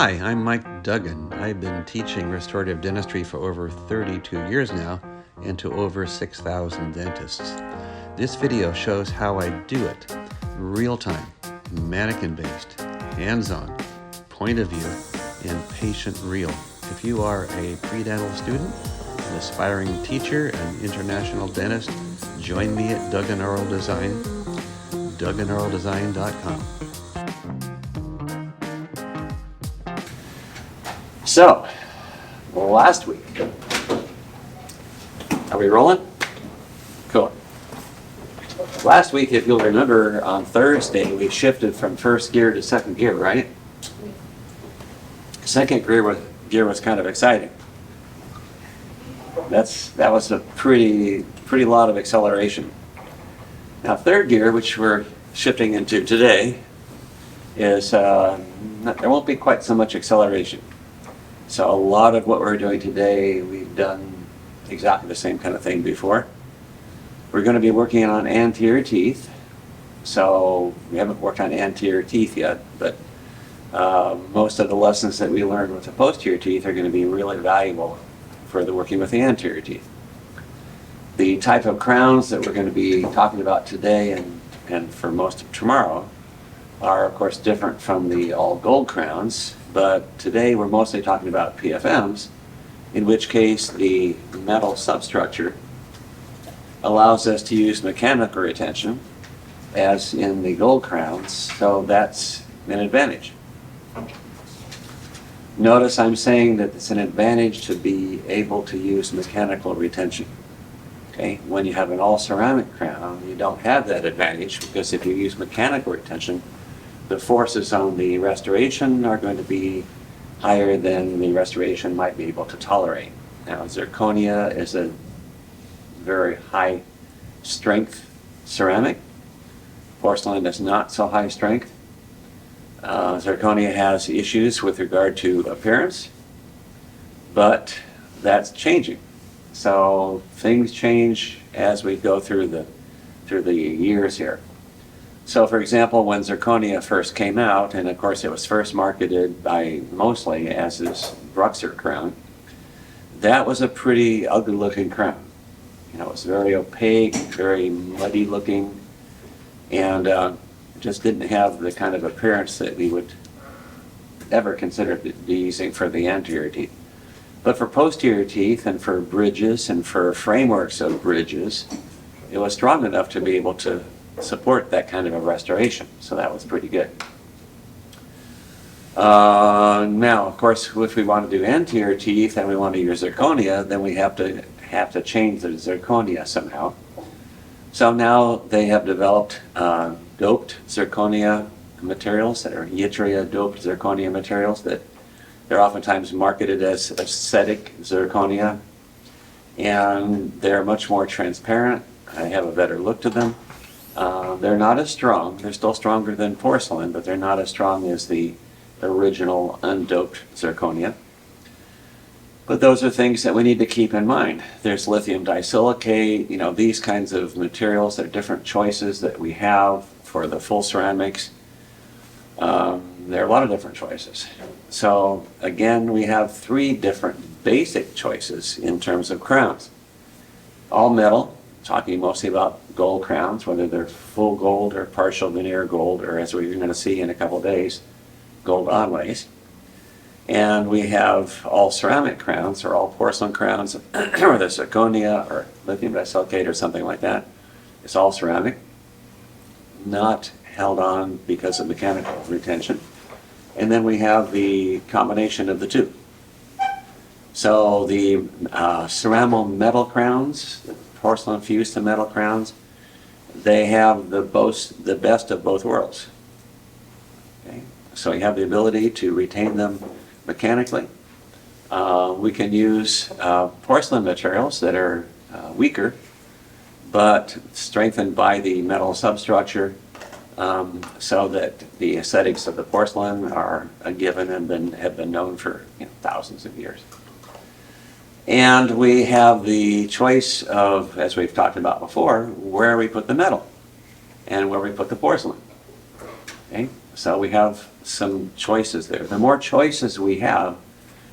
Hi, I'm Mike Duggan. I've been teaching restorative dentistry for over 32 years now and to over 6,000 dentists. This video shows how I do it. Real-time, mannequin-based, hands-on, point of view, and patient real. If you are a pre-dental student, an aspiring teacher, an international dentist, join me at Duggan Oral Design, dugganoraldesign.com. So, last week, are we rolling? Cool. Last week, if you'll remember, on Thursday, we shifted from first gear to second gear, right? Second gear was kind of exciting. That was a pretty lot of acceleration. Now, third gear, which we're shifting into today, is there won't be quite so much acceleration. So a lot of what we're doing today, we've done exactly the same kind of thing before. We're going to be working on anterior teeth. So we haven't worked on anterior teeth yet, but most of the lessons that we learned with the posterior teeth are going to be really valuable for the working with the anterior teeth. The type of crowns that we're going to be talking about today and for most of tomorrow are, of course, different from the all gold crowns. But today we're mostly talking about PFMs, in which case the metal substructure allows us to use mechanical retention, as in the gold crowns, so that's an advantage. Notice I'm saying that it's an advantage to be able to use mechanical retention. Okay? When you have an all ceramic crown, you don't have that advantage, because if you use mechanical retention, the forces on the restoration are going to be higher than the restoration might be able to tolerate. Now, zirconia is a very high strength ceramic. Porcelain is not so high strength. Zirconia has issues with regard to appearance, but that's changing. So things change as we go through the years here. So, for example, when zirconia first came out, and of course it was first marketed by mostly as this Bruxer crown, that was a pretty ugly looking crown. You know, it was very opaque, very muddy looking, and just didn't have the kind of appearance that we would ever consider to be using for the anterior teeth. But for posterior teeth and for bridges and for frameworks of bridges, it was strong enough to be able to support that kind of a restoration, so that was pretty good. Now, of course, if we want to do anterior teeth and we want to use zirconia, then we have to change the zirconia somehow. So now they have developed doped zirconia materials that are yttria doped zirconia materials that they're oftentimes marketed as aesthetic zirconia, and they're much more transparent. They have a better look to them. They're not as strong. They're still stronger than porcelain, but they're not as strong as the original undoped zirconia. But those are things that we need to keep in mind. There's lithium disilicate, you know, these kinds of materials. They're different choices that we have for the full ceramics. There are a lot of different choices. So again, we have three different basic choices in terms of crowns. All metal, talking mostly about gold crowns, whether they're full gold or partial veneer gold, or as we're going to see in a couple days, gold onlays. And we have all ceramic crowns, or all porcelain crowns, or the zirconia, or lithium disilicate, or something like that. It's all ceramic, not held on because of mechanical retention. And then we have the combination of the two. So the ceramo metal crowns, porcelain fused to metal crowns, they have the best of both worlds. Okay? So you have the ability to retain them mechanically. We can use porcelain materials that are weaker, but strengthened by the metal substructure, so that the aesthetics of the porcelain are a given and have been known for thousands of years. And we have the choice of, as we've talked about before, where we put the metal and where we put the porcelain. Okay? So we have some choices there. The more choices we have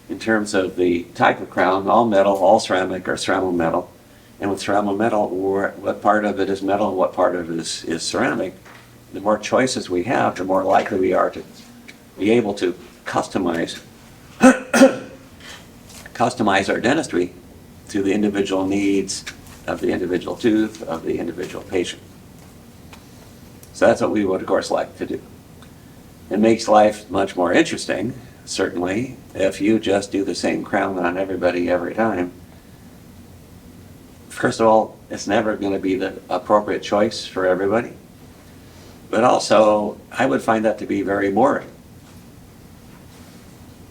in terms of the type of crown, all metal, all ceramic, or ceramic metal, and with ceramic metal, what part of it is metal and what part of it is ceramic, the more choices we have, the more likely we are to be able to customize our dentistry to the individual needs of the individual tooth, of the individual patient. So that's what we would, of course, like to do. It makes life much more interesting, certainly, if you just do the same crown on everybody every time. First of all, it's never going to be the appropriate choice for everybody. But also, I would find that to be very boring.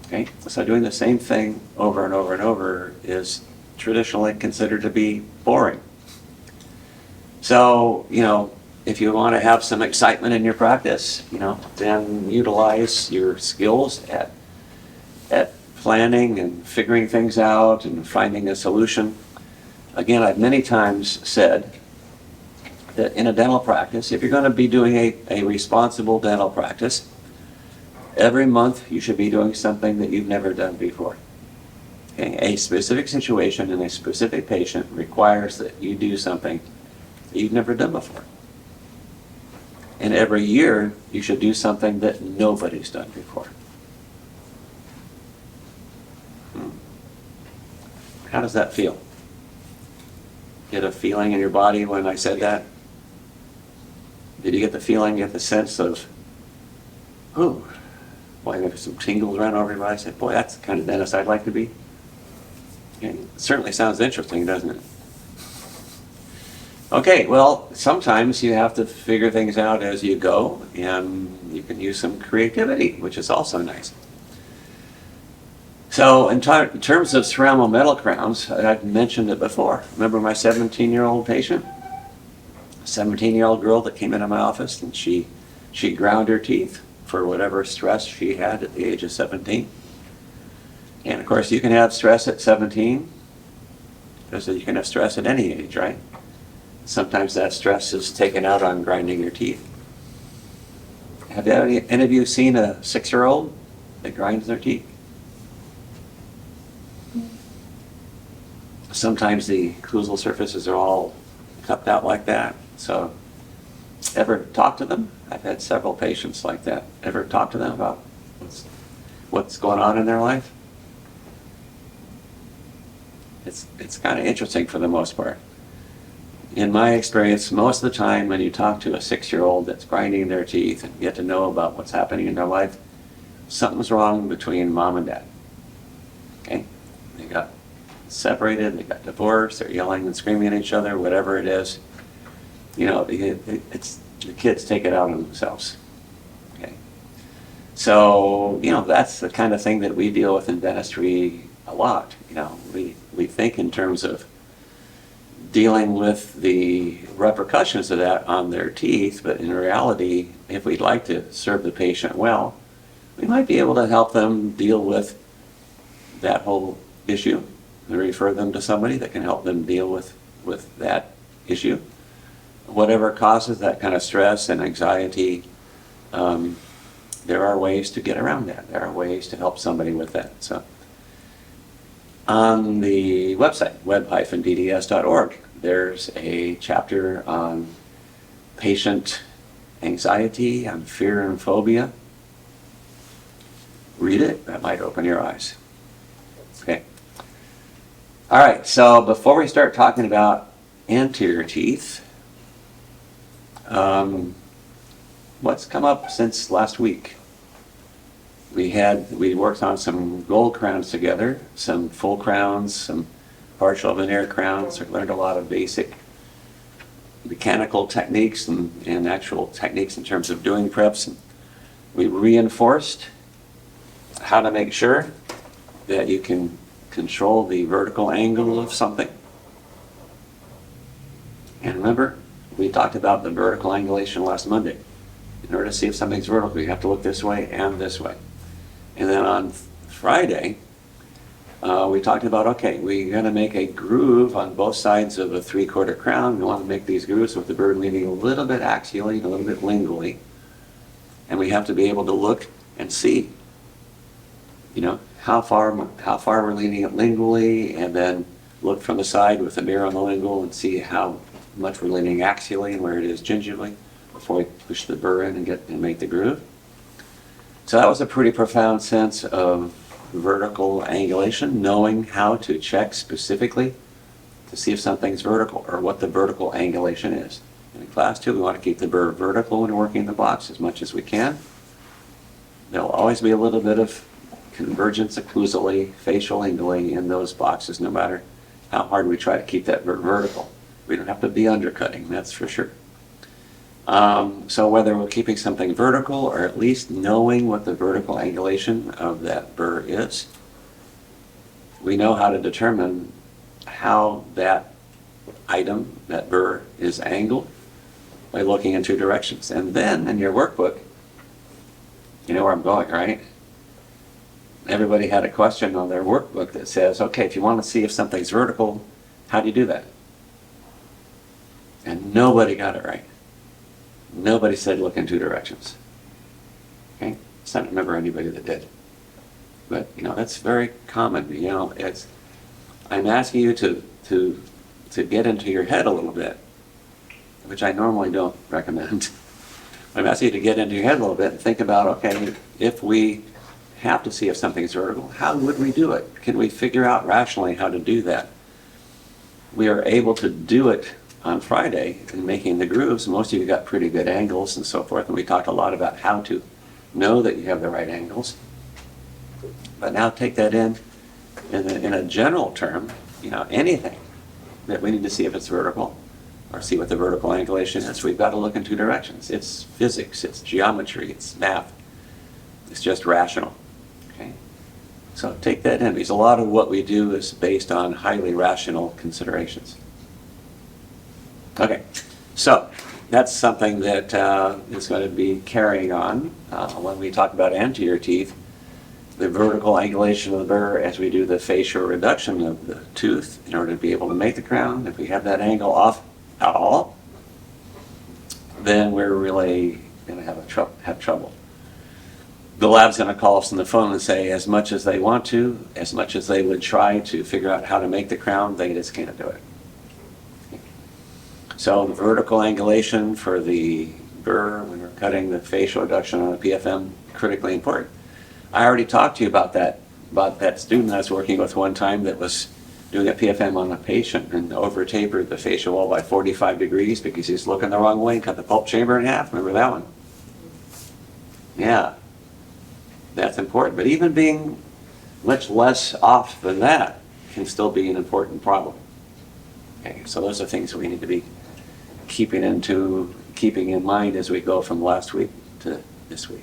Okay? So doing the same thing over and over and over is traditionally considered to be boring. So, if you want to have some excitement in your practice, then utilize your skills at planning and figuring things out and finding a solution. Again, I've many times said that in a dental practice, if you're going to be doing a responsible dental practice, every month you should be doing something that you've never done before. Okay? A specific situation and a specific patient requires that you do something that you've never done before. And every year, you should do something that nobody's done before. How does that feel? Get a feeling in your body when I said that? Did you get the feeling, get the sense of, ooh, boy, there's some tingles around over your body? I said, boy, that's the kind of dentist I'd like to be. Okay. It certainly sounds interesting, doesn't it? Okay, well, sometimes you have to figure things out as you go, and you can use some creativity, which is also nice. So in terms of ceramic metal crowns, I've mentioned it before. Remember my 17-year-old patient? A 17-year-old girl that came into my office, and she ground her teeth for whatever stress she had at the age of 17. And of course, you can have stress at 17, because you can have stress at any age, right? Sometimes that stress is taken out on grinding your teeth. Have any of you seen a 6-year-old that grinds their teeth? Sometimes the occlusal surfaces are all cupped out like that. So, ever talk to them? I've had several patients like that. Ever talk to them about what's going on in their life? It's kind of interesting for the most part. In my experience, most of the time when you talk to a 6-year-old that's grinding their teeth and get to know about what's happening in their life, something's wrong between mom and dad. Okay? They got separated, they got divorced, they're yelling and screaming at each other, whatever it is. The kids take it out on themselves. Okay? So, that's the kind of thing that we deal with in dentistry a lot. We think in terms of dealing with the repercussions of that on their teeth, but in reality, if we'd like to serve the patient well, we might be able to help them deal with that whole issue and refer them to somebody that can help them deal with that issue. Whatever causes that kind of stress and anxiety, there are ways to get around that. There are ways to help somebody with that. So, on the website, web-dds.org, there's a chapter on patient anxiety, on fear and phobia. Read it, that might open your eyes. Okay. All right, so before we start talking about anterior teeth, what's come up since last week? We worked on some gold crowns together, some full crowns, some partial veneer crowns. We learned a lot of basic mechanical techniques and actual techniques in terms of doing preps. We reinforced how to make sure that you can control the vertical angle of something. And remember, we talked about the vertical angulation last Monday. In order to see if something's vertical, you have to look this way and this way. And then on Friday, we talked about, okay, we're going to make a groove on both sides of a 3/4 crown. We want to make these grooves with the bird leaning a little bit axially, a little bit lingually. And we have to be able to look and see, how far we're leaning it lingually, and then look from the side with the mirror on the lingual and see how much we're leaning axially and where it is gingivally before we push the burr in and make the groove. So that was a pretty profound sense of vertical angulation, knowing how to check specifically to see if something's vertical or what the vertical angulation is. In class 2, we want to keep the burr vertical when we're working the box as much as we can. There'll always be a little bit of convergence occlusally, facial angling in those boxes, no matter how hard we try to keep that vertical. We don't have to be undercutting, that's for sure. So whether we're keeping something vertical or at least knowing what the vertical angulation of that burr is, we know how to determine how that item, that burr, is angled by looking in two directions. And then in your workbook, you know where I'm going, right? Everybody had a question on their workbook that says, okay, if you want to see if something's vertical, how do you do that? And nobody got it right. Nobody said look in two directions. Okay? So I don't remember anybody that did. But, that's very common. I'm asking you to get into your head a little bit, which I normally don't recommend. I'm asking you to get into your head a little bit and think about, okay, if we have to see if something's vertical, how would we do it? Can we figure out rationally how to do that? We are able to do it on Friday in making the grooves. Most of you got pretty good angles and so forth, and we talked a lot about how to know that you have the right angles. But now take that in a general term, anything that we need to see if it's vertical or see what the vertical angulation is, we've got to look in two directions. It's physics, it's geometry, it's math. It's just rational. Okay? So take that in, because a lot of what we do is based on highly rational considerations. Okay, so that's something that is going to be carrying on when we talk about anterior teeth. The vertical angulation of the burr as we do the facial reduction of the tooth in order to be able to make the crown. If we have that angle off at all, then we're really going to have trouble. The lab's going to call us on the phone and say, as much as they want to, as much as they would try to figure out how to make the crown, they just can't do it. So the vertical angulation for the burr when we're cutting the facial reduction on a PFM, critically important. I already talked to you about that student I was working with one time that was doing a PFM on a patient and over-tapered the facial wall by 45 degrees because he's looking the wrong way and cut the pulp chamber in half. Remember that one? Yeah, that's important. But even being much less off than that can still be an important problem. Okay, so those are things that we need to be keeping in mind as we go from last week to this week.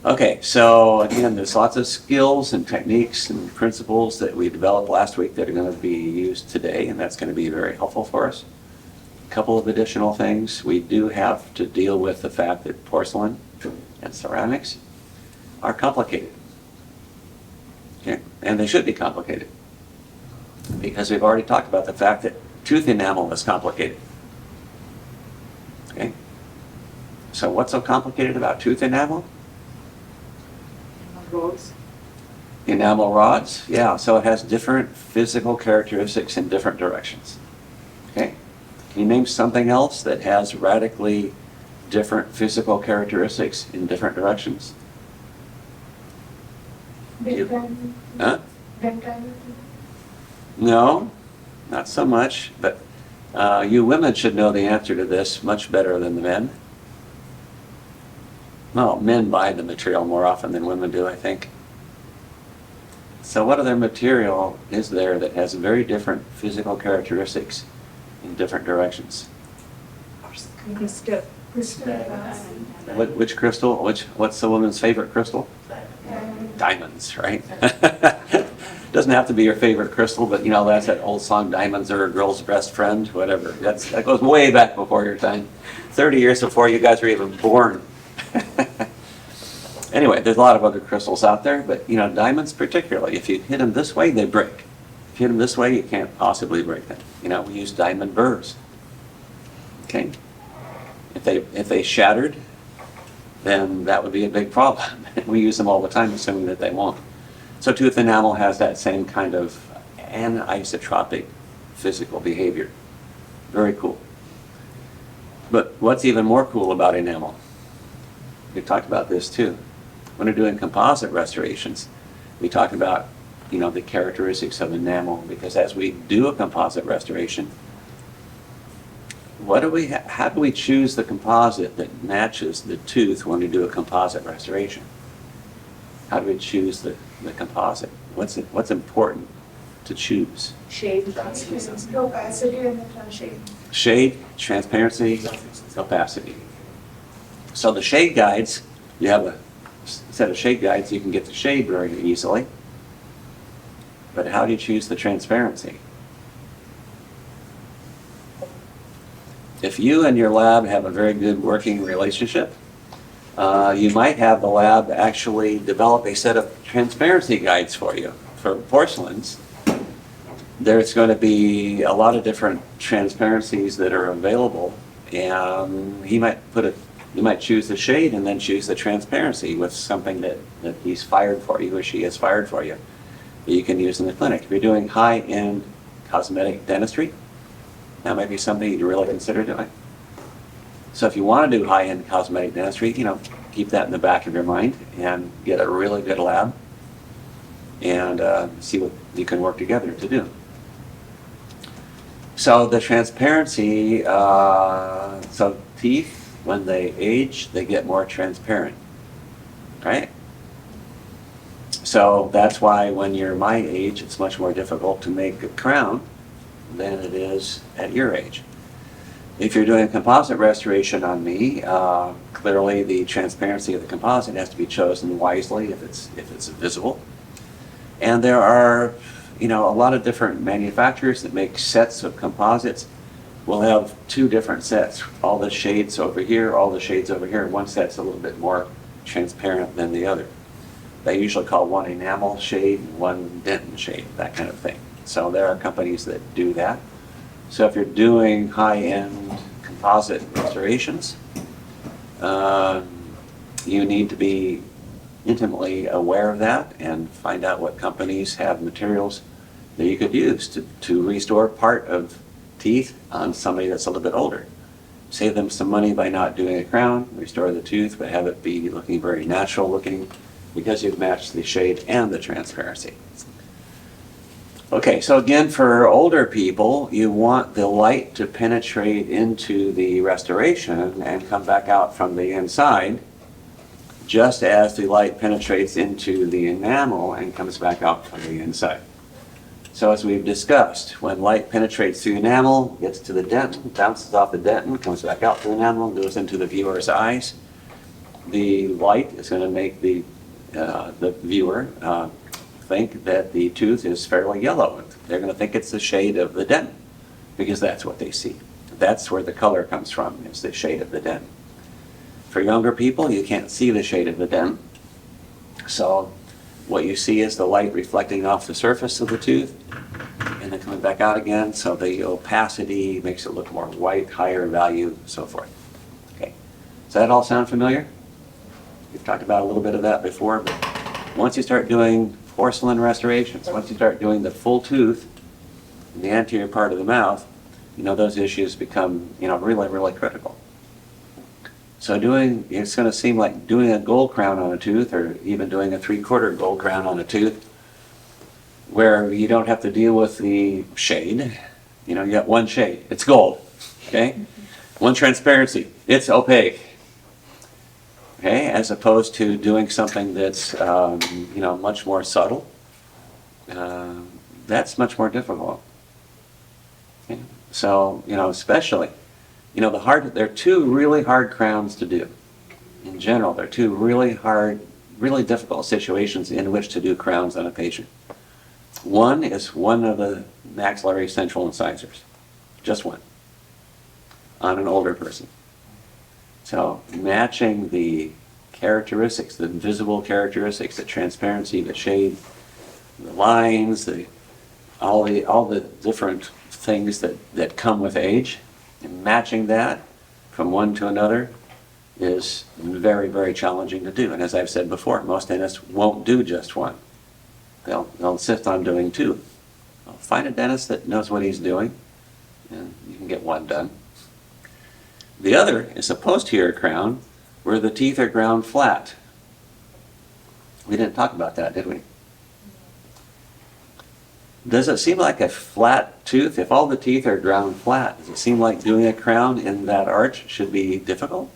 Okay, so again, there's lots of skills and techniques and principles that we developed last week that are going to be used today, and that's going to be very helpful for us. A couple of additional things. We do have to deal with the fact that porcelain and ceramics are complicated. Okay? And they should be complicated, because we've already talked about the fact that tooth enamel is complicated. Okay? So what's so complicated about tooth enamel? Rods. Enamel rods, yeah, so it has different physical characteristics in different directions. Okay? Can you name something else that has radically different physical characteristics in different directions? Huh? No, not so much, but you women should know the answer to this much better than the men. Well, men buy the material more often than women do, I think. So what other material is there that has very different physical characteristics in different directions? Crystal. Which crystal? What's the woman's favorite crystal? Diamonds, right? Doesn't have to be your favorite crystal, but that's that old song, "Diamonds Are a Girl's Best Friend," whatever. That goes way back before your time. 30 years before you guys were even born. Anyway, there's a lot of other crystals out there, but diamonds particularly, if you hit them this way, they break. If you hit them this way, you can't possibly break them. We use diamond burrs. Okay? If they shattered, then that would be a big problem. We use them all the time, assuming that they won't. So tooth enamel has that same kind of anisotropic physical behavior. Very cool. But what's even more cool about enamel? We've talked about this too. When we're doing composite restorations, we talk about, the characteristics of enamel, because as we do a composite restoration, how do we choose the composite that matches the tooth when we do a composite restoration? How do we choose the composite? What's important to choose? Shade, opacity, and the shade. Shade, transparency, opacity. So the shade guides, you have a set of shade guides, you can get the shade very easily. But how do you choose the transparency? If you and your lab have a very good working relationship, you might have the lab actually develop a set of transparency guides for you. For porcelains, there's going to be a lot of different transparencies that are available, and you might choose the shade and then choose the transparency with something that he's fired for you or she has fired for you that you can use in the clinic. If you're doing high-end cosmetic dentistry, that might be something you'd really consider doing. So if you want to do high-end cosmetic dentistry, keep that in the back of your mind and get a really good lab and see what you can work together to do. So the transparency, so teeth, when they age, they get more transparent, right? So that's why when you're my age, it's much more difficult to make a crown than it is at your age. If you're doing composite restoration on me, clearly the transparency of the composite has to be chosen wisely if it's visible. And there are, a lot of different manufacturers that make sets of composites. We'll have two different sets, all the shades over here, all the shades over here. One set's a little bit more transparent than the other. They usually call one enamel shade and one dentin shade, that kind of thing. So there are companies that do that. So if you're doing high-end composite restorations, you need to be intimately aware of that and find out what companies have materials that you could use to restore part of teeth on somebody that's a little bit older. Save them some money by not doing a crown, restore the tooth, but have it be looking very natural looking because you've matched the shade and the transparency. Okay, so again, for older people, you want the light to penetrate into the restoration and come back out from the inside, just as the light penetrates into the enamel and comes back out from the inside. So as we've discussed, when light penetrates through enamel, gets to the dentin, bounces off the dentin, comes back out to the enamel, goes into the viewer's eyes, the light is going to make the viewer think that the tooth is fairly yellow. They're going to think it's the shade of the dentin because that's what they see. That's where the color comes from, is the shade of the dentin. For younger people, you can't see the shade of the dentin. So what you see is the light reflecting off the surface of the tooth and then coming back out again. So the opacity makes it look more white, higher value, so forth. Okay. Does that all sound familiar? We've talked about a little bit of that before, but once you start doing porcelain restorations, once you start doing the full tooth in the anterior part of the mouth, those issues become, really, really critical. So it's going to seem like doing a gold crown on a tooth, or even doing a 3/4 gold crown on a tooth, where you don't have to deal with the shade. You got one shade, it's gold, okay? One transparency, it's opaque. Okay, as opposed to doing something that's, much more subtle. That's much more difficult. Okay? So, especially, there are two really hard crowns to do. In general, there are two really hard, really difficult situations in which to do crowns on a patient. One is one of the maxillary central incisors, just one, on an older person. So matching the characteristics, the visible characteristics, the transparency, the shade, the lines, all the different things that come with age, and matching that from one to another is very, very challenging to do. And as I've said before, most dentists won't do just one. They'll insist on doing two. Well, find a dentist that knows what he's doing, and you can get one done. The other is a posterior crown, where the teeth are ground flat. We didn't talk about that, did we? Does it seem like a flat tooth? If all the teeth are ground flat, does it seem like doing a crown in that arch should be difficult?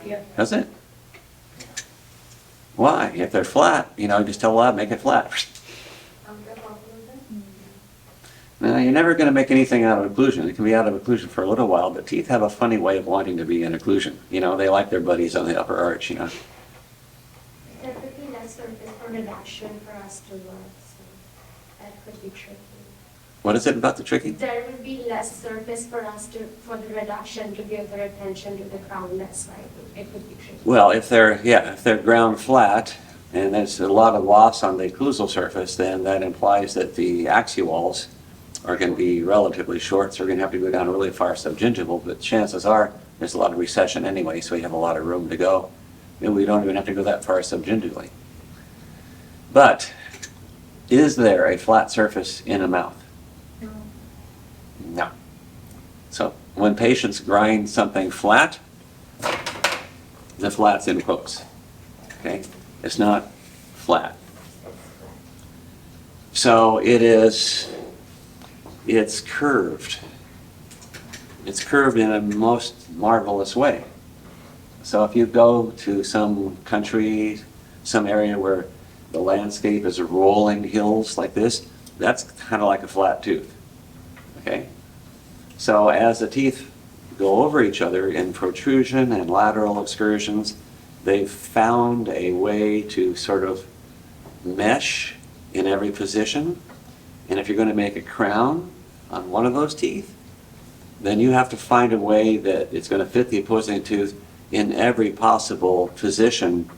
Yeah. Does it? Why? If they're flat, just tell the lab, make it flat. Now, you're never going to make anything out of occlusion. It can be out of occlusion for a little while, but teeth have a funny way of wanting to be in occlusion. They like their buddies on the upper arch, There could be less surface for reduction for us to work, so that could be tricky. What is it about the tricky? There would be less surface for us for the reduction to give their attention to the crown. That's why it could be tricky. Well, if they're ground flat and there's a lot of loss on the occlusal surface, then that implies that the axials are going to be relatively short, so we're going to have to go down really far subgingival, but chances are there's a lot of recession anyway, so we have a lot of room to go. Maybe we don't even have to go that far subgingivally. But is there a flat surface in a mouth? No. So when patients grind something flat, the flat's in quotes. Okay? It's not flat. So it's curved. It's curved in a most marvelous way. So if you go to some country, some area where the landscape is rolling hills like this, that's kind of like a flat tooth. Okay? So as the teeth go over each other in protrusion and lateral excursions, they've found a way to sort of mesh in every position. And if you're going to make a crown on one of those teeth, then you have to find a way that it's going to fit the opposing tooth in every possible position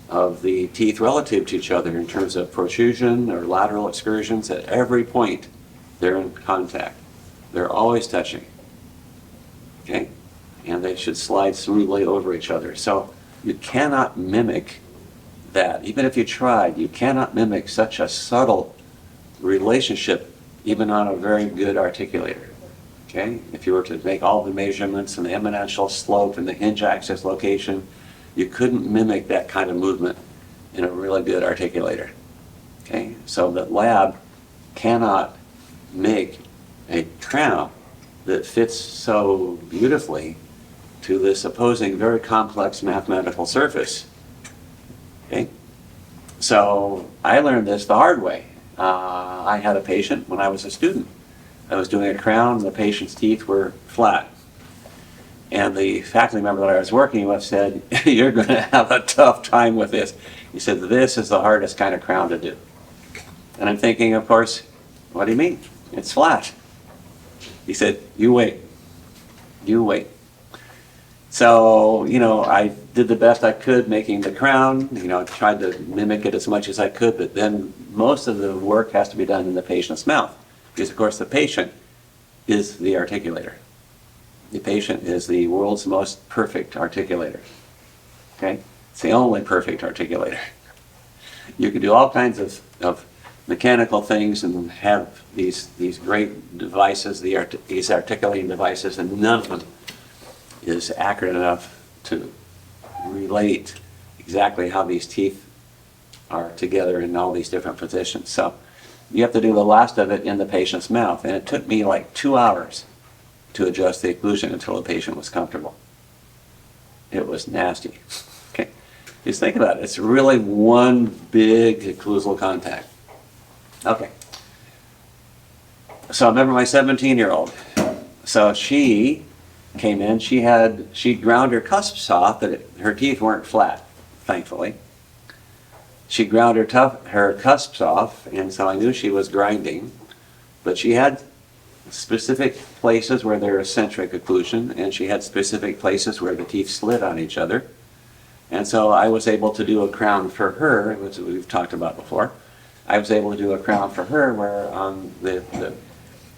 of the teeth relative to each other in terms of protrusion or lateral excursions. At every point, they're in contact. They're always touching. Okay? And they should slide smoothly over each other. So you cannot mimic that. Even if you tried, you cannot mimic such a subtle relationship even on a very good articulator. Okay? If you were to make all the measurements and the eminential slope and the hinge axis location, you couldn't mimic that kind of movement in a really good articulator. Okay? So the lab cannot make a crown that fits so beautifully to this opposing very complex mathematical surface. Okay? So I learned this the hard way. I had a patient when I was a student. I was doing a crown and the patient's teeth were flat. And the faculty member that I was working with said, "You're going to have a tough time with this." He said, "This is the hardest kind of crown to do." And I'm thinking, of course, what do you mean? It's flat. He said, "You wait. You wait." So, I did the best I could making the crown, tried to mimic it as much as I could, but then most of the work has to be done in the patient's mouth. Because, of course, the patient is the articulator. The patient is the world's most perfect articulator. Okay? It's the only perfect articulator. You can do all kinds of mechanical things and have these great devices, these articulating devices, and none of them is accurate enough to relate exactly how these teeth are together in all these different positions. So you have to do the last of it in the patient's mouth. And it took me like 2 hours to adjust the occlusion until the patient was comfortable. It was nasty. Okay, just think about it. It's really one big occlusal contact. Okay. So I remember my 17-year-old. So she came in, she ground her cusps off, but her teeth weren't flat, thankfully. She ground her cusps off, and so I knew she was grinding, but she had specific places where there was centric occlusion, and she had specific places where the teeth slid on each other. And so I was able to do a crown for her, which we've talked about before. I was able to do a crown for her where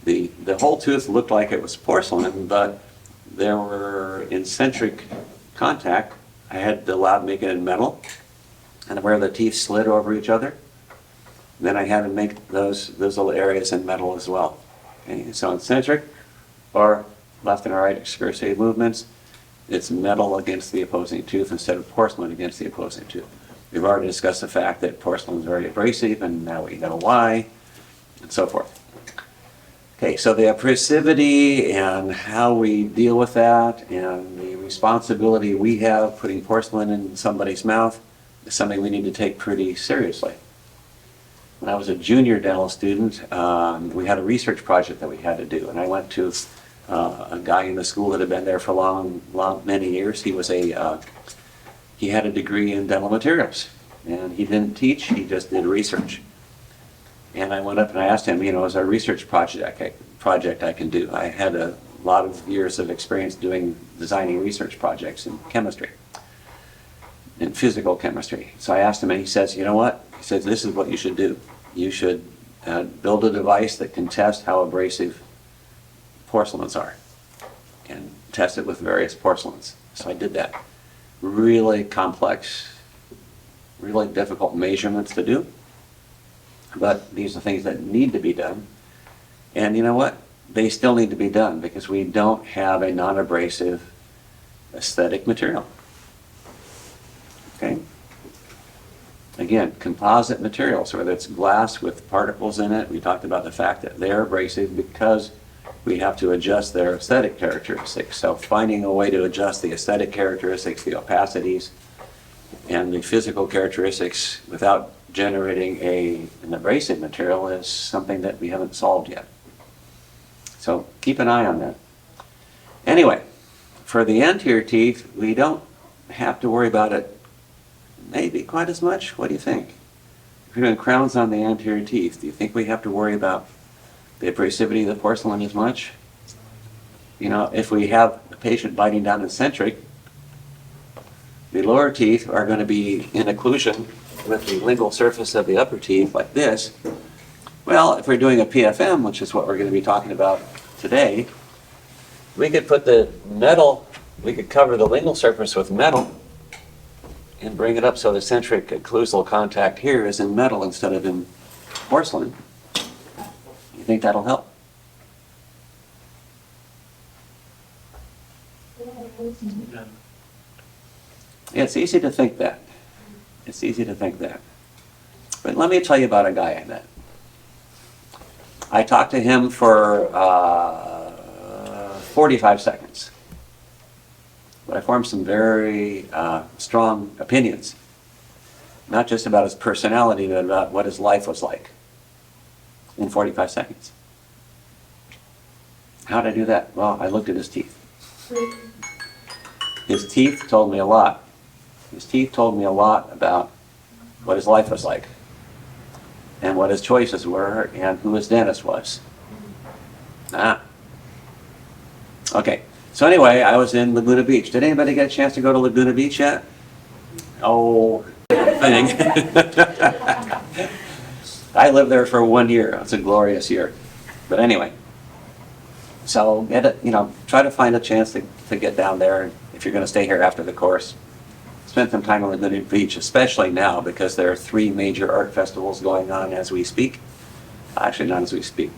the whole tooth looked like it was porcelain, but there were eccentric contact. I had the lab make it in metal, and where the teeth slid over each other, then I had to make those little areas in metal as well. Okay, so eccentric or left and right excursive movements, it's metal against the opposing tooth instead of porcelain against the opposing tooth. We've already discussed the fact that porcelain is very abrasive, and now we know why, and so forth. Okay, so the abrasivity and how we deal with that and the responsibility we have putting porcelain in somebody's mouth is something we need to take pretty seriously. When I was a junior dental student, we had a research project that we had to do, and I went to a guy in the school that had been there for many years. He had a degree in dental materials, and he didn't teach, he just did research. And I went up and I asked him, is there a research project I can do? I had a lot of years of experience designing research projects in chemistry, in physical chemistry. So I asked him, and he says, you know what? He says, this is what you should do. You should build a device that can test how abrasive porcelains are, and test it with various porcelains. So I did that. Really complex, really difficult measurements to do. But these are things that need to be done. And you know what? They still need to be done because we don't have a non-abrasive aesthetic material. Okay? Again, composite materials, whether it's glass with particles in it, we talked about the fact that they're abrasive because we have to adjust their aesthetic characteristics. So finding a way to adjust the aesthetic characteristics, the opacities, and the physical characteristics without generating an abrasive material is something that we haven't solved yet. So keep an eye on that. Anyway, for the anterior teeth, we don't have to worry about it maybe quite as much. What do you think? If you're doing crowns on the anterior teeth, do you think we have to worry about the abrasivity of the porcelain as much? If we have a patient biting down eccentric, the lower teeth are going to be in occlusion with the lingual surface of the upper teeth like this. Well, if we're doing a PFM, which is what we're going to be talking about today, we could put the metal, we could cover the lingual surface with metal and bring it up so the eccentric occlusal contact here is in metal instead of in porcelain. You think that'll help? It's easy to think that. It's easy to think that. But let me tell you about a guy I met. I talked to him for 45 seconds. But I formed some very strong opinions. Not just about his personality, but about what his life was like in 45 seconds. How did I do that? Well, I looked at his teeth. His teeth told me a lot. His teeth told me a lot about what his life was like, and what his choices were, and who his dentist was. Okay, so anyway, I was in Laguna Beach. Did anybody get a chance to go to Laguna Beach yet? Oh, thing. I lived there for 1 year. It was a glorious year. But anyway, so try to find a chance to get down there if you're going to stay here after the course. Spend some time on Laguna Beach, especially now because there are 3 major art festivals going on as we speak. Actually, not as we speak.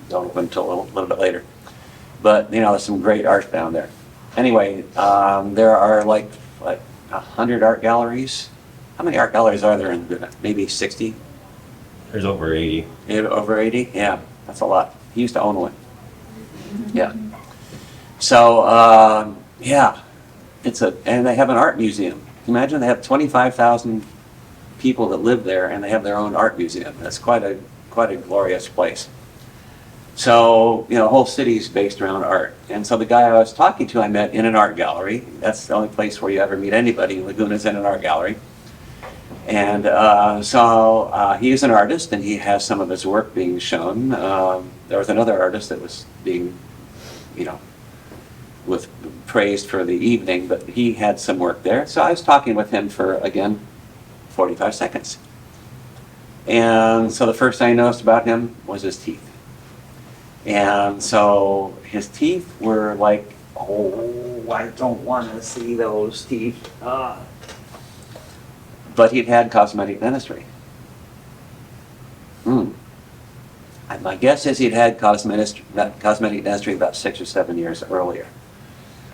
Don't open until a little bit later. But there's some great art down there. Anyway, there are like 100 art galleries. How many art galleries are there in Laguna? Maybe 60? There's over 80. Over 80? Yeah, that's a lot. He used to own one. Yeah. So, yeah. And they have an art museum. Imagine they have 25,000 people that live there, and they have their own art museum. That's quite a glorious place. So, the whole city's based around art. And so the guy I was talking to, I met in an art gallery. That's the only place where you ever meet anybody in Laguna is in an art gallery. And so he is an artist, and he has some of his work being shown. There was another artist that was being, was praised for the evening, but he had some work there. So I was talking with him for, again, 45 seconds. And so the first thing I noticed about him was his teeth. And so his teeth were like Oh, I don't want to see those teeth. But he'd had cosmetic dentistry. My guess is he'd had cosmetic dentistry about 6 or 7 years earlier.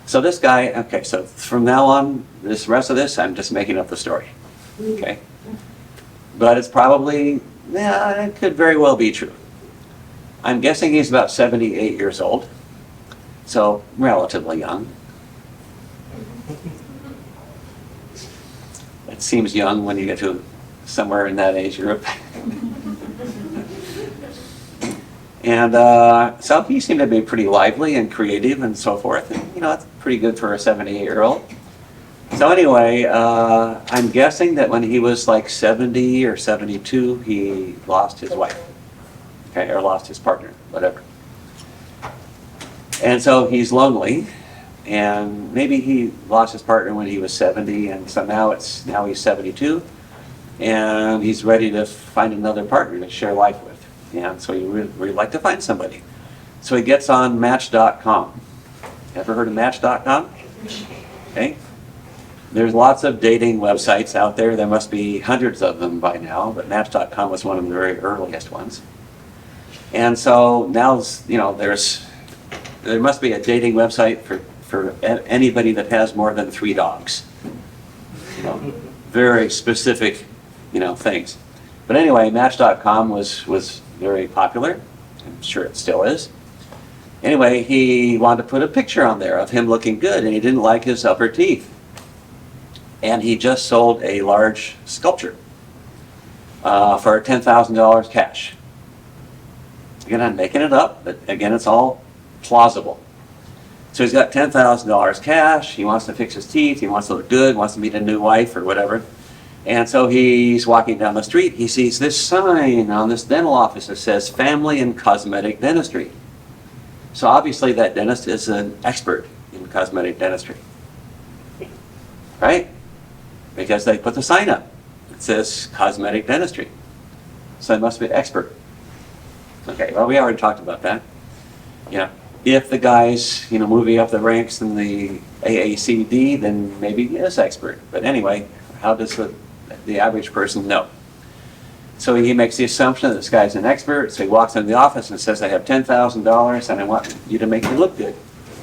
So this guy, okay, so from now on, this rest of this, I'm just making up the story. Okay? But it's probably, yeah, it could very well be true. I'm guessing he's about 78 years old, so relatively young. It seems young when you get to somewhere in that age group. And so he seemed to be pretty lively and creative and so forth. And, you know, that's pretty good for a 78-year-old. So anyway, I'm guessing that when he was like 70 or 72, he lost his wife. Okay, or lost his partner, whatever. And so he's lonely. And maybe he lost his partner when he was 70, and so now he's 72, and he's ready to find another partner to share life with. And so he really like to find somebody. So he gets on Match.com. Ever heard of Match.com? Okay. There's lots of dating websites out there. There must be hundreds of them by now, but Match.com was one of the very earliest ones. And so now, you know, there must be a dating website for anybody that has more than 3 dogs. You know, very specific, you know, things. But anyway, Match.com was very popular. I'm sure it still is. Anyway, he wanted to put a picture on there of him looking good, and he didn't like his upper teeth. And he just sold a large sculpture for $10,000 cash. Again, I'm making it up, but again, it's all plausible. So he's got $10,000 cash, he wants to fix his teeth, he wants to look good, wants to meet a new wife or whatever. And so he's walking down the street, he sees this sign on this dental office that says Family and Cosmetic Dentistry. So obviously that dentist is an expert in cosmetic dentistry. Right? Because they put the sign up. It says Cosmetic Dentistry. So they must be an expert. Okay, well, we already talked about that. Yeah. If the guy's, you know, moving up the ranks in the AACD, then maybe he is expert. But anyway, how does the average person know? So he makes the assumption that this guy's an expert. So he walks into the office and says, I have $10,000 and I want you to make me look good.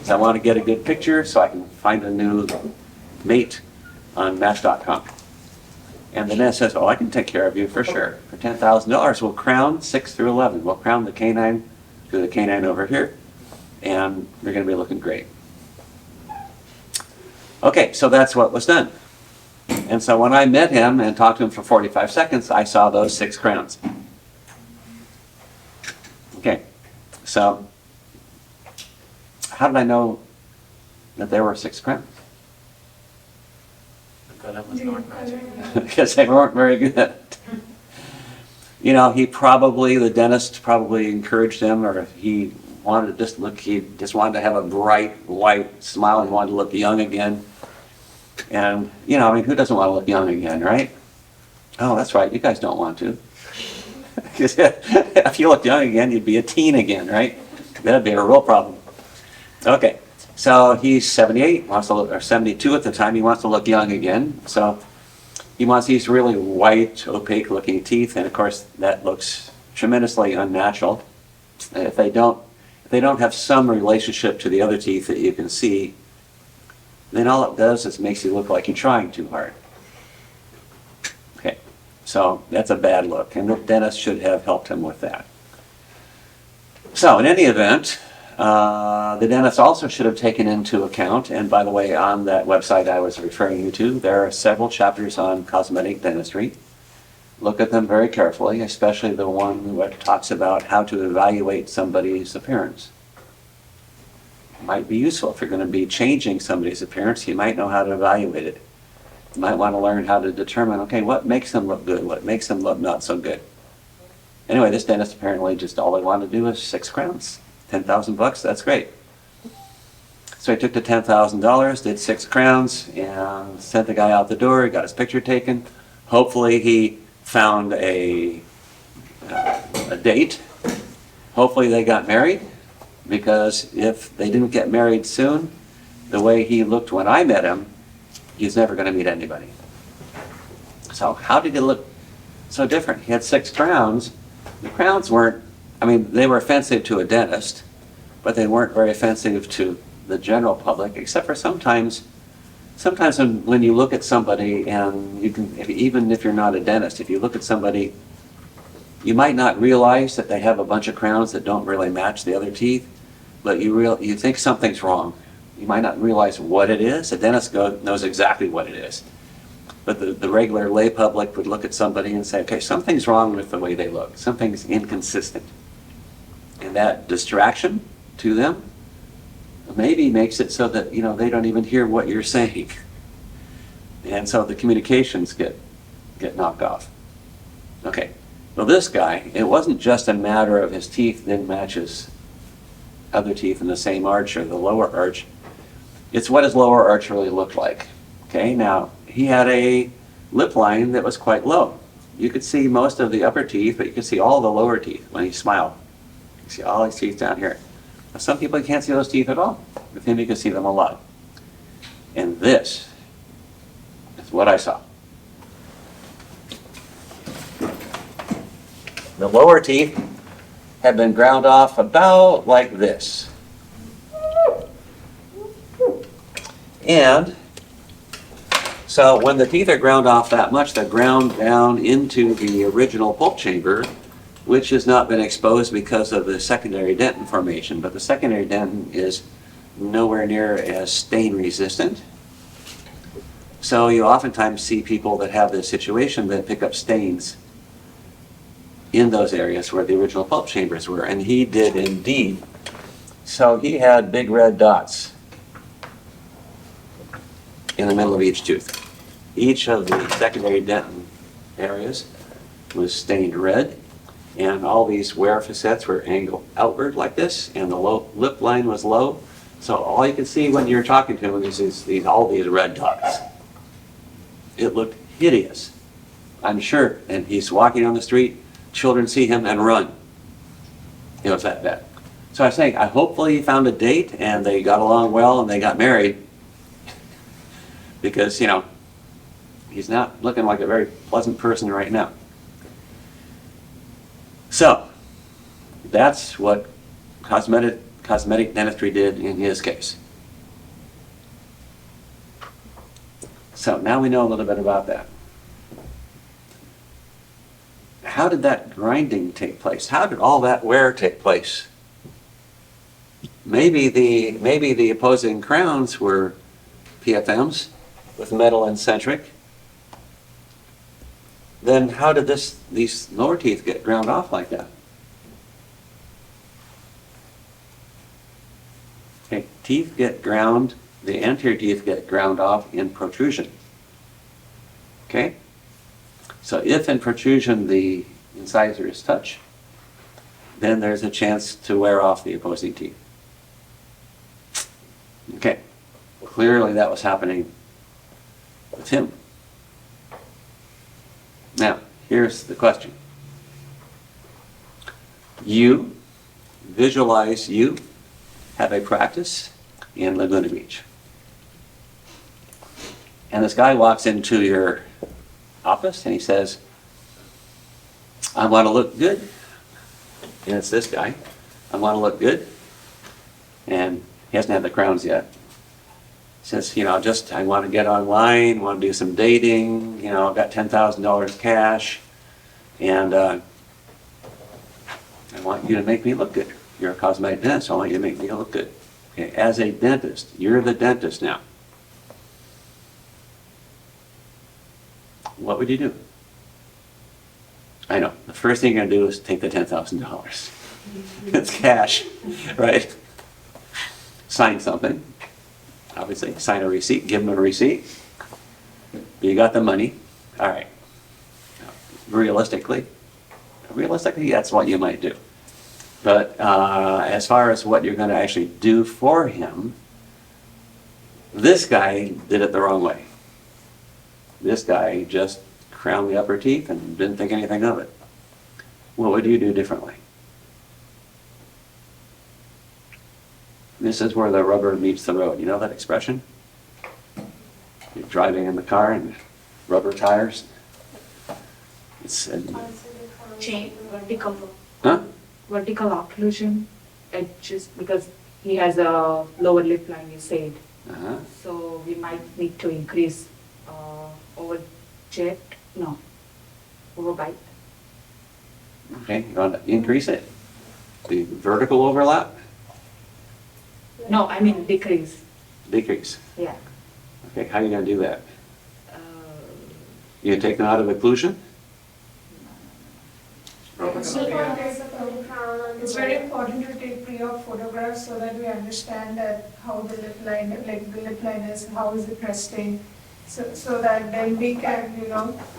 So I want to get a good picture so I can find a new mate on Match.com. And the dentist says, oh, I can take care of you for sure. For $10,000, we'll crown 6 through 11. We'll crown the canine to the canine over here. And you're going to be looking great. Okay, so that's what was done. And so when I met him and talked to him for 45 seconds, I saw those 6 crowns. Okay, so how did I know that there were 6 crowns? Because they weren't very good. You know, the dentist probably encouraged him, or he wanted to just look, he just wanted to have a bright, white smile. He wanted to look young again. And, you know, I mean, who doesn't want to look young again, right? Oh, that's right, you guys don't want to. Because if you look young again, you'd be a teen again, right? That'd be a real problem. Okay, so he's 78, wants to look, or 72 at the time, he wants to look young again. So he wants these really white, opaque looking teeth, and of course that looks tremendously unnatural. If they don't have some relationship to the other teeth that you can see, then all it does is makes you look like you're trying too hard. Okay, so that's a bad look, and the dentist should have helped him with that. So in any event, the dentist also should have taken into account, and by the way, on that website I was referring you to, there are several chapters on cosmetic dentistry. Look at them very carefully, especially the one that talks about how to evaluate somebody's appearance. It might be useful if you're going to be changing somebody's appearance. You might know how to evaluate it. You might want to learn how to determine, okay, what makes them look good, what makes them look not so good. Anyway, this dentist apparently just all he wanted to do was 6 crowns. 10,000 bucks, that's great. So he took the $10,000, did 6 crowns, and sent the guy out the door. He got his picture taken. Hopefully he found a date. Hopefully they got married, because if they didn't get married soon, the way he looked when I met him, he's never going to meet anybody. So how did he look so different? He had 6 crowns. The crowns weren't, I mean, they were offensive to a dentist, but they weren't very offensive to the general public, except for sometimes when you look at somebody, and you can, even if you're not a dentist, if you look at somebody, you might not realize that they have a bunch of crowns that don't really match the other teeth, but you think something's wrong. You might not realize what it is. A dentist knows exactly what it is. But the regular lay public would look at somebody and say, okay, something's wrong with the way they look. Something's inconsistent. And that distraction to them maybe makes it so that, they don't even hear what you're saying. And so the communications get knocked off. Okay, well this guy, it wasn't just a matter of his teeth didn't match his other teeth in the same arch or the lower arch. It's what his lower arch really looked like. Okay, now he had a lip line that was quite low. You could see most of the upper teeth, but you could see all the lower teeth when he smiled. You see all his teeth down here. Now, some people can't see those teeth at all. With him, you can see them a lot. And this is what I saw. The lower teeth had been ground off about like this. And so when the teeth are ground off that much, they're ground down into the original pulp chamber, which has not been exposed because of the secondary dentin formation. But the secondary dentin is nowhere near as stain resistant. So you oftentimes see people that have this situation that pick up stains in those areas where the original pulp chambers were, and he did indeed. So he had big red dots in the middle of each tooth. Each of the secondary dentin areas was stained red, and all these wear facets were angled outward like this, and the lip line was low. So all you could see when you're talking to him is all these red dots. It looked hideous, I'm sure. And he's walking on the street, children see him and run. It was that bad. So I was saying, hopefully he found a date and they got along well and they got married, because he's not looking like a very pleasant person right now. So that's what cosmetic dentistry did in his case. So now we know a little bit about that. How did that grinding take place? How did all that wear take place? Maybe the opposing crowns were PFMs with metal and centric. Then how did these lower teeth get ground off like that? Okay, teeth get ground, the anterior teeth get ground off in protrusion. Okay? So if in protrusion the incisors touch, then there's a chance to wear off the opposing teeth. Okay, clearly that was happening with him. Now, here's the question. You visualize you have a practice in Laguna Beach. And this guy walks into your office and he says, I want to look good. And it's this guy. I want to look good. And he hasn't had the crowns yet. He says, I want to get online, want to do some dating, I've got $10,000 cash, and I want you to make me look good. You're a cosmetic dentist, I want you to make me look good. Okay, as a dentist, you're the dentist now. What would you do? I know, the first thing you're going to do is take the $10,000. It's cash, right? Sign something. Obviously, sign a receipt, give them a receipt. You got the money. All right. Realistically, that's what you might do. But as far as what you're going to actually do for him, this guy did it the wrong way. This guy just crowned the upper teeth and didn't think anything of it. What would you do differently? This is where the rubber meets the road. You know that expression? You're driving in the car and rubber tires. It's, Chain, vertical, huh? vertical occlusion, it just because he has a lower lip line, you said. Uh-huh. So we might need to increase overbite. Okay, you want to increase it? The vertical overlap? No, I mean decrease, Decrease. yeah. Okay, how are you going to do that? Uh, You gonna take them out of occlusion? It's very important to take pre-op photographs so that we understand that how the lip line, like the lip line is, how is it resting, so that then we can,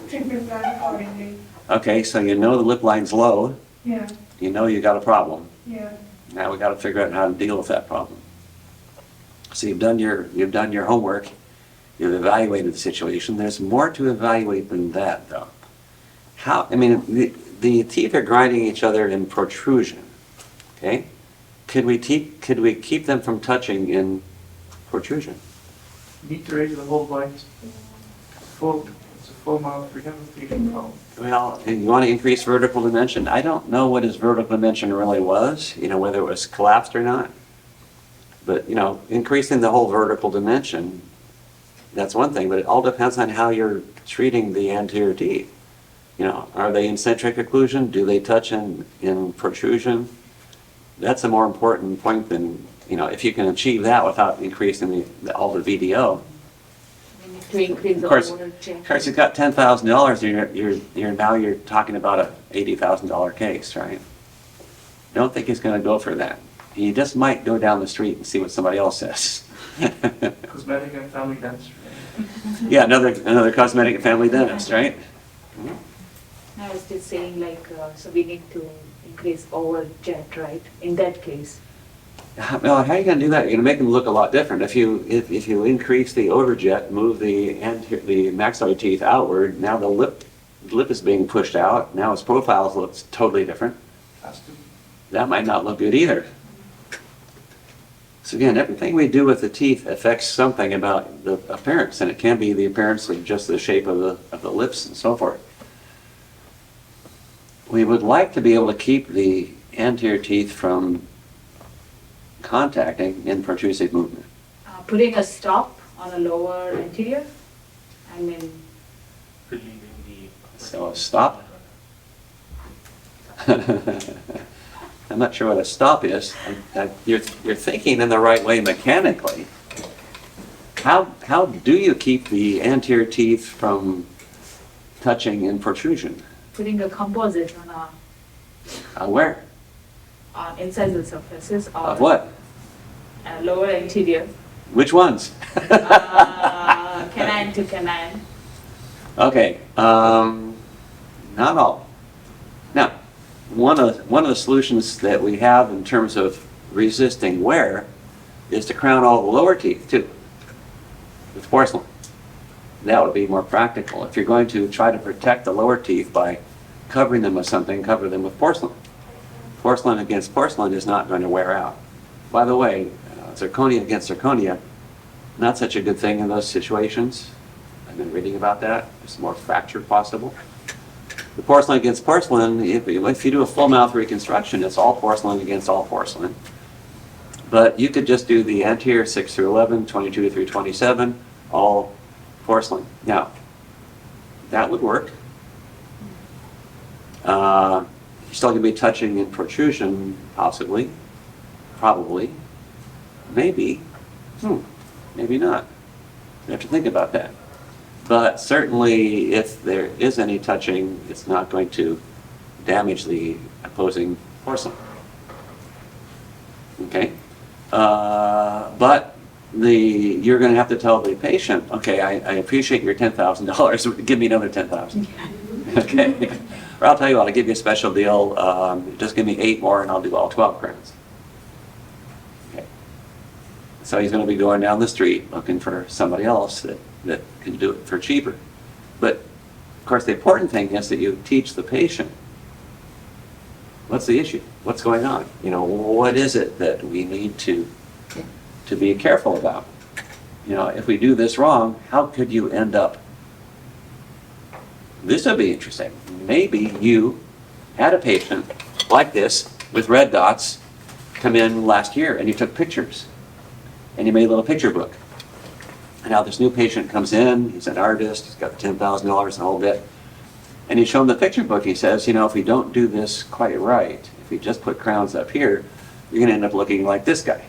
treatment plan accordingly. Okay, so you know the lip line's low, Yeah, you know you got a problem. yeah. Now we got to figure out how to deal with that problem. So you've done your homework, you've evaluated the situation. There's more to evaluate than that, though. The teeth are grinding each other in protrusion, okay? Could we keep them from touching in protrusion? Need to raise the whole bite. It's a full mouth, we have a feeding problem. Well, you want to increase vertical dimension. I don't know what his vertical dimension really was, whether it was collapsed or not. But, increasing the whole vertical dimension, that's one thing, but it all depends on how you're treating the anterior teeth. Are they in centric occlusion? Do they touch in protrusion? That's a more important point than, if you can achieve that without increasing all the VDO. we need to increase Of the course, overcheck. you've got $10,000, you're talking about a $80,000 case, right? Don't think he's gonna go for that. He just might go down the street and see what somebody else says. Cosmetic and family dentistry. Yeah, another cosmetic and family dentist, right? I was just saying so we need to increase overjet, right, in that case. Well, how are you gonna do that? You're gonna make them look a lot different. If you increase the overjet, move the maxillary teeth outward, now the lip is being pushed out. Now his profile looks totally different. Has to. That might not look good either. So again, everything we do with the teeth affects something about the appearance, and it can be the appearance of just the shape of the lips and so forth. We would like to be able to keep the anterior teeth from contacting in protrusive movement. Putting a stop on a lower anterior, I mean, Relieving the. So a stop. I'm not sure what a stop is. You're thinking in the right way mechanically. How do you keep the anterior teeth from touching in protrusion? putting a composite on Where? inside the surfaces or Of what? Lower anterior, Which ones? canine to canine. Okay, not all. Now, one of the solutions that we have in terms of resisting wear is to crown all the lower teeth too with porcelain. That would be more practical. If you're going to try to protect the lower teeth by covering them with something, cover them with porcelain. Porcelain against porcelain is not going to wear out. By the way, zirconia against zirconia, not such a good thing in those situations. I've been reading about that. There's more fracture possible. The porcelain against porcelain, if you do a full mouth reconstruction, it's all porcelain against all porcelain. But you could just do the anterior 6 through 11, 22 through 27, all porcelain. Now, that would work. You're still going to be touching in protrusion, possibly, probably, maybe, maybe not. You have to think about that. But certainly, if there is any touching, it's not going to damage the opposing porcelain. Okay? But you're going to have to tell the patient, okay, I appreciate your $10,000. Give me another $10,000. Okay? Or I'll tell you what, I'll give you a special deal. Just give me 8 more and I'll do all 12 crowns. Okay. So he's going to be going down the street looking for somebody else that can do it for cheaper. But of course the important thing is that you teach the patient what's the issue, what's going on, what is it that we need to Yeah. to be careful about. You know, if we do this wrong, how could you end up? This would be interesting. Maybe you had a patient like this with red dots come in last year and you took pictures and you made a little picture book. And now this new patient comes in, he's an artist, he's got $10,000 and a whole bit. And you show him the picture book, he says, you know, if we don't do this quite right, if we just put crowns up here, you're gonna end up looking like this guy.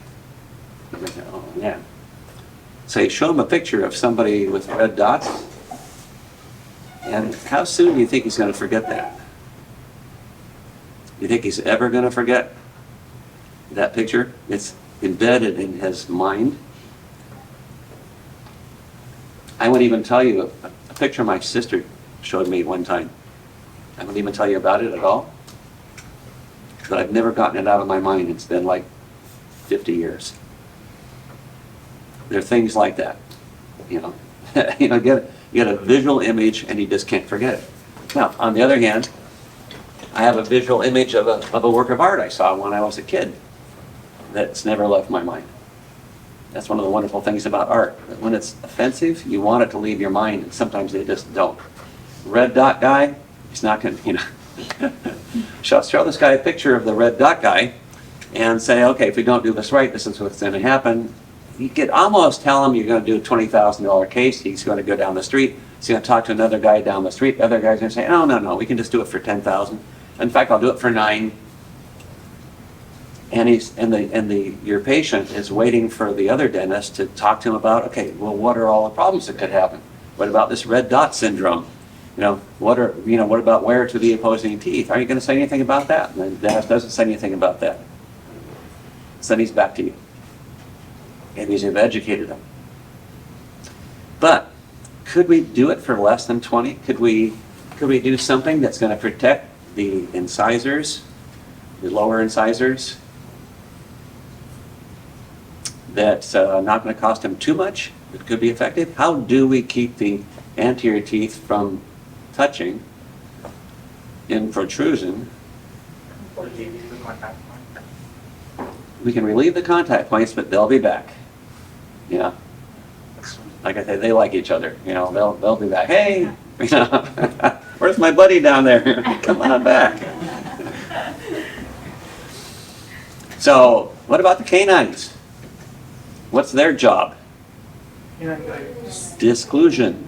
You're gonna say, oh man. So you show him a picture of somebody with red dots, and how soon do you think he's gonna forget that? You think he's ever gonna forget that picture? It's embedded in his mind. I wouldn't even tell you a picture my sister showed me one time. I wouldn't even tell you about it at all. But I've never gotten it out of my mind. It's been like 50 years. There are things like that, you know. You know, get a visual image and you just can't forget it. Now, on the other hand, I have a visual image of a work of art I saw when I was a kid that's never left my mind. That's one of the wonderful things about art. That when it's offensive, you want it to leave your mind, and sometimes they just don't. Red dot guy, he's not going to, you know. Show this guy a picture of the red dot guy and say, okay, if we don't do this right, this is what's going to happen. You could almost tell him you're going to do a $20,000 case. He's going to go down the street. He's going to talk to another guy down the street. The other guy's going to say, oh, no, we can just do it for $10,000. In fact, I'll do it for $9,000. And your patient is waiting for the other dentist to talk to him about, okay, well, what are all the problems that could happen? What about this red dot syndrome? You know, what about wear to the opposing teeth? Are you going to say anything about that? And the dentist doesn't say anything about that. So then he's back to you. Maybe you've educated him. But could we do it for less than 20? Could we do something that's going to protect the incisors, the lower incisors? That's not going to cost him too much. It could be effective. How do we keep the anterior teeth from touching in protrusion? Relieving the contact point. We can relieve the contact points, but they'll be back. Yeah. Like I said, they like each other. You know, they'll be back. Hey, you know, where's my buddy down there? Come on back. So, what about the canines? What's their job? Disclusion.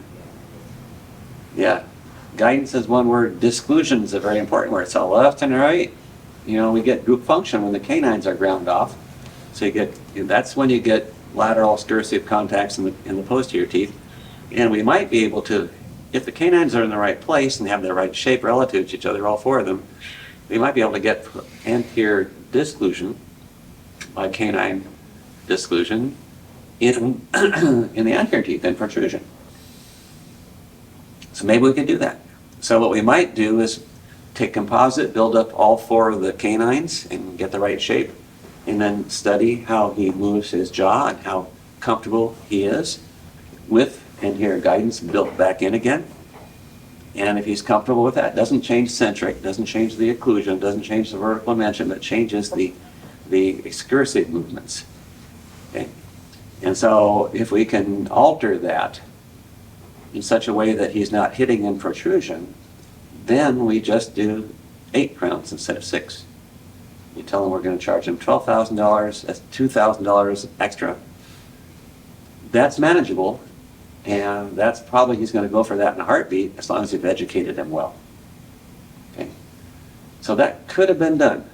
Yeah. Guidance is one word. Disclusion is a very important word. So left and right, you know, we get group function when the canines are ground off. So that's when you get lateral excursive contacts in the posterior teeth. And we might be able to, if the canines are in the right place and have the right shape relative to each other, all four of them, we might be able to get anterior disclusion by canine disclusion in the anterior teeth and protrusion. So maybe we can do that. So what we might do is take composite, build up all four of the canines and get the right shape, and then study how he moves his jaw and how comfortable he is with anterior guidance built back in again. And if he's comfortable with that, doesn't change centric, doesn't change the occlusion, doesn't change the vertical dimension, but changes the excursive movements. Okay? And so if we can alter that in such a way that he's not hitting in protrusion, then we just do 8 crowns instead of 6. You tell him we're going to charge him $12,000, that's $2,000 extra. That's manageable, and that's probably he's going to go for that in a heartbeat as long as you've educated him well. Okay? So that could have been done,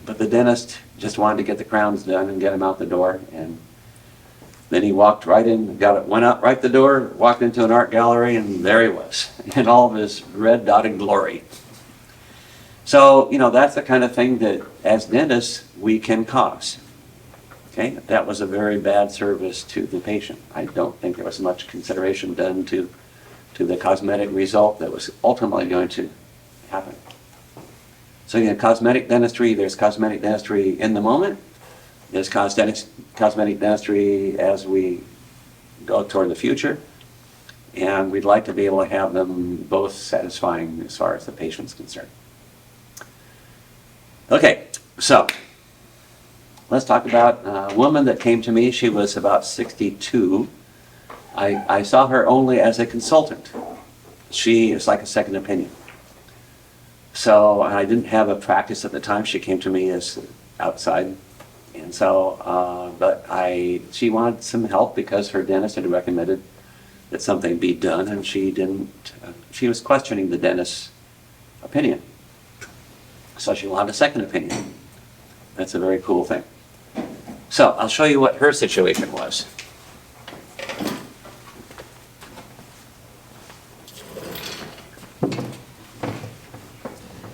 but the dentist just wanted to get the crowns done and get him out the door, and then he walked right in, went out right the door, walked into an art gallery, and there he was, in all of his red dotted glory. So, you know, that's the kind of thing that, as dentists, we can cause. Okay? That was a very bad service to the patient. I don't think there was much consideration done to the cosmetic result that was ultimately going to happen. So, you know, cosmetic dentistry, there's cosmetic dentistry in the moment. There's cosmetic dentistry as we go toward the future, and we'd like to be able to have them both satisfying as far as the patient's concerned. Okay, so let's talk about a woman that came to me. She was about 62. I saw her only as a consultant. She is like a second opinion. So I didn't have a practice at the time. She came to me as outside. And so, she wanted some help because her dentist had recommended that something be done, and she didn't, she was questioning the dentist's opinion. So she wanted a second opinion. That's a very cool thing. So I'll show you what her situation was.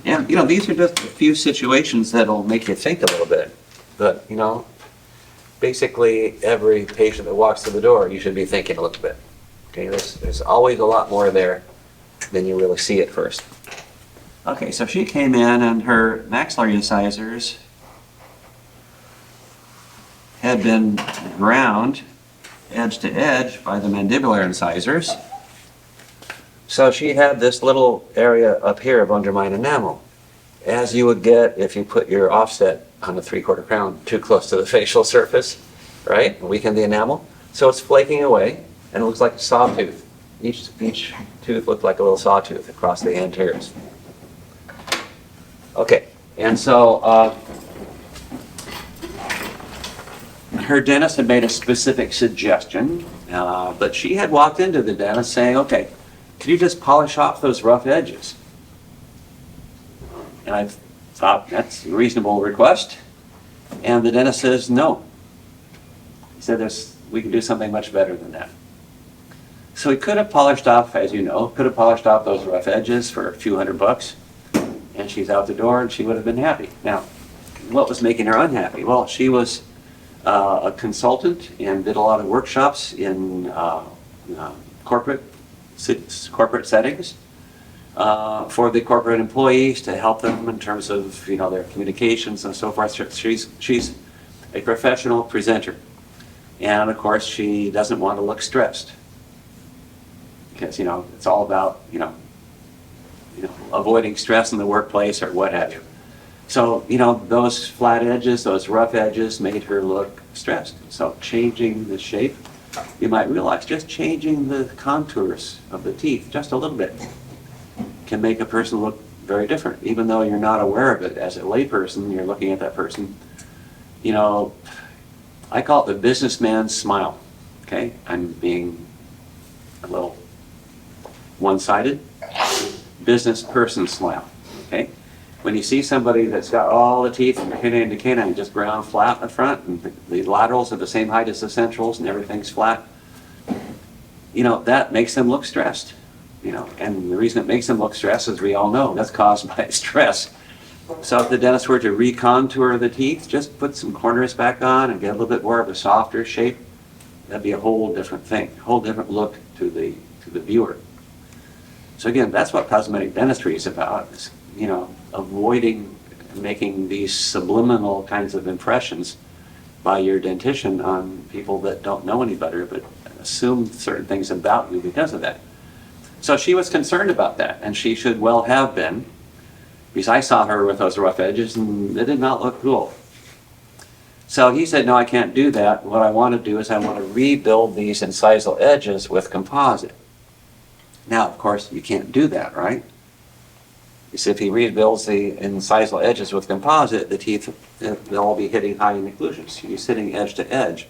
And, these are just a few situations that'll make you think a little bit. But, basically every patient that walks through the door, you should be thinking a little bit. Okay, there's always a lot more there than you really see at first. Okay, so she came in and her maxillary incisors had been ground edge to edge by the mandibular incisors. So she had this little area up here of undermined enamel, as you would get if you put your offset on a 3/4 crown too close to the facial surface, right? Weaken the enamel. So it's flaking away, and it looks like a sawtooth. Each tooth looked like a little sawtooth across the anteriors. Okay, and so her dentist had made a specific suggestion, but she had walked into the dentist saying, okay, could you just polish off those rough edges? And I thought, that's a reasonable request. And the dentist says, no. He said, we can do something much better than that. So he could have polished off, as you know, could have polished off those rough edges for a few $100, and she's out the door and she would have been happy. Now, what was making her unhappy? Well, she was a consultant and did a lot of workshops in corporate settings for the corporate employees to help them in terms of their communications and so forth. She's a professional presenter, and of course she doesn't want to look stressed because it's all about avoiding stress in the workplace or what have you. So those flat edges, those rough edges made her look stressed. So changing the shape, you might realize just changing the contours of the teeth just a little bit can make a person look very different, even though you're not aware of it as a layperson. You're looking at that person. I call it the businessman's smile. Okay, I'm being a little one-sided. Business person smile. Okay, when you see somebody that's got all the teeth from canine to canine just ground flat in the front, and the laterals are the same height as the centrals, and everything's flat, that makes them look stressed. And the reason it makes them look stressed, as we all know, that's caused by stress. So if the dentist were to recontour the teeth, just put some corners back on and get a little bit more of a softer shape, that'd be a whole different thing, a whole different look to the viewer. So again, that's what cosmetic dentistry is about, is, avoiding making these subliminal kinds of impressions by your dentition on people that don't know any better, but assume certain things about you because of that. So she was concerned about that, and she should well have been, because I saw her with those rough edges and it did not look cool. So he said, no, I can't do that. What I want to do is I want to rebuild these incisal edges with composite. Now, of course, you can't do that, right? Because if he rebuilds the incisal edges with composite, the teeth, they'll all be hitting high in occlusions. You'll be sitting edge to edge.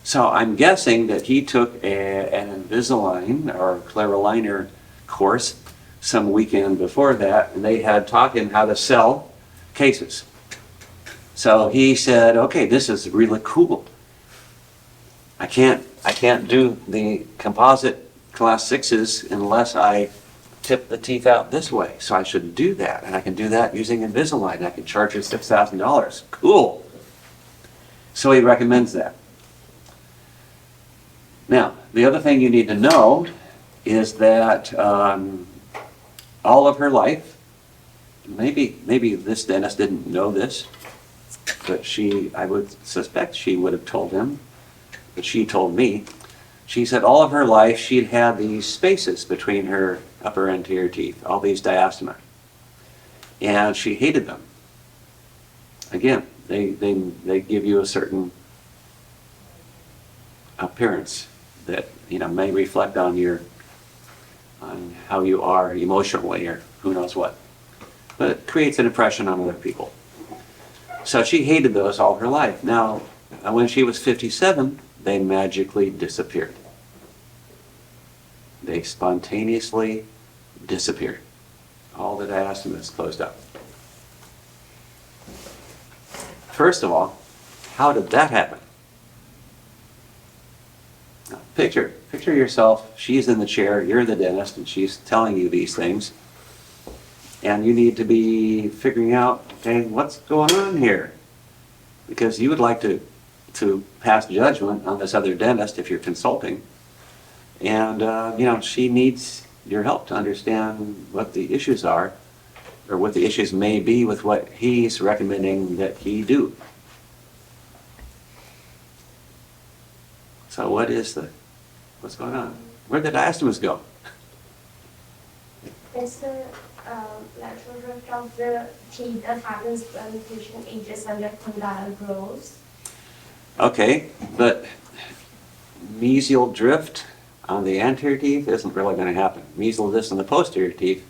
So I'm guessing that he took an Invisalign or clear aligner course some weekend before that, and they had taught him how to sell cases. So he said, okay, this is really cool. I can't do the composite class 6s unless I tip the teeth out this way. So I should do that, and I can do that using Invisalign. I can charge you $6,000. Cool. So he recommends that. Now, the other thing you need to know is that all of her life, maybe this dentist didn't know this, but I would suspect she would have told him, but she told me. She said all of her life she'd had these spaces between her upper anterior teeth, all these diastema, and she hated them. Again, They give you a certain appearance that, may reflect on how you are emotionally or who knows what. But it creates an impression on other people. So she hated those all her life. Now, when she was 57, they magically disappeared. They spontaneously disappeared. All the diastemas closed up. First of all, how did that happen? Now, picture yourself, she's in the chair, you're the dentist, and she's telling you these things. And you need to be figuring out, okay, what's going on here? Because you would like to pass judgment on this other dentist if you're consulting. And, she needs your help to understand what the issues are, or what the issues may be with what he's recommending that he do. So what's going on? Where'd the diastemas go? It's the lateral drift of the teeth that happens when the patient ages and their condyle grows. Okay, but mesial drift on the anterior teeth isn't really going to happen. Mesial drift on the posterior teeth,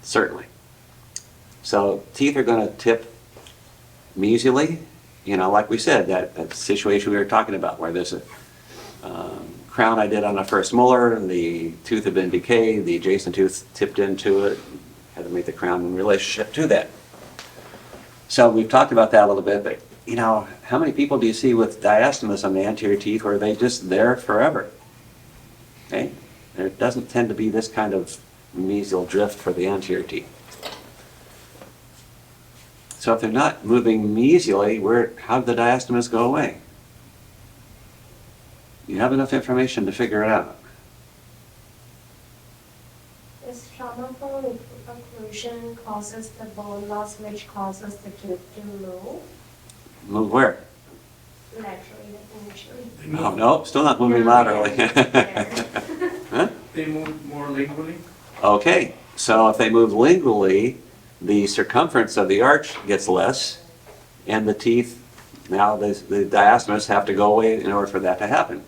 certainly. So teeth are going to tip mesially, like we said, that situation we were talking about where there's a crown I did on the first molar, and the tooth had been decayed, the adjacent tooth tipped into it, had to make the crown in relationship to that. So we've talked about that a little bit, but how many people do you see with diastemas on the anterior teeth where they just there forever? Okay? There doesn't tend to be this kind of mesial drift for the anterior teeth. So if they're not moving mesially, how did the diastemas go away? You have enough information to figure it out. This trauma from occlusion causes the bone loss, which causes the tooth to move Move where? laterally, initially. Oh, no, still not moving laterally. Huh? They move more lingually. Okay, so if they move lingually, the circumference of the arch gets less, and the teeth, now the diastemas have to go away in order for that to happen.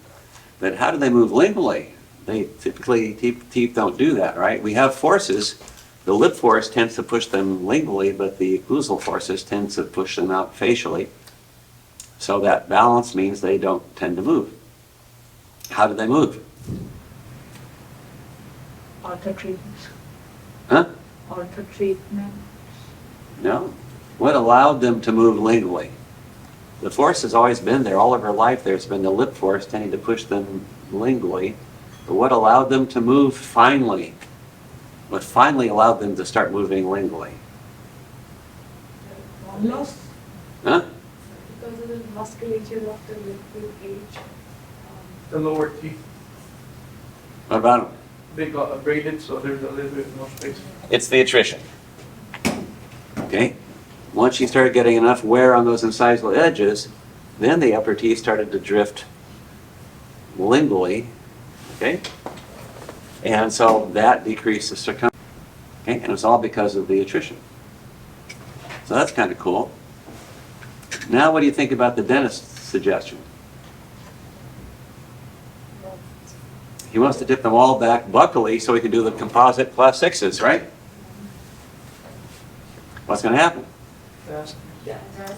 But how do they move lingually? They typically, teeth don't do that, right? We have forces. The lip force tends to push them lingually, but the occlusal forces tend to push them out facially. So that balance means they don't tend to move. How do they move? Ortho treatment. Huh? Ortho treatment. No. What allowed them to move lingually? The force has always been there. All of her life there's been the lip force tending to push them lingually. But what allowed them to move finally? What finally allowed them to start moving lingually? Bone loss. Huh? Because of the musculature of the lip with age. The lower teeth, What about them? they got abraded, so there's a little bit more space. It's the attrition. Okay? Once you started getting enough wear on those incisal edges, then the upper teeth started to drift lingually. Okay? And so that decreased the circumference. Okay? And it was all because of the attrition. So that's kind of cool. Now what do you think about the dentist's suggestion? He wants to dip them all back buccally so he can do the composite class 6s, right? What's going to happen? Fast.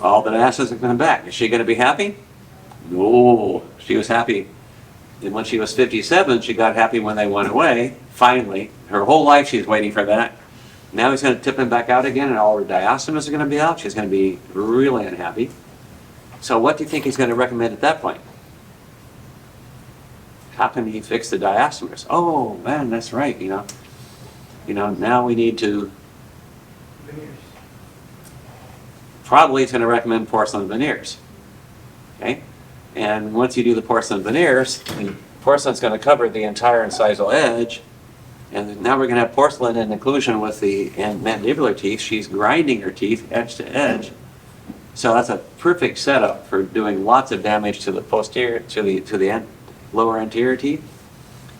All the asses are coming back. Is she going to be happy? No. She was happy. And when she was 57, she got happy when they went away, finally. Her whole life she's waiting for that. Now he's going to tip them back out again, and all her diastemas are going to be out. She's going to be really unhappy. So what do you think he's going to recommend at that point? How can he fix the diastemas? Oh, man, that's right, now we need to, Veneers. probably he's going to recommend porcelain veneers. Okay? And once you do the porcelain veneers, the porcelain's going to cover the entire incisal edge. And now we're going to have porcelain in occlusion with the mandibular teeth. She's grinding her teeth edge to edge. So that's a perfect setup for doing lots of damage to the posterior, to the lower anterior teeth.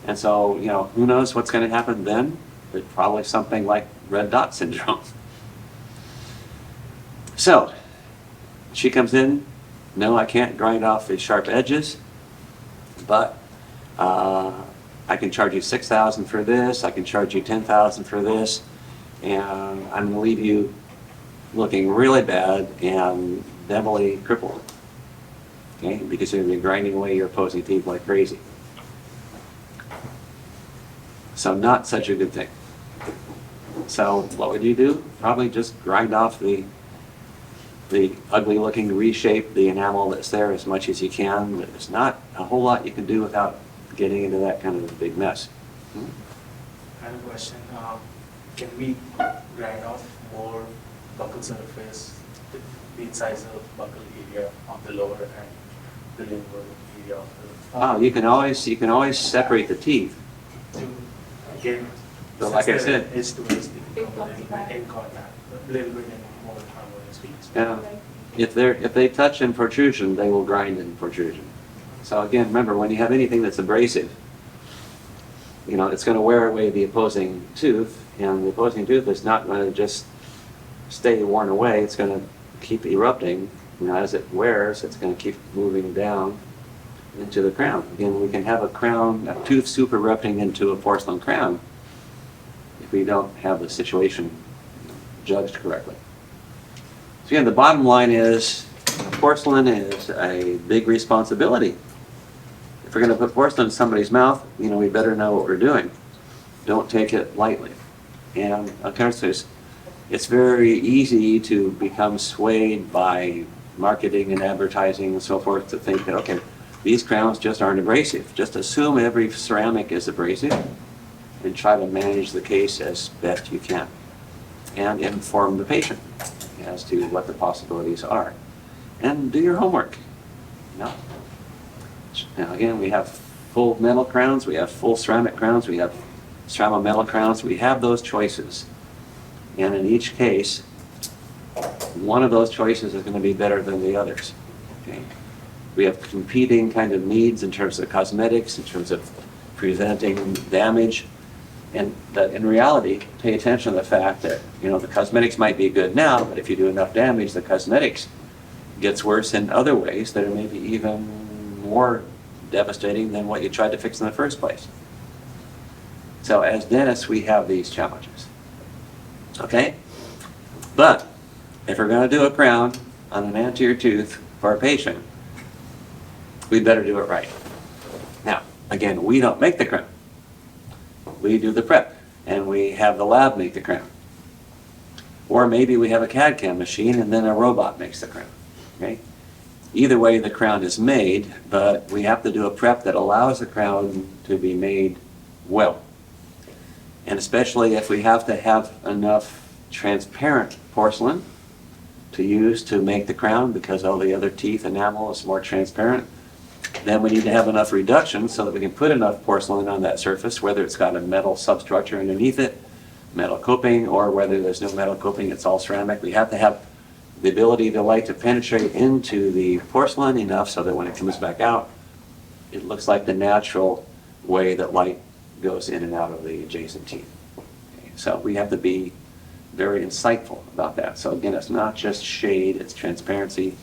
And so, who knows what's going to happen then? There's probably something like red dot syndrome. So, She comes in, no, I can't grind off the sharp edges, but I can charge you $6,000 for this, I can charge you $10,000 for this, and I'm gonna leave you looking really bad and dentally crippled. Okay, because you're gonna be grinding away your opposing teeth like crazy. So not such a good thing. So what would you do? Probably just grind off the ugly looking, reshape the enamel that's there as much as you can. But there's not a whole lot you can do without getting into that kind of a big mess. I have a question. Can we grind off more buccal surface, the incisor buccal area of the lower and the lingual area of the Oh, you can always separate the teeth. to again, So like I said, edge to edge, in contact, a little bit in more harmonious speech. yeah, if they touch in protrusion, they will grind in protrusion. So again, remember, when you have anything that's abrasive, you know, it's going to wear away the opposing tooth, and the opposing tooth is not going to just stay worn away. It's going to keep erupting. You know, as it wears, it's going to keep moving down into the crown. Again, we can have a tooth super erupting into a porcelain crown if we don't have the situation judged correctly. So again, the bottom line is porcelain is a big responsibility. If we're going to put porcelain in somebody's mouth, you know, we better know what we're doing. Don't take it lightly. And of course, it's very easy to become swayed by marketing and advertising and so forth to think that, okay, these crowns just aren't abrasive. Just assume every ceramic is abrasive and try to manage the case as best you can and inform the patient as to what the possibilities are. And do your homework. You know? Now again, we have full metal crowns, we have full ceramic crowns, we have ceramic metal crowns, we have those choices. And in each case, one of those choices is going to be better than the others. Okay? We have competing kind of needs in terms of cosmetics, in terms of preventing damage. And that in reality, pay attention to the fact that, you know, the cosmetics might be good now, but if you do enough damage, the cosmetics gets worse in other ways that are maybe even more devastating than what you tried to fix in the first place. So as dentists, we have these challenges. Okay? But if we're going to do a crown on an anterior tooth for a patient, we better do it right. Now, again, we don't make the crown. We do the prep, and we have the lab make the crown. Or maybe we have a CAD/CAM machine, and then a robot makes the crown. Okay? Either way, the crown is made, but we have to do a prep that allows the crown to be made well. And especially if we have to have enough transparent porcelain to use to make the crown, because all the other teeth enamel is more transparent, then we need to have enough reduction so that we can put enough porcelain on that surface, whether it's got a metal substructure underneath it, metal coping, or whether there's no metal coping, it's all ceramic. We have to have the ability of the light to penetrate into the porcelain enough so that when it comes back out, it looks like the natural way that light goes in and out of the adjacent teeth. Okay, so we have to be very insightful about that. So again, it's not just shade, it's transparency,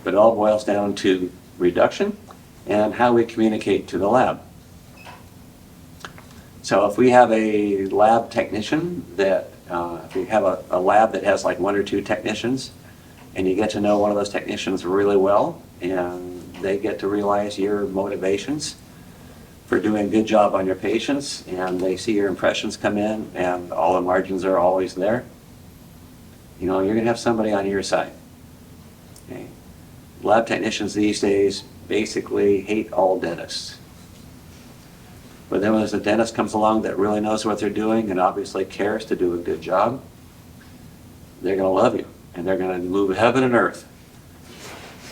but it all boils down to reduction and how we communicate to the lab. So if we have a lab technician that, if we have a lab that has like one or two technicians, and you get to know one of those technicians really well, and they get to realize your motivations for doing a good job on your patients, and they see your impressions come in, and all the margins are always there, you know, you're going to have somebody on your side. Okay? Lab technicians these days basically hate all dentists. But then when there's a dentist comes along that really knows what they're doing and obviously cares to do a good job, they're going to love you, and they're going to move heaven and earth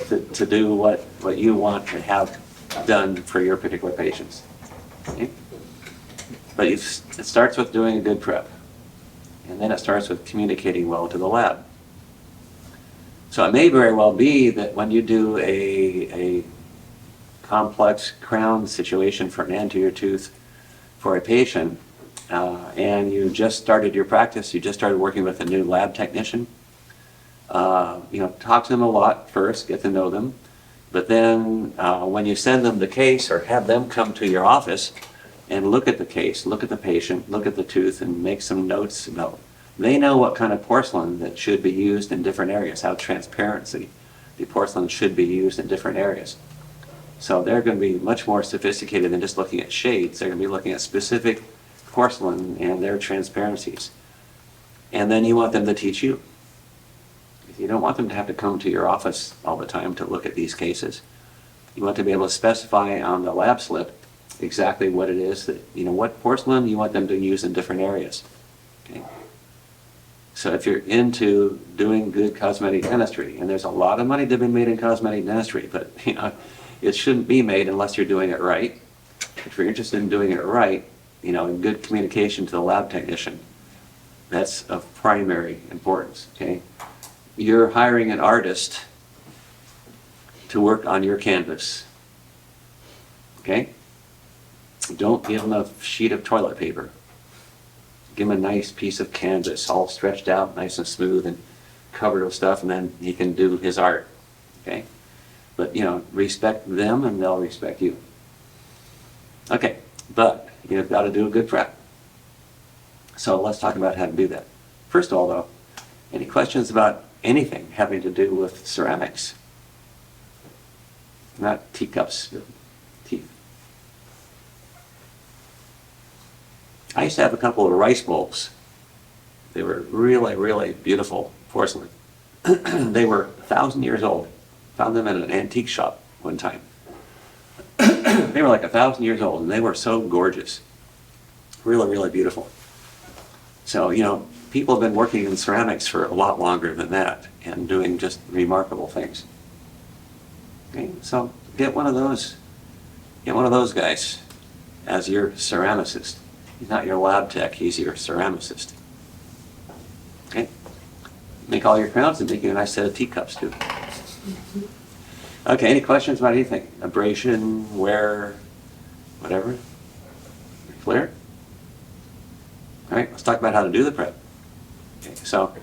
to do what you want to have done for your particular patients. Okay? But it starts with doing a good prep, and then it starts with communicating well to the lab. So it may very well be that when you do a complex crown situation for an anterior tooth for a patient, and you just started your practice, you just started working with a new lab technician, Talk to them a lot first, get to know them. But then when you send them the case or have them come to your office and look at the case, look at the patient, look at the tooth and make some notes about, they know what kind of porcelain that should be used in different areas, how transparency the porcelain should be used in different areas. So they're going to be much more sophisticated than just looking at shades. They're going to be looking at specific porcelain and their transparencies. And then you want them to teach you. You don't want them to have to come to your office all the time to look at these cases. You want to be able to specify on the lab slip exactly what it is that, what porcelain you want them to use in different areas. Okay? So if you're into doing good cosmetic dentistry, and there's a lot of money to be made in cosmetic dentistry, but it shouldn't be made unless you're doing it right. If you're interested in doing it right, in good communication to the lab technician, that's of primary importance, okay? You're hiring an artist to work on your canvas, okay? Don't give him a sheet of toilet paper. Give him a nice piece of canvas, all stretched out, nice and smooth and covered with stuff, and then he can do his art, okay? But, respect them and they'll respect you. Okay, but you've got to do a good prep. So let's talk about how to do that. First of all, though, any questions about anything having to do with ceramics? Not teacups, teeth. I used to have a couple of rice bowls. They were really, really beautiful porcelain. They were 1,000 years old. Found them at an antique shop one time. They were like 1,000 years old, and they were so gorgeous. Really, really beautiful. So, people have been working in ceramics for a lot longer than that and doing just remarkable things. Okay, so get one of those guys as your ceramicist. He's not your lab tech, he's your ceramicist. Okay? Make all your crowns and make you a nice set of teacups too. Okay, any questions about anything? Abrasion, wear, whatever? Clear? All right, let's talk about how to do the prep. Okay, so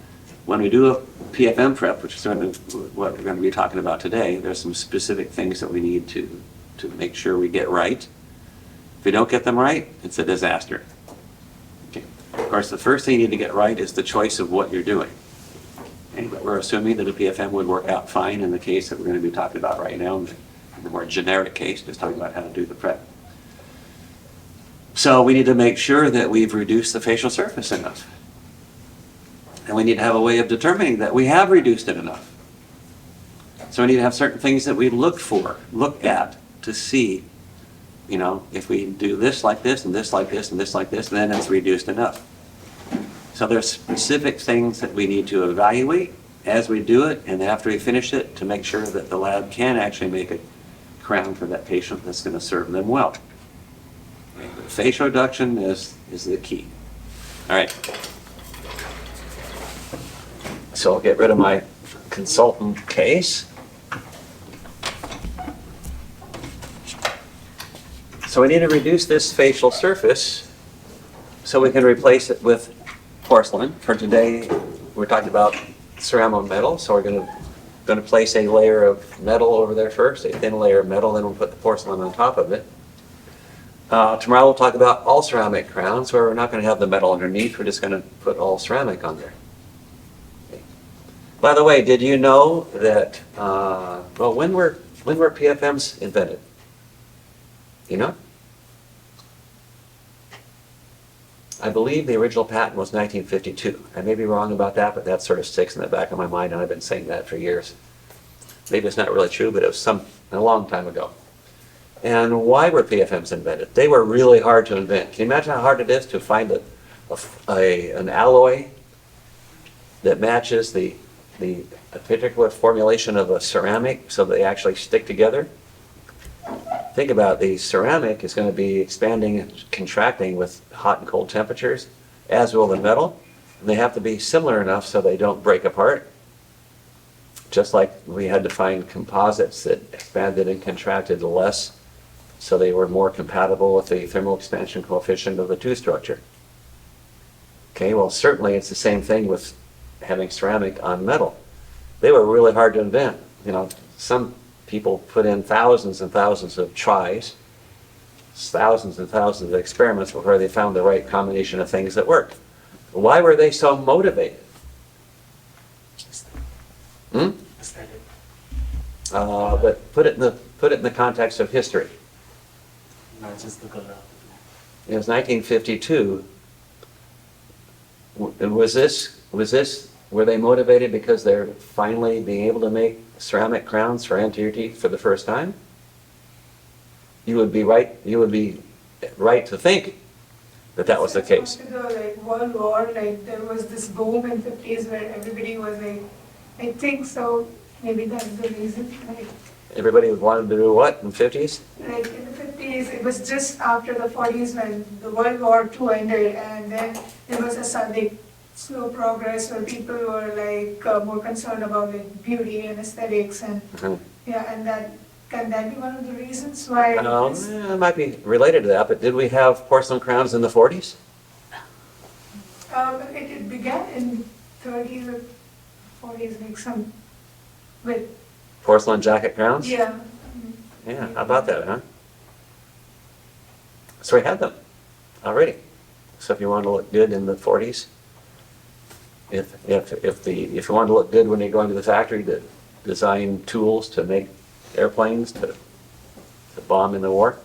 when we do a PFM prep, which is sort of what we're going to be talking about today, there's some specific things that we need to make sure we get right. If we don't get them right, it's a disaster. Okay. Of course, the first thing you need to get right is the choice of what you're doing. Okay, but we're assuming that a PFM would work out fine in the case that we're going to be talking about right now, in the more generic case, just talking about how to do the prep. So we need to make sure that we've reduced the facial surface enough. And we need to have a way of determining that we have reduced it enough. So we need to have certain things that we look at to see, if we do this like this, and this like this, and this like this, then it's reduced enough. So there's specific things that we need to evaluate as we do it and after we finish it to make sure that the lab can actually make a crown for that patient that's going to serve them well. Okay, but facial reduction is the key. All right. So I'll get rid of my consultant case. So we need to reduce this facial surface so we can replace it with porcelain. For today, we're talking about ceramo metal, so we're going to place a layer of metal over there first, a thin layer of metal, then we'll put the porcelain on top of it. Tomorrow we'll talk about all ceramic crowns, where we're not going to have the metal underneath, we're just going to put all ceramic on there. Okay. By the way, did you know that, when were PFMs invented? You know? I believe the original patent was 1952. I may be wrong about that, but that sort of sticks in the back of my mind, and I've been saying that for years. Maybe it's not really true, but it was a long time ago. And why were PFMs invented? They were really hard to invent. Can you imagine how hard it is to find an alloy that matches a particular formulation of a ceramic so they actually stick together? Think about the ceramic is going to be expanding and contracting with hot and cold temperatures, as will the metal. And they have to be similar enough so they don't break apart. Just like we had to find composites that expanded and contracted less so they were more compatible with the thermal expansion coefficient of the tooth structure. Okay, well certainly it's the same thing with having ceramic on metal. they were really hard to invent. You know, some people put in thousands and thousands of tries, thousands and thousands of experiments before they found the right combination of things that worked. Why were they so motivated? Hmm? Aesthetic. But put it in the context of history. Not just the color. It was 1952. Were they motivated because they're finally being able to make ceramic crowns for anterior teeth for the first time? You would be right to think that was the case. After the World War, there was this boom in 50s where everybody was I think so, maybe that's the reason. Everybody wanted to do what in the 50s? In the 50s, it was just after the 40s when the World War II ended, and then there was a sudden slow progress where people were more concerned about beauty and aesthetics, and and can that be one of the reasons why? It might be related to that, but did we have porcelain crowns in the 40s? It began in 30s or 40s, with Porcelain jacket crowns? yeah. Yeah, how about that, huh? So we had them already. So if you wanted to look good in the 40s, if you wanted to look good when you go into the factory to design tools to make airplanes to bomb in the war,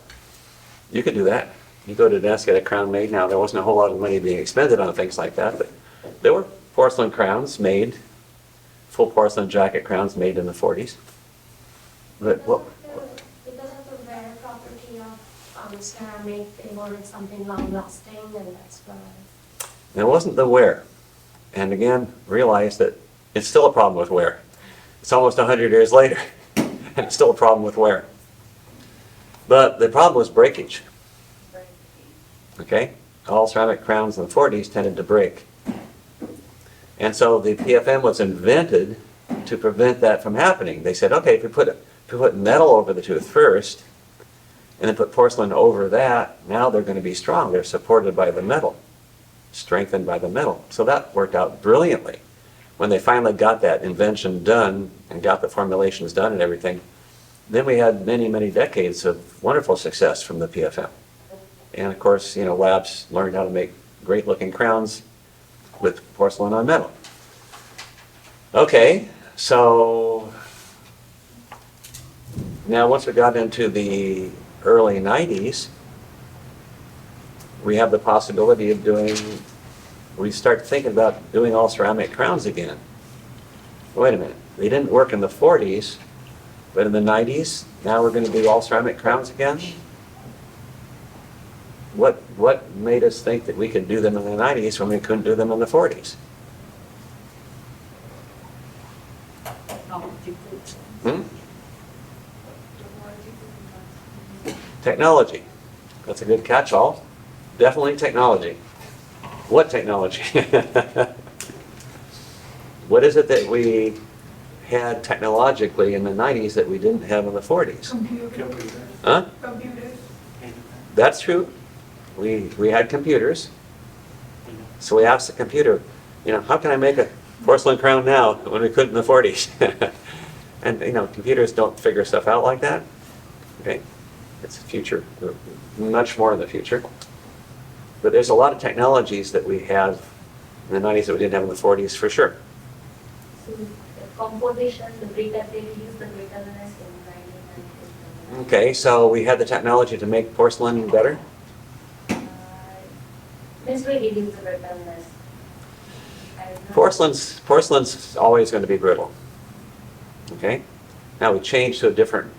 you could do that. You go to a desk, get a crown made. Now, there wasn't a whole lot of money being expended on things like that, but there were porcelain crowns made, full porcelain jacket crowns made in the 40s. But what? Because of the wear property of ceramic, they wanted something long-lasting, and that's why. It wasn't the wear. And again, realize that it's still a problem with wear. It's almost 100 years later, and it's still a problem with wear. But the problem was breakage. Okay? All ceramic crowns in the 40s tended to break. And so the PFM was invented to prevent that from happening. They said, okay, if you put metal over the tooth first, and then put porcelain over that, now they're going to be strong. They're supported by the metal, strengthened by the metal. So that worked out brilliantly. When they finally got that invention done and got the formulations done and everything, then we had many, many decades of wonderful success from the PFM. And of course, labs learned how to make great looking crowns with porcelain on metal. Okay, so now once we got into the early 90s, we have the possibility of we start thinking about doing all ceramic crowns again. Wait a minute, they didn't work in the 40s, but in the 90s, now we're going to do all ceramic crowns again? What made us think that we could do them in the 90s when we couldn't do them in the 40s? Hmm? Technology. That's a good catch-all. Definitely technology. What technology? What is it that we had technologically in the 90s that we didn't have in the 40s? Computers. Huh? Computers. That's true. We had computers. So we asked the computer, how can I make a porcelain crown now when we couldn't in the 40s? And, computers don't figure stuff out like that. Okay? It's the future, much more in the future. But there's a lot of technologies that we have in the 90s that we didn't have in the 40s, for sure. So the composition, the brittleness, the brittleness in grinding. Okay, so we had the technology to make porcelain better? This will reduce the brittleness. Porcelain's always going to be brittle. Okay? Now we changed to a different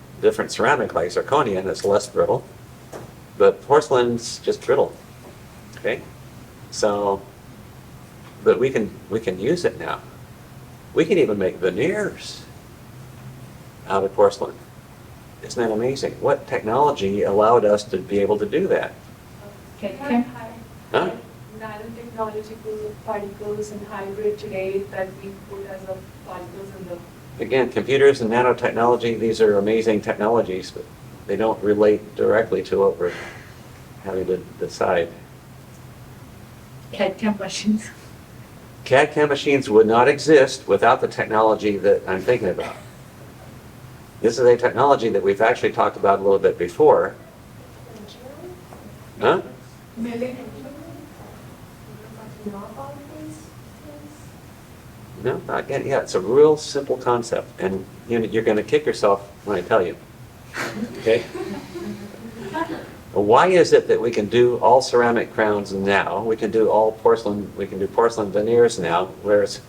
ceramic like zirconia, and it's less brittle. But porcelain's just brittle. Okay? So, but we can use it now. We can even make veneers out of porcelain. Isn't that amazing? What technology allowed us to be able to do that? Huh? Nanotechnological particles and hybrid today that we put as a particles in the. Again, computers and nanotechnology, these are amazing technologies, but they don't relate directly to what we're having to decide. Had questions. CAD/CAM machines would not exist without the technology that I'm thinking about. This is a technology that we've actually talked about a little bit before. Huh? Milling. No, not yet. Yeah, it's a real simple concept, and you're going to kick yourself when I tell you. Okay? Why is it that we can do all ceramic crowns now? We can do all porcelain. We can do porcelain veneers now, whereas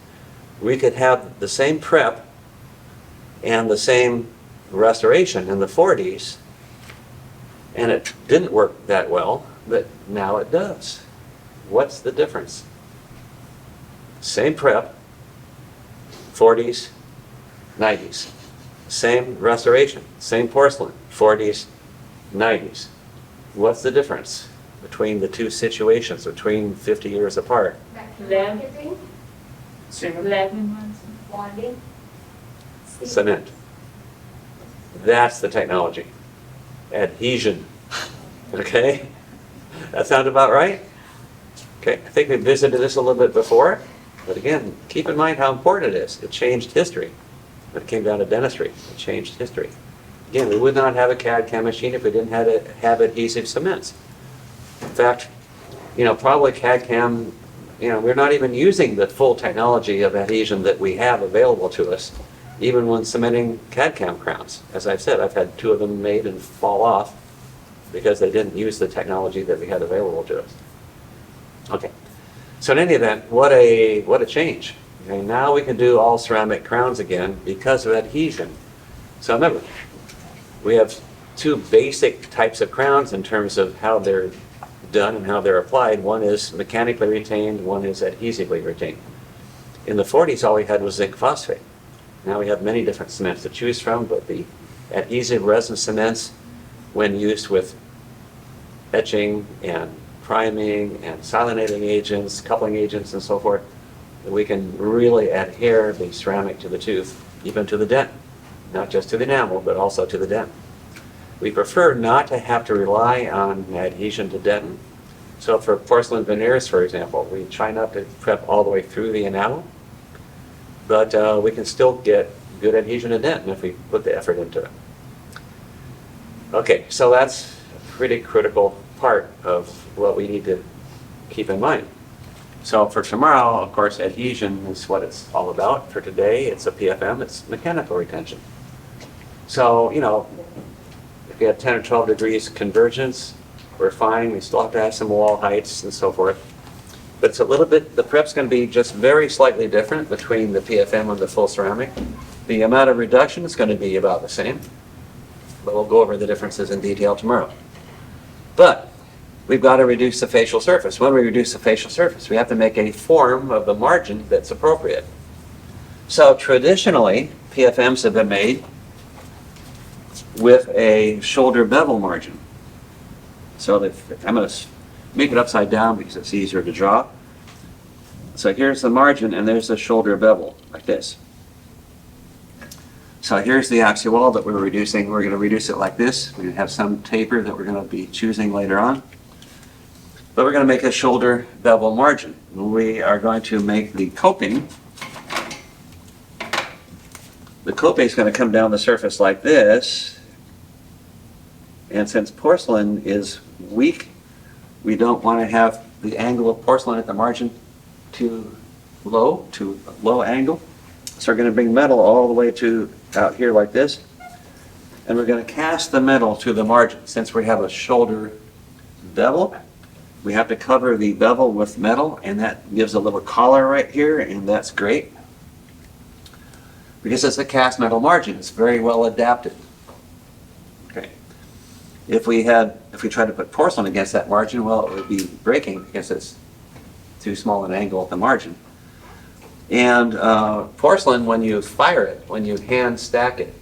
we could have the same prep and the same restoration in the 40s, and it didn't work that well, but now it does. What's the difference? Same prep, 40s, 90s. Same restoration, same porcelain, 40s, 90s. What's the difference between the two situations, between 50 years apart? Lab. Marketing, Lab. bonding. Cement. That's the technology. Adhesion. Okay? That sound about right? Okay, I think we visited this a little bit before, but again, keep in mind how important it is. It changed history. When it came down to dentistry, it changed history. Again, we would not have a CAD/CAM machine if we didn't have adhesive cements. In fact, probably CAD/CAM, we're not even using the full technology of adhesion that we have available to us, even when cementing CAD/CAM crowns. As I've said, I've had 2 of them made and fall off because they didn't use the technology that we had available to us. Okay, so in any event, what a change. Okay, now we can do all ceramic crowns again because of adhesion. So remember, we have 2 basic types of crowns in terms of how they're done and how they're applied. One is mechanically retained, one is adhesively retained. In the 40s, all we had was zinc phosphate. Now we have many different cements to choose from, but the adhesive resin cements, when used with etching and priming and silinating agents, coupling agents, and so forth, we can really adhere the ceramic to the tooth, even to the dent. Not just to the enamel, but also to the dent. We prefer not to have to rely on adhesion to dentin. So for porcelain veneers, for example, we try not to prep all the way through the enamel, but we can still get good adhesion to dentin if we put the effort into it. Okay, so that's a pretty critical part of what we need to keep in mind. So for tomorrow, of course, adhesion is what it's all about. For today, it's a PFM, it's mechanical retention. So, if we have 10 or 12 degrees convergence, we're fine. We still have to have some wall heights and so forth. But it's a little bit, the prep's going to be just very slightly different between the PFM and the full ceramic. The amount of reduction is going to be about the same, but we'll go over the differences in detail tomorrow. But we've got to reduce the facial surface. When we reduce the facial surface, we have to make a form of the margin that's appropriate. So traditionally, PFMs have been made with a shoulder bevel margin. So I'm going to make it upside down because it's easier to draw. So here's the margin and there's the shoulder bevel, like this. So here's the axial wall that we're reducing. We're going to reduce it like this. We have some taper that we're going to be choosing later on. But we're going to make a shoulder bevel margin. We are going to make the coping. The coping is going to come down the surface like this. And since porcelain is weak, we don't want to have the angle of porcelain at the margin too low angle. So we're going to bring metal all the way to out here like this. And we're going to cast the metal to the margin. Since we have a shoulder bevel, we have to cover the bevel with metal, and that gives a little collar right here, and that's great. Because it's a cast metal margin, it's very well adapted. Okay. If we tried to put porcelain against that margin, well, it would be breaking because it's too small an angle at the margin. And porcelain, when you fire it, when you hand stack it,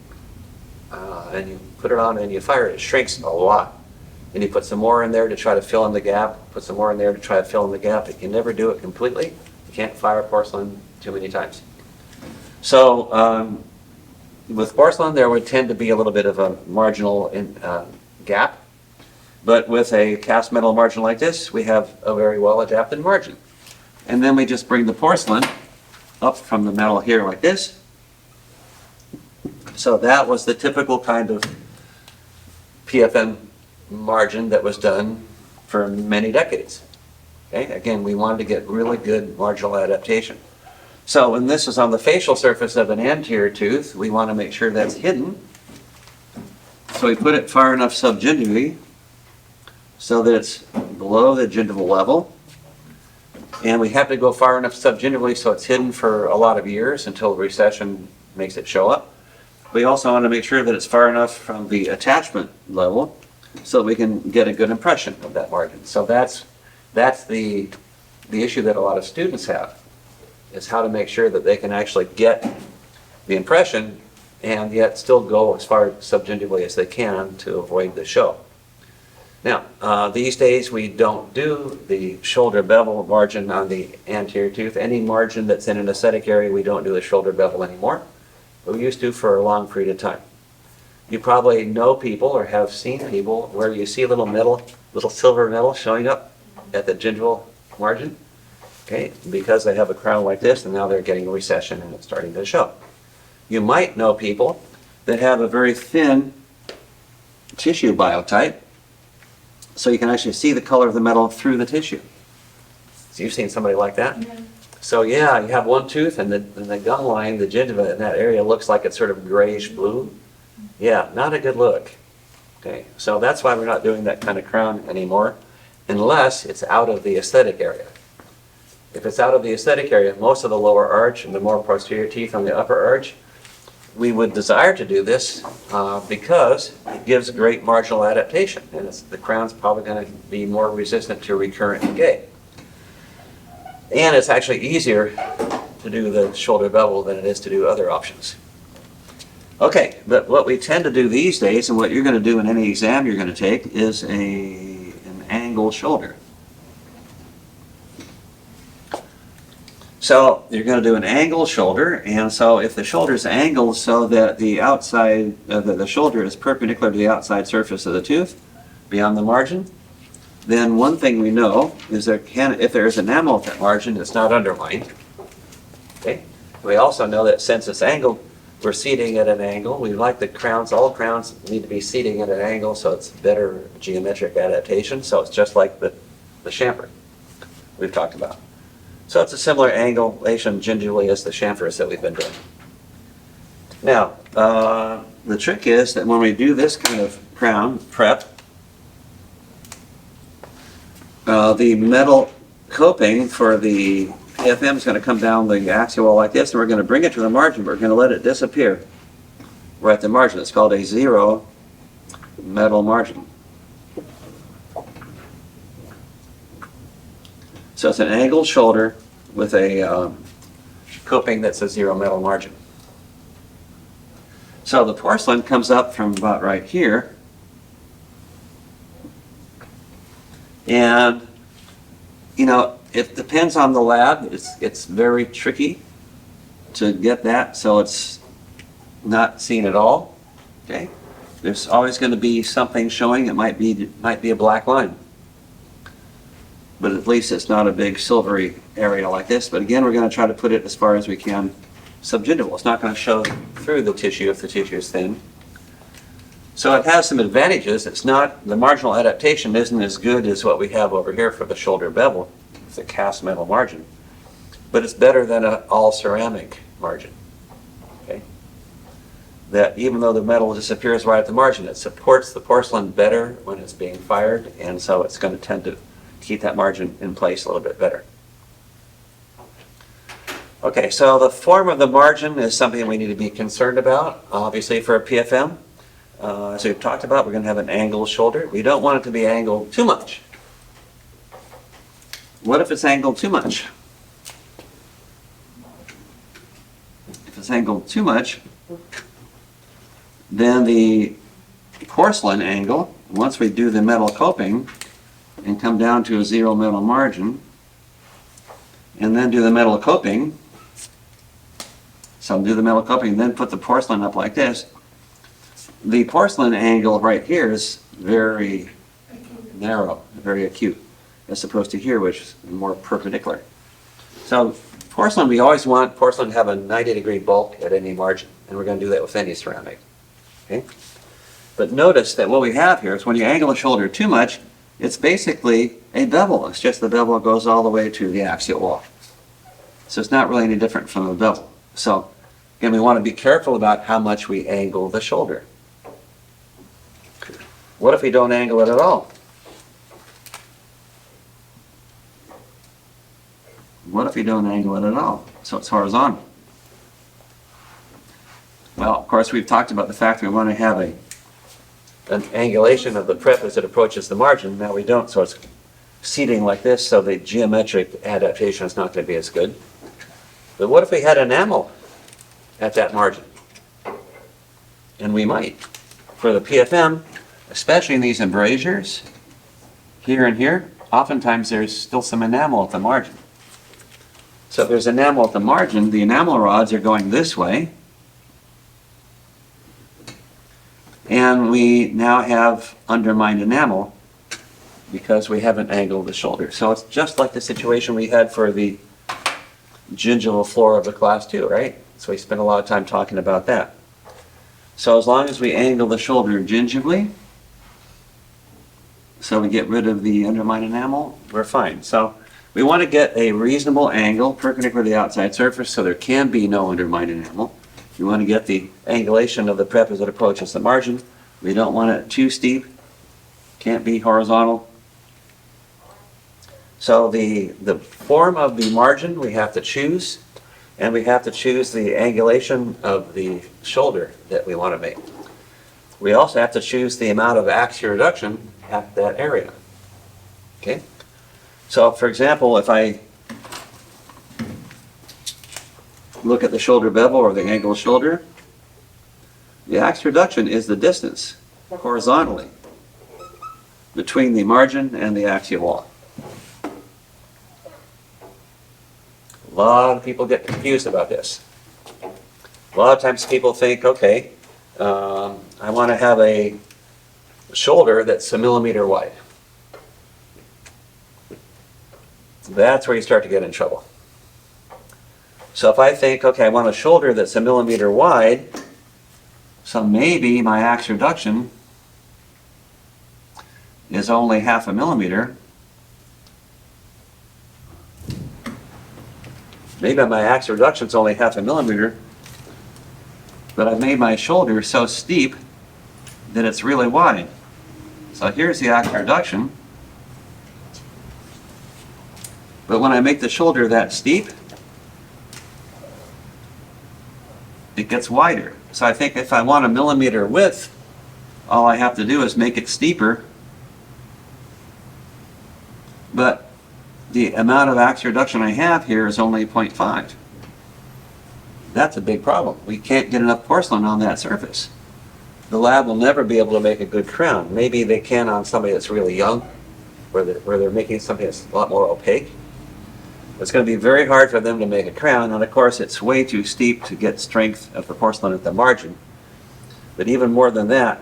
and you put it on and you fire it, it shrinks a lot. And you put some more in there to try to fill in the gap, put some more in there to try to fill in the gap. You can never do it completely. You can't fire porcelain too many times. So with porcelain, there would tend to be a little bit of a marginal gap. But with a cast metal margin like this, we have a very well adapted margin. And then we just bring the porcelain up from the metal here like this. So that was the typical kind of PFM margin that was done for many decades. Okay, again, we wanted to get really good marginal adaptation. So when this is on the facial surface of an anterior tooth, we want to make sure that's hidden. So we put it far enough subgingivally so that it's below the gingival level. And we have to go far enough subgingivally so it's hidden for a lot of years until recession makes it show up. We also want to make sure that it's far enough from the attachment level so that we can get a good impression of that margin. So that's the issue that a lot of students have, is how to make sure that they can actually get the impression and yet still go as far subgingivally as they can to avoid the show. Now, these days we don't do the shoulder bevel margin on the anterior tooth. Any margin that's in an aesthetic area, we don't do the shoulder bevel anymore. But we used to for a long period of time. You probably know people or have seen people where you see little silver metal showing up at the gingival margin, okay, because they have a crown like this and now they're getting a recession and it's starting to show. You might know people that have a very thin tissue biotype, so you can actually see the color of the metal through the tissue. So you've seen somebody like that? Yeah. So yeah, you have one tooth and the gum line, the gingiva in that area looks like it's sort of grayish blue. Yeah, not a good look. Okay, so that's why we're not doing that kind of crown anymore, unless it's out of the aesthetic area. If it's out of the aesthetic area, most of the lower arch and the more posterior teeth on the upper arch, we would desire to do this because it gives great marginal adaptation, and the crown's probably going to be more resistant to recurrent decay. And it's actually easier to do the shoulder bevel than it is to do other options. Okay, but what we tend to do these days, and what you're going to do in any exam you're going to take, is an angled shoulder. So you're going to do an angled shoulder, and so if the shoulder is angled so that the outside, the shoulder is perpendicular to the outside surface of the tooth, beyond the margin, then one thing we know is if there is enamel at that margin, it's not undermined. Okay. We also know that since it's angled, we're seating at an angle. We like the crowns, all crowns need to be seating at an angle so it's better geometric adaptation. So it's just like the chamfer we've talked about. So it's a similar angulation gingivally as the chamfers that we've been doing. Now, the trick is that when we do this kind of crown prep, the metal coping for the PFM is going to come down the axial wall like this, and we're going to bring it to the margin, but we're going to let it disappear right at the margin. It's called a zero metal margin. So it's an angled shoulder with a coping that's a zero metal margin. So the porcelain comes up from about right here, and you know, it depends on the lab. It's very tricky to get that, so it's not seen at all. Okay, there's always going to be something showing. It might be a black line, but at least it's not a big silvery area like this. But again, we're going to try to put it as far as we can subgingival. It's not going to show through the tissue if the tissue is thin. So it has some advantages. It's not, the marginal adaptation isn't as good as what we have over here for the shoulder bevel. It's a cast metal margin. But it's better than an all ceramic margin. Okay? That even though the metal disappears right at the margin, it supports the porcelain better when it's being fired, and so it's going to tend to keep that margin in place a little bit better. Okay, so the form of the margin is something we need to be concerned about, obviously for a PFM. As we've talked about, we're going to have an angled shoulder. We don't want it to be angled too much. What if it's angled too much? If it's angled too much, then the porcelain angle, once we do the metal coping and come down to a zero metal margin, and then do the metal coping, so do the metal coping, then put the porcelain up like this, the porcelain angle right here is very narrow, very acute, as opposed to here, which is more perpendicular. So porcelain, we always want porcelain to have a 90-degree bulk at any margin, and we're going to do that with any ceramic. Okay? But notice that what we have here is when you angle the shoulder too much, it's basically a bevel. It's just the bevel goes all the way to the axial wall. So it's not really any different from a bevel. So again, we want to be careful about how much we angle the shoulder. What if we don't angle it at all? What if we don't angle it at all? So it's horizontal. Well, of course, we've talked about the fact that we want to have an angulation of the prep as it approaches the margin. Now we don't, so it's seating like this, so the geometric adaptation is not going to be as good. But what if we had enamel at that margin? And we might. For the PFM, especially in these embrasures, here and here, oftentimes there's still some enamel at the margin. So if there's enamel at the margin, the enamel rods are going this way, and we now have undermined enamel because we haven't angled the shoulder. So it's just like the situation we had for the gingival floor of the class 2, right? So we spent a lot of time talking about that. So as long as we angle the shoulder gingivally, so we get rid of the undermined enamel, we're fine. So we want to get a reasonable angle perpendicular to the outside surface so there can be no undermined enamel. We want to get the angulation of the prep as it approaches the margin. We don't want it too steep. Can't be horizontal. So the form of the margin we have to choose, and we have to choose the angulation of the shoulder that we want to make. We also have to choose the amount of axial reduction at that area. Okay? So, for example, if I look at the shoulder bevel or the angled shoulder, the axial reduction is the distance horizontally between the margin and the axial wall. A lot of people get confused about this. A lot of times people think, okay, I want to have a shoulder that's 1 millimeter wide. That's where you start to get in trouble. So if I think, okay, I want a shoulder that's 1 millimeter wide, so maybe my axial reduction is only 0.5 millimeter. Maybe my axial reduction is only 0.5 millimeter, but I've made my shoulder so steep that it's really wide. So here's the axial reduction. But when I make the shoulder that steep, it gets wider. So I think if I want 1 millimeter width, all I have to do is make it steeper. But the amount of axial reduction I have here is only 0.5. That's a big problem. We can't get enough porcelain on that surface. The lab will never be able to make a good crown. Maybe they can on somebody that's really young, where they're making something that's a lot more opaque. It's going to be very hard for them to make a crown, and of course it's way too steep to get strength of the porcelain at the margin. But even more than that,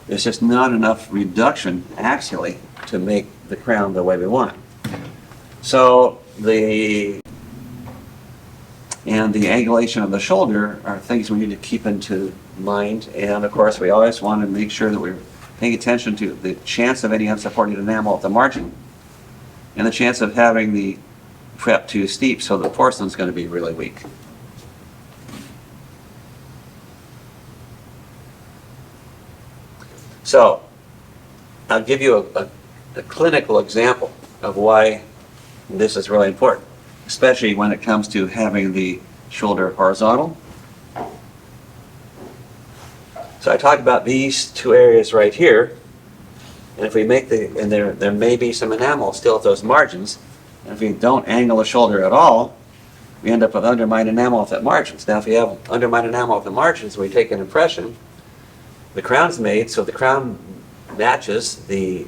there's just not enough reduction axially to make the crown the way we want. So the angulation of the shoulder are things we need to keep into mind, and of course we always want to make sure that we're paying attention to the chance of any unsupported enamel at the margin and the chance of having the prep too steep, so the porcelain's going to be really weak. So I'll give you a clinical example of why this is really important, especially when it comes to having the shoulder horizontal. So I talked about these two areas right here, and if we make and there may be some enamel still at those margins, and if we don't angle the shoulder at all, we end up with undermined enamel at the margins. Now if we have undermined enamel at the margins, we take an impression, the crown's made, so the crown matches the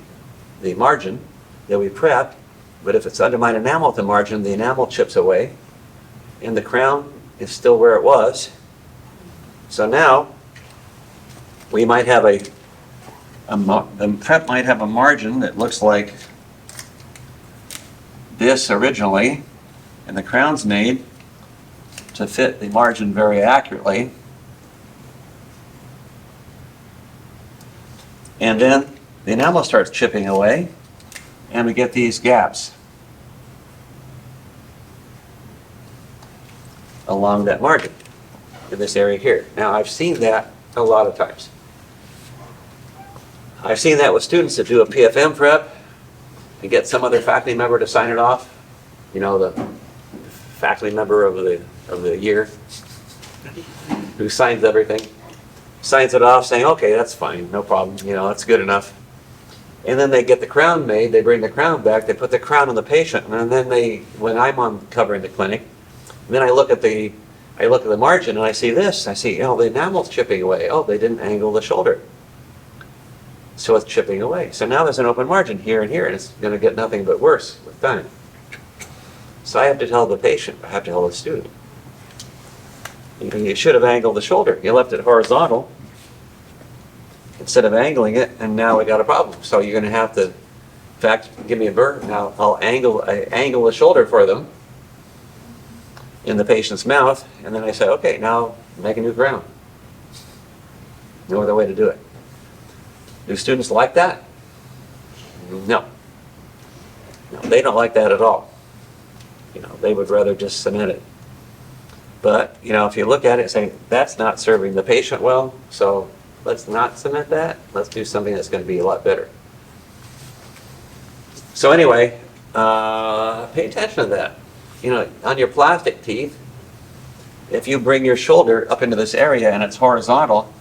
margin that we prep, but if it's undermined enamel at the margin, the enamel chips away, and the crown is still where it was. So now, we might have the prep might have a margin that looks like this originally, And the crown's made to fit the margin very accurately. And then the enamel starts chipping away, and we get these gaps along that margin in this area here. Now, I've seen that a lot of times. I've seen that with students that do a PFM prep and get some other faculty member to sign it off. You know, the faculty member of the year who signs everything, signs it off saying, okay, that's fine, no problem, you know, that's good enough. And then they get the crown made, they bring the crown back, they put the crown on the patient, and then when I'm on covering the clinic, then I look at the margin and I see this, I see, the enamel's chipping away. Oh, they didn't angle the shoulder. So it's chipping away. So now there's an open margin here and here, and it's going to get nothing but worse with time. So I have to tell the patient, I have to tell the student, you should have angled the shoulder. You left it horizontal instead of angling it, and now we got a problem. So you're going to have to, in fact, give me a burr. Now I'll angle the shoulder for them in the patient's mouth, and then I say, okay, now make a new crown. No other way to do it. Do students like that? No. No, they don't like that at all. They would rather just cement it. But, if you look at it and say, that's not serving the patient well, so let's not cement that. Let's do something that's going to be a lot better. So anyway, pay attention to that. On your plastic teeth, if you bring your shoulder up into this area and it's horizontal,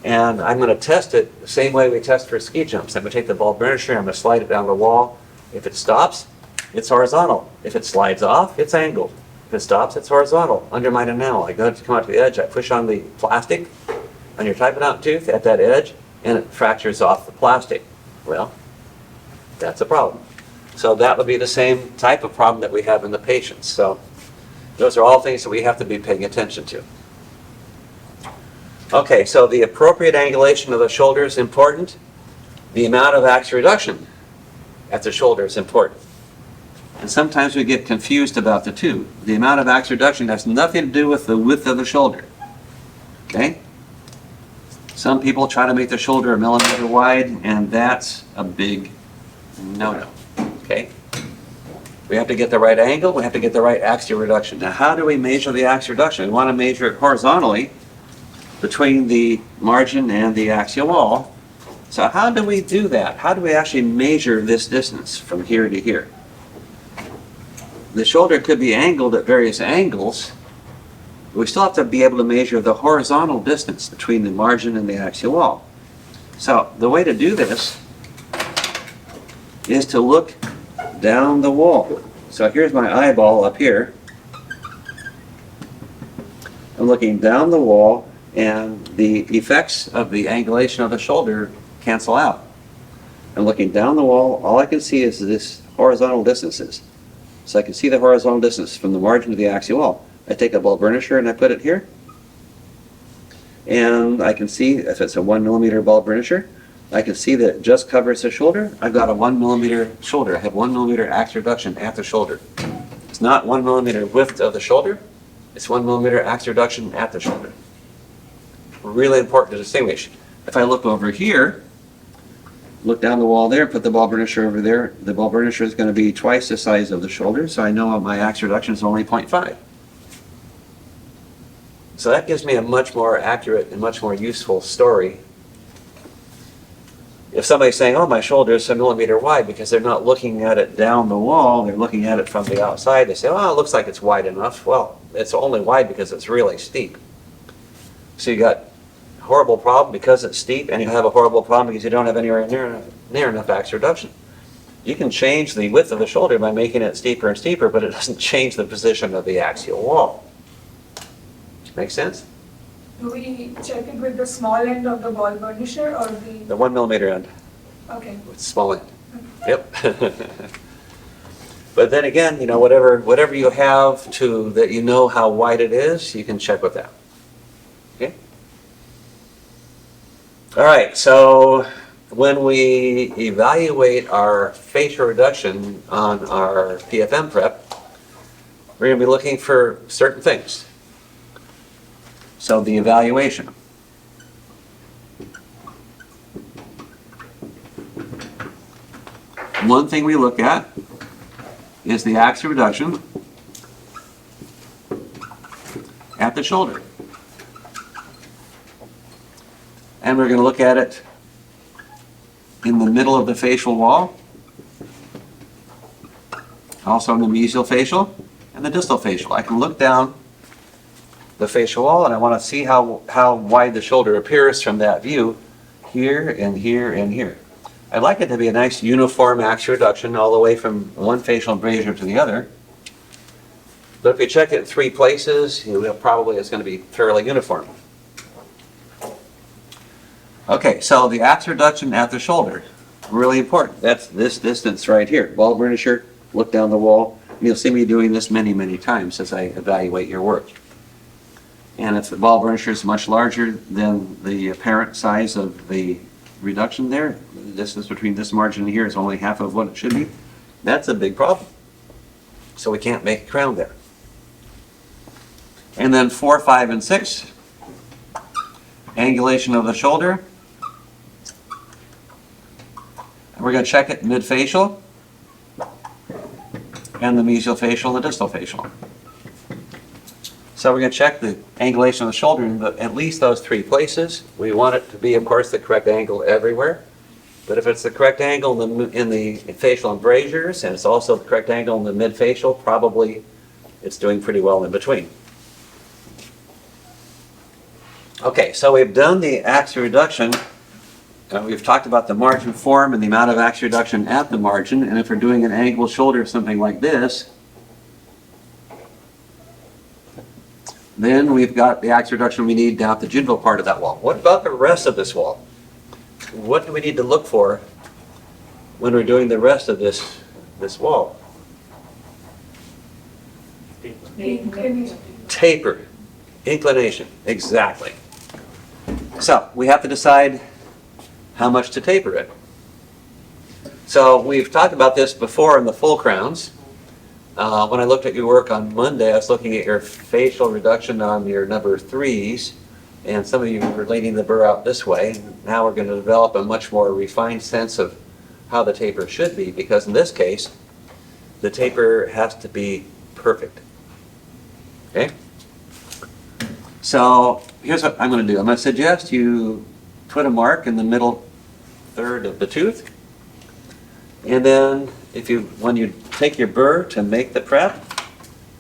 and I'm going to test it the same way we test for ski jumps. I'm going to take the ball burnisher, I'm going to slide it down the wall. If it stops, it's horizontal. If it slides off, it's angled. If it stops, it's horizontal. Under my enamel, I go to come out to the edge, I push on the plastic on your typing out tooth at that edge, and it fractures off the plastic. Well, that's a problem. So that would be the same type of problem that we have in the patients. So those are all things that we have to be paying attention to. Okay, so the appropriate angulation of the shoulder is important. The amount of axial reduction at the shoulder is important. And sometimes we get confused about the two. The amount of axial reduction has nothing to do with the width of the shoulder. Okay? Some people try to make the shoulder 1 millimeter wide, and that's a big no-no. Okay? We have to get the right angle, we have to get the right axial reduction. Now, how do we measure the axial reduction? We want to measure it horizontally between the margin and the axial wall. So how do we do that? How do we actually measure this distance from here to here? The shoulder could be angled at various angles. We still have to be able to measure the horizontal distance between the margin and the axial wall. So the way to do this is to look down the wall. So here's my eyeball up here. I'm looking down the wall, and the effects of the angulation of the shoulder cancel out. I'm looking down the wall, all I can see is this horizontal distances. So I can see the horizontal distance from the margin to the axial wall. I take a ball burnisher and I put it here. And I can see, if it's a 1 millimeter ball burnisher, I can see that it just covers the shoulder. I've got a 1 millimeter shoulder. I have 1 millimeter axial reduction at the shoulder. It's not 1 millimeter width of the shoulder, it's 1 millimeter axial reduction at the shoulder. Really important to distinguish. If I look over here, look down the wall there, put the ball burnisher over there, the ball burnisher is going to be twice the size of the shoulder, so I know my axial reduction is only 0.5. So that gives me a much more accurate and much more useful story. If somebody's saying, oh, my shoulder is 1 millimeter wide, because they're not looking at it down the wall, they're looking at it from the outside, they say, oh, it looks like it's wide enough. Well, it's only wide because it's really steep. So you got a horrible problem because it's steep, and you have a horrible problem because you don't have anywhere near enough axial reduction. You can change the width of the shoulder by making it steeper and steeper, but it doesn't change the position of the axial wall. Make sense? Do we check it with the small end of the ball burnisher or The 1 millimeter end. Okay. With small end. Yep. But then again, whatever you have that you know how wide it is, you can check with that. Okay? All right, so when we evaluate our facial reduction on our PFM prep, we're going to be looking for certain things. So the evaluation. One thing we look at is the axial reduction at the shoulder. And we're going to look at it in the middle of the facial wall, also in the mesial facial and the distal facial. I can look down the facial wall and I want to see how wide the shoulder appears from that view, here and here and here. I'd like it to be a nice uniform axial reduction all the way from one facial embrasure to the other. But if you check it in 3 places, probably it's going to be fairly uniform. Okay, so the axial reduction at the shoulder, really important. That's this distance right here. Ball burnisher, look down the wall. And you'll see me doing this many, many times as I evaluate your work. And if the ball burnisher is much larger than the apparent size of the reduction there, the distance between this margin and here is only half of what it should be, that's a big problem. So we can't make a crown there. And then 4, 5, and 6, angulation of the shoulder. And we're going to check it mid-facial, and the mesial facial and the distal facial. So we're going to check the angulation of the shoulder in at least those 3 places. We want it to be, of course, the correct angle everywhere. But if it's the correct angle in the facial embrasures, and it's also the correct angle in the mid-facial, probably it's doing pretty well in between. Okay, so we've done the axial reduction. We've talked about the margin form and the amount of axial reduction at the margin. And if we're doing an angled shoulder, something like this, then we've got the axial reduction we need down at the gingival part of that wall. What about the rest of this wall? What do we need to look for when we're doing the rest of this wall? Taper, inclination, exactly. So we have to decide how much to taper it. So we've talked about this before in the full crowns. When I looked at your work on Monday, I was looking at your facial reduction on your number 3s, and some of you were leading the burr out this way. Now we're going to develop a much more refined sense of how the taper should be, because in this case, the taper has to be perfect. Okay? So here's what I'm going to do. I'm going to suggest you put a mark in the middle third of the tooth, and then when you take your burr to make the prep,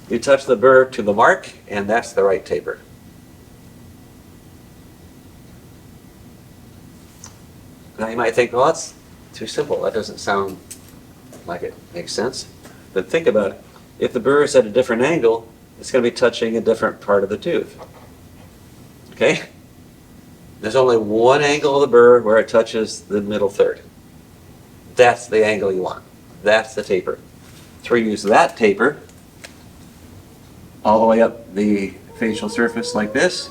you touch the burr to the mark, and that's the right taper. Now you might think, well, that's too simple. That doesn't sound like it makes sense. But think about it. If the burr is at a different angle, it's going to be touching a different part of the tooth. Okay? There's only one angle of the burr where it touches the middle third. That's the angle you want. That's the taper. So we use that taper all the way up the facial surface like this.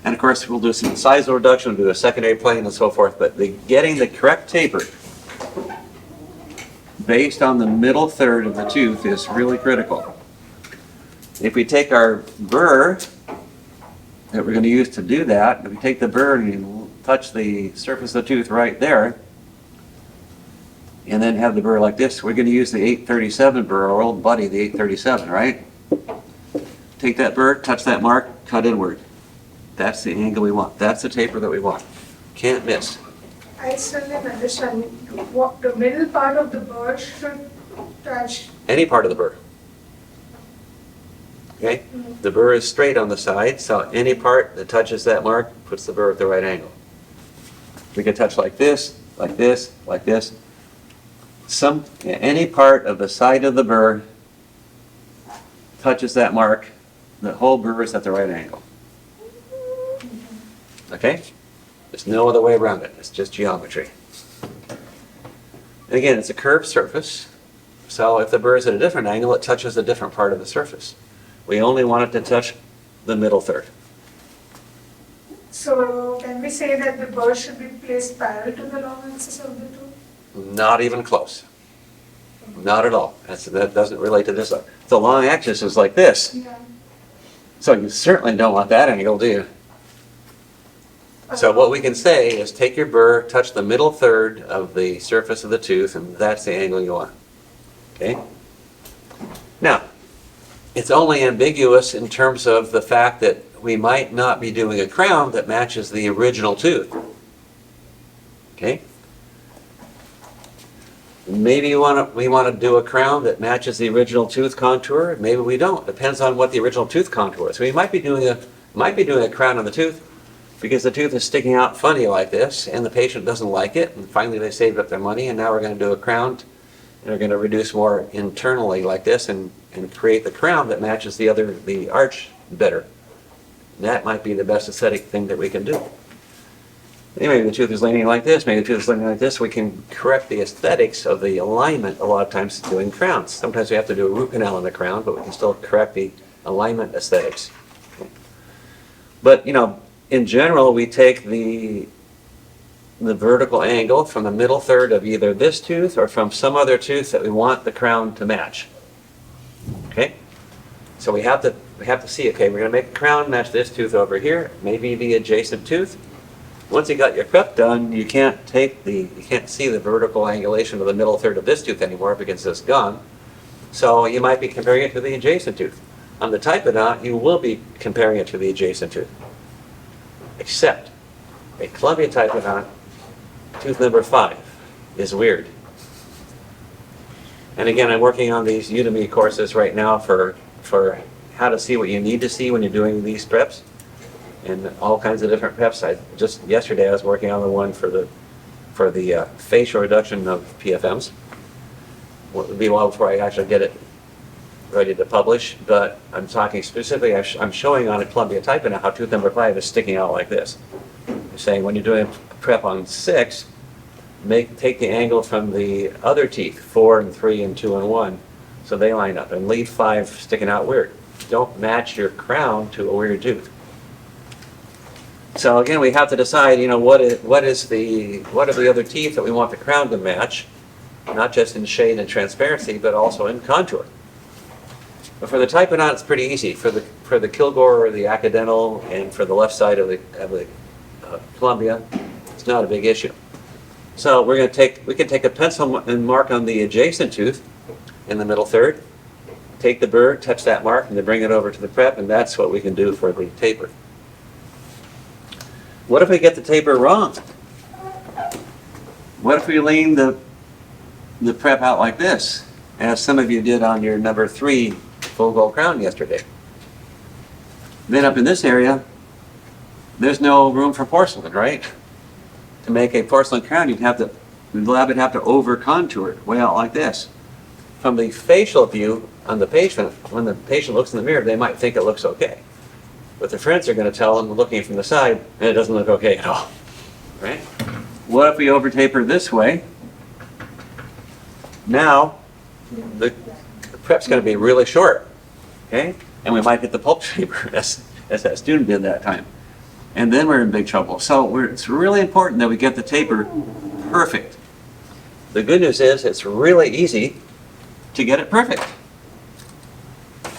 And of course, we'll do some incisal reduction, we'll do a secondary plane and so forth, but getting the correct taper based on the middle third of the tooth is really critical. If we take our burr that we're going to use to do that, if we take the burr and you touch the surface of the tooth right there, and then have the burr like this, we're going to use the 837 burr, our old buddy, the 837, right? Take that burr, touch that mark, cut inward. That's the angle we want. That's the taper that we want. Can't miss. I still didn't understand what the middle part of the burr should touch. Any part of the burr. Okay? The burr is straight on the side, so any part that touches that mark puts the burr at the right angle. We can touch like this, like this, like this. Any part of the side of the burr touches that mark, the whole burr is at the right angle. Okay? There's no other way around it. It's just geometry. And again, it's a curved surface, so if the burr is at a different angle, it touches a different part of the surface. We only want it to touch the middle third. So can we say that the burr should be placed parallel to the long axis of the tooth? Not even close. Not at all. That doesn't relate to this. The long axis is like this. Yeah. So you certainly don't want that angle, do you? So what we can say is take your burr, touch the middle third of the surface of the tooth, and that's the angle you want. Okay? Now, it's only ambiguous in terms of the fact that we might not be doing a crown that matches the original tooth. Okay? Maybe we want to do a crown that matches the original tooth contour. Maybe we don't. Depends on what the original tooth contour is. So we might be doing a crown on the tooth because the tooth is sticking out funny like this, and the patient doesn't like it. And finally, they saved up their money, and now we're going to do a crown, and we're going to reduce more internally like this, and create the crown that matches the arch better. That might be the best aesthetic thing that we can do. Maybe the tooth is leaning like this, maybe the tooth is leaning like this. We can correct the aesthetics of the alignment a lot of times doing crowns. Sometimes we have to do a root canal in the crown, but we can still correct the alignment aesthetics. But, in general, we take the vertical angle from the middle third of either this tooth or from some other tooth that we want the crown to match. Okay? So we have to see, okay, we're going to make a crown match this tooth over here, maybe the adjacent tooth. Once you got your prep done, you can't see the vertical angulation of the middle third of this tooth anymore because it's gone. So you might be comparing it to the adjacent tooth. On the Typodont, you will be comparing it to the adjacent tooth. Except a Columbia Typodont, tooth number 5, is weird. And again, I'm working on these Udemy courses right now for how to see what you need to see when you're doing these preps. And all kinds of different preps. Just yesterday I was working on the one for the facial reduction of PFMs. Well, it'll be a while before I actually get it ready to publish, but I'm talking specifically, I'm showing on a Columbia Typodont how tooth number 5 is sticking out like this. I'm saying when you're doing a prep on 6, take the angle from the other teeth, 4 and 3 and 2 and 1, so they line up, and leave 5 sticking out weird. Don't match your crown to a weird tooth. So again, we have to decide, what are the other teeth that we want the crown to match, not just in shade and transparency, but also in contour. But for the Typodont, it's pretty easy. For the Kilgore or the accidental, and for the left side of the Columbia, it's not a big issue. So we can take a pencil and mark on the adjacent tooth in the middle third, take the burr, touch that mark, and then bring it over to the prep, and that's what we can do for the taper. What if we get the taper wrong? What if we lean the prep out like this, as some of you did on your number 3 full gold crown yesterday? Then up in this area, there's no room for porcelain, right? To make a porcelain crown, the lab would have to over contour it way out like this. From the facial view on the patient, when the patient looks in the mirror, they might think it looks okay. But the friends are going to tell them, looking from the side, and it doesn't look okay at all. Right? What if we over taper this way? Now, the prep's going to be really short. Okay? And we might hit the pulp taper, as that student did that time. And then we're in big trouble. So it's really important that we get the taper perfect. The good news is it's really easy to get it perfect.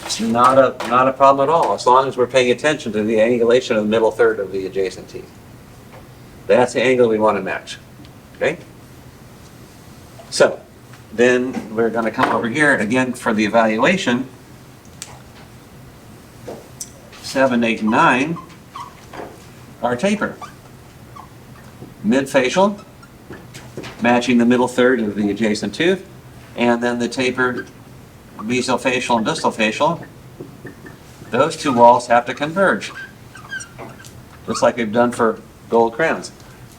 It's not a problem at all, as long as we're paying attention to the angulation of the middle third of the adjacent teeth. That's the angle we want to match. Okay? So, then we're going to come over here again for the evaluation. 7, 8, and 9 are taper. Mid-facial, matching the middle third of the adjacent tooth, and then the taper mesofacial and distal facial. Those two walls have to converge, just like we've done for gold crowns.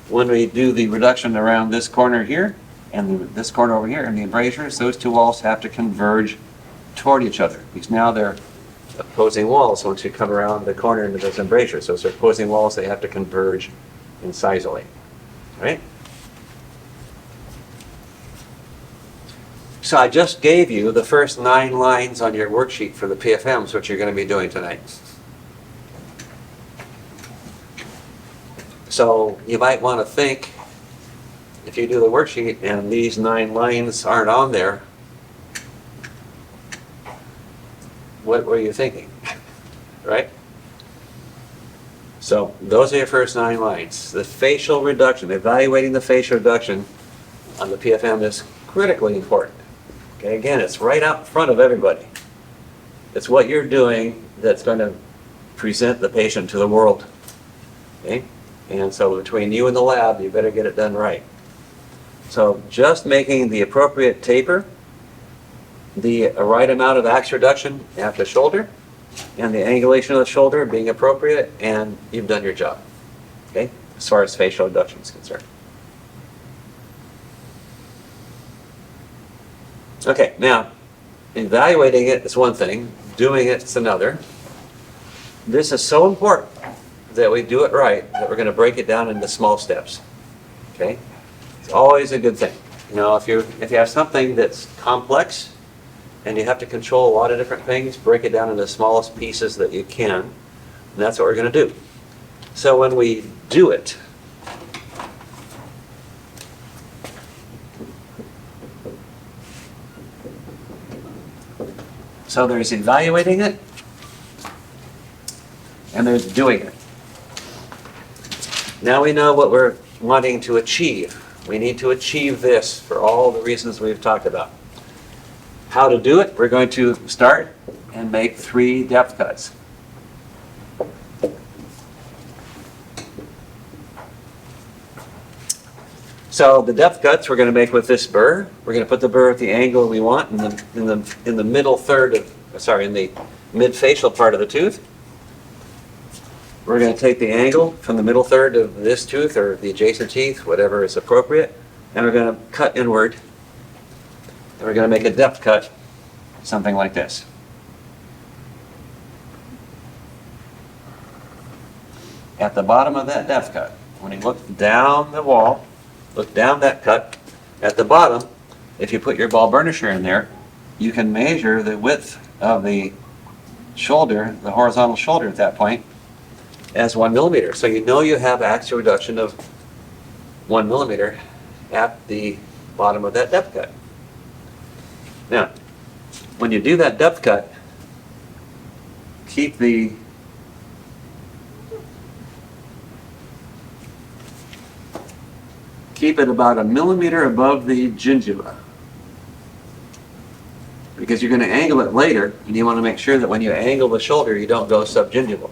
When we do the reduction around this corner here and this corner over here in the embrasures, those two walls have to converge toward each other, because now they're opposing walls once you come around the corner into those embrasures. So they're opposing walls, they have to converge incisally. Right? So I just gave you the first 9 lines on your worksheet for the PFMs, which you're going to be doing tonight. So you might want to think, if you do the worksheet and these 9 lines aren't on there, what were you thinking? Right? So those are your first 9 lines. The facial reduction, evaluating the facial reduction on the PFM is critically important. Okay, again, it's right out front of everybody. It's what you're doing that's going to present the patient to the world. Okay? And so between you and the lab, you better get it done right. So just making the appropriate taper, the right amount of axial reduction at the shoulder, and the angulation of the shoulder being appropriate, and you've done your job. Okay? As far as facial reduction is concerned. Okay, now, evaluating it is one thing, doing it is another. This is so important that we do it right that we're going to break it down into small steps. Okay? It's always a good thing. You know, if you have something that's complex and you have to control a lot of different things, break it down into the smallest pieces that you can, and that's what we're going to do. So when we do it, so there's evaluating it, and there's doing it. Now we know what we're wanting to achieve. We need to achieve this for all the reasons we've talked about. How to do it? We're going to start and make 3 depth cuts. So the depth cuts we're going to make with this burr. We're going to put the burr at the angle we want in the middle third of, in the mid-facial part of the tooth. We're going to take the angle from the middle third of this tooth or the adjacent teeth, whatever is appropriate, and we're going to cut inward. And we're going to make a depth cut, something like this. At the bottom of that depth cut, when you look down the wall, look down that cut, at the bottom, if you put your ball burnisher in there, you can measure the width of the shoulder, the horizontal shoulder at that point, as 1 millimeter. So you know you have axial reduction of 1 millimeter at the bottom of that depth cut. Now, when you do that depth cut, keep it about 1 millimeter above the gingiva, because you're going to angle it later, and you want to make sure that when you angle the shoulder, you don't go subgingival.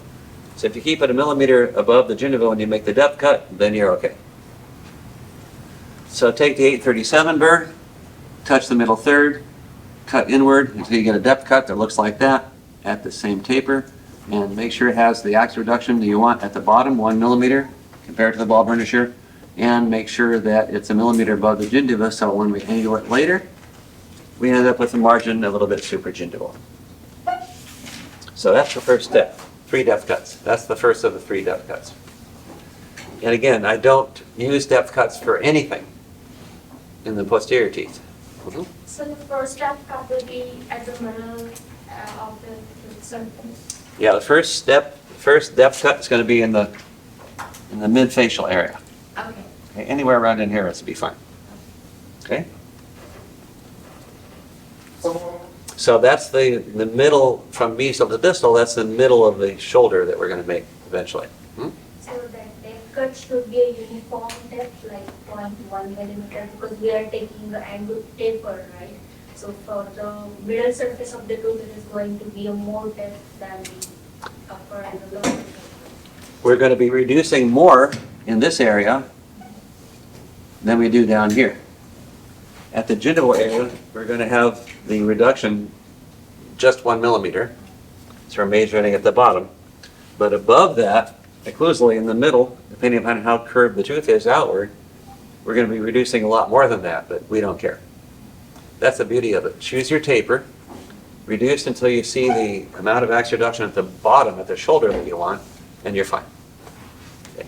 So if you keep it 1 millimeter above the gingiva when you make the depth cut, then you're okay. So take the 837 burr, touch the middle third, cut inward until you get a depth cut that looks like that at the same taper, and make sure it has the axial reduction that you want at the bottom, 1 millimeter compared to the ball burnisher, and make sure that it's 1 millimeter above the gingiva, so when we angle it later, we end up with a margin a little bit supragingival. So that's the first step, 3 depth cuts. That's the first of the 3 depth cuts. And again, I don't use depth cuts for anything in the posterior teeth. So the first depth cut will be at the middle of the surface? Yeah, the first depth cut is going to be in the mid-facial area. Okay. Okay, anywhere around in here, it's be fine. Okay? So that's the middle, from mesial to distal, that's the middle of the shoulder that we're going to make eventually. So that depth cut should be a uniform depth, like 0.1 millimeter, because we are taking the angle taper, right? So for the middle surface of the tooth, it is going to be a more depth than the upper and the lower. We're going to be reducing more in this area than we do down here. At the gingival area, we're going to have the reduction just 1 millimeter. So we're measuring at the bottom. But above that, occlusally in the middle, depending upon how curved the tooth is outward, we're going to be reducing a lot more than that, but we don't care. That's the beauty of it. Choose your taper, reduce until you see the amount of axial reduction at the bottom, at the shoulder that you want, and you're fine. Okay.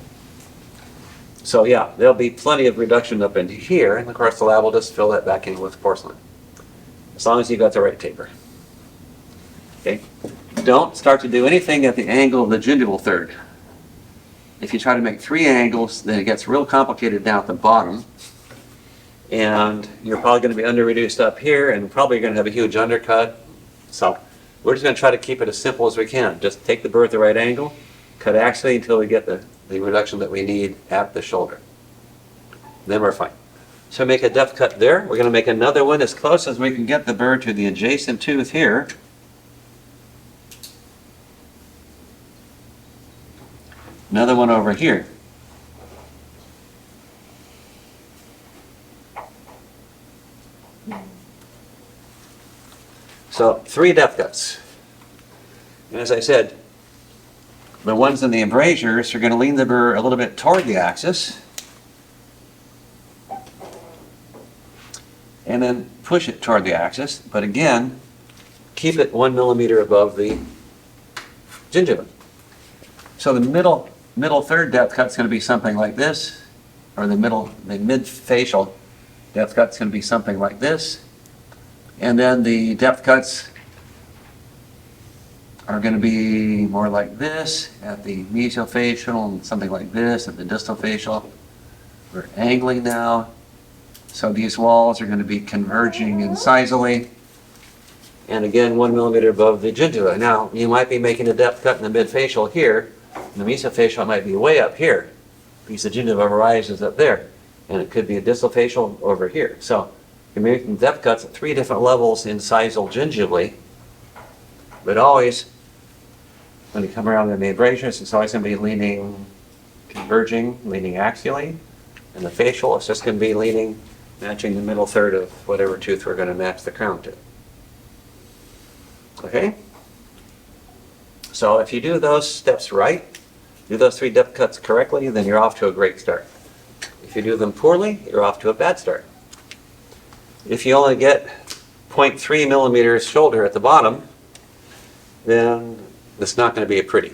So yeah, there'll be plenty of reduction up into here, and of course the lab will just fill that back in with porcelain. As long as you've got the right taper. Okay? Don't start to do anything at the angle of the gingival third. If you try to make 3 angles, then it gets real complicated down at the bottom. And you're probably going to be under-reduced up here, and probably going to have a huge undercut. So We're just going to try to keep it as simple as we can. Just take the burr at the right angle, cut axially until we get the reduction that we need at the shoulder. Then we're fine. So make a depth cut there. We're going to make another one as close as we can get the burr to the adjacent tooth here. Another one over here. So 3 depth cuts. And as I said, the ones in the embrasures are going to lean the burr a little bit toward the axis and then push it toward the axis, but again, keep it 1 millimeter above the gingiva. So the middle third depth cut is going to be something like this, or the mid facial depth cut is going to be something like this, and then the depth cuts are going to be more like this at the mesiofacial and something like this at the distal facial. We're angling now, so these walls are going to be converging incisally, and again 1 millimeter above the gingiva. Now you might be making a depth cut in the mid facial here. The mesofacial might be way up here because the gingiva rises up there, and it could be a distal facial over here. So you're making depth cuts at 3 different levels incisal gingivally, but always when you come around the embrasures, it's always going to be leaning, converging, leaning axially, and the facial is just going to be leaning, matching the middle third of whatever tooth we're going to match the crown to. Okay? So if you do those steps right, do those 3 depth cuts correctly, then you're off to a great start. If you do them poorly, you're off to a bad start. If you only get 0.3 millimeters shoulder at the bottom, then it's not going to be a pretty.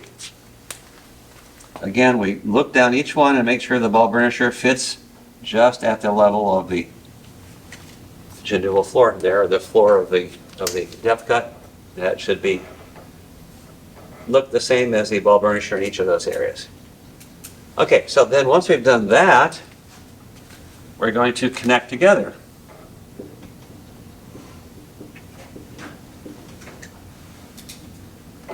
Again, we look down each one and make sure the ball burnisher fits just at the level of the gingival floor there, the floor of the depth cut. That should be look the same as the ball burnisher in each of those areas. Okay, so then once we've done that, we're going to connect together.